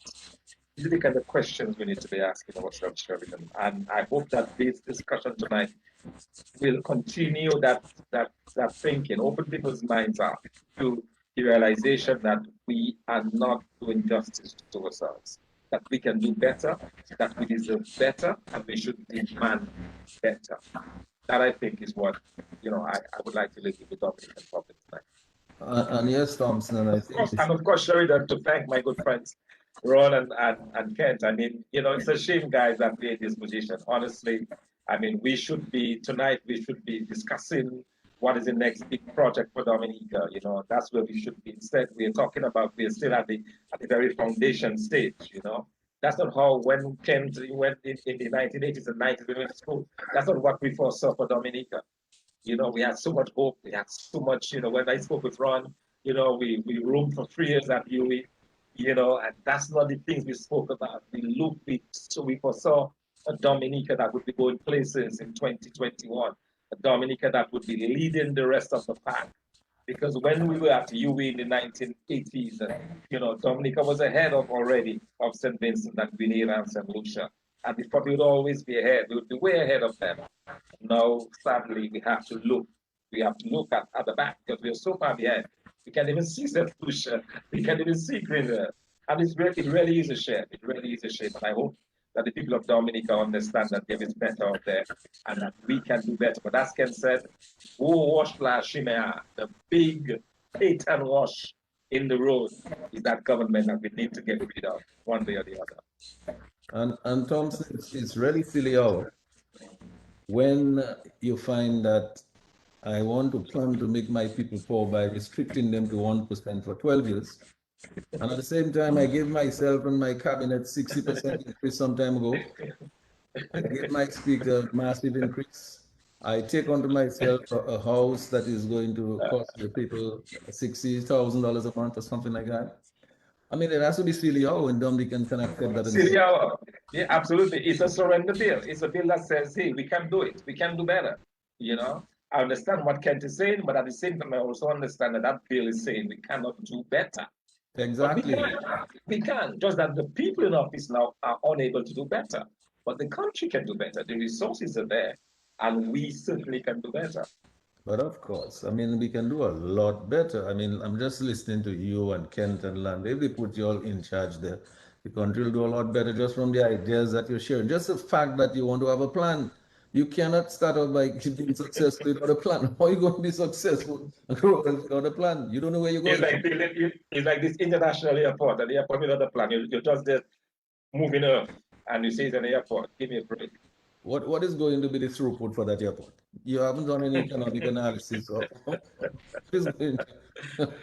These are the kind of questions we need to be asking ourselves, Sheridan. And I hope that this discussion tonight will continue that thinking, open people's minds up to the realization that we are not doing justice to ourselves, that we can do better, that we deserve better, and we should demand better. That I think is what I would like to leave with the Dominican public tonight. And yes, Thomson, and I think And of course, Sheridan, to thank my good friends Ron and Kent. I mean, it's a shame, guys, that we're in this position. Honestly, I mean, we should be discussing what is the next big project for Dominica. That's where we should be. Instead, we're still at the very foundation stage. That's not how when Kent went in the 1980s and 90s we went to school. That's not what we foresaw for Dominica. We had so much hope. We had so much. When I spoke with Ron, we roomed for 3 years at UE. And that's not the things we spoke about. We foresaw a Dominica that would be going places in 2021, a Dominica that would be leading the rest of the pack. Because when we were at UE in the 1980s, Dominica was ahead already of St. Vincent and Grenada and St. Lucia. And we thought we would always be ahead. We would be way ahead of them. Now, sadly, we have to look at the back because we are so far behind. We can't even see St. Lucia. We can't even see Grenada. And it really is a shame. It really is a shame. And I hope that the people of Dominica understand that there is better out there and that we can do better. But as Ken said, the big 8-ton wash in the road is that government that we need to get rid of one way or the other. And Thomson, it's really silly how when you find that I want to plan to make my people poor by restricting them to 1% for 12 years. And at the same time, I gave myself and my cabinet 60% increase some time ago. I gave my speaker a massive increase. I take onto myself a house that is going to cost the people $60,000 a month or something like that. I mean, it has to be silly how when Dominican can accept that. Silly how. Yeah, absolutely. It's a surrender bill. It's a bill that says, hey, we can do it. We can do better. I understand what Kent is saying, but at the same time, I also understand that bill is saying we cannot do better. Exactly. We can. Just that the people in office now are unable to do better. But the country can do better. The resources are there, and we certainly can do better. But of course, I mean, we can do a lot better. I mean, I'm just listening to you and Kent and Land. If they put you all in charge there, the country will do a lot better just from the ideas that you're sharing. Just the fact that you want to have a plan. You cannot start out by being successful without a plan. How are you going to be successful without a plan? You don't know where you're going. It's like this international airport, an airport without a plan. You're just there moving up, and you say it's an airport. Give me a break. What is going to be the throughput for that airport? You haven't done any economic analysis of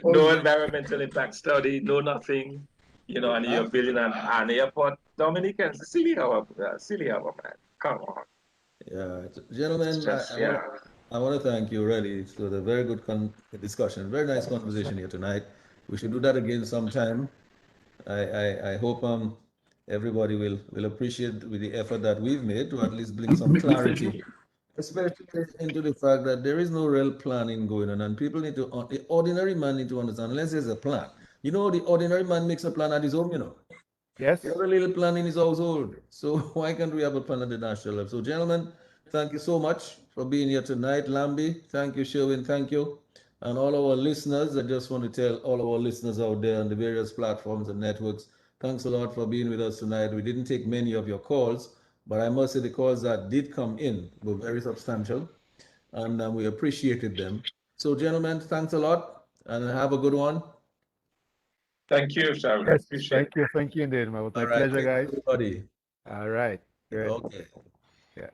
no environmental impact study, no nothing. And you're building an airport. Dominicans, silly hour, man. Come on. Yeah, gentlemen, I want to thank you really for the very good discussion. Very nice conversation here tonight. We should do that again sometime. I hope everybody will appreciate with the effort that we've made to at least bring some clarity, especially into the fact that there is no real planning going on, and people need to, the ordinary man need to understand, unless there's a plan. The ordinary man makes a plan at his home, Yes. He has a little plan in his household. So why can't we have a plan at the national level? So gentlemen, thank you so much for being here tonight. Lambi, thank you. Sherwin, thank you. And all our listeners, I just want to tell all our listeners out there on the various platforms and networks, thanks a lot for being with us tonight. We didn't take many of your calls, but I must say the calls that did come in were very substantial, and we appreciated them. So gentlemen, thanks a lot, and have a good one. Thank you, Sheridan. Yes, Appreciate it. thank you indeed. My All right, pleasure, guys. everybody. All right. Good. Okay. Yeah.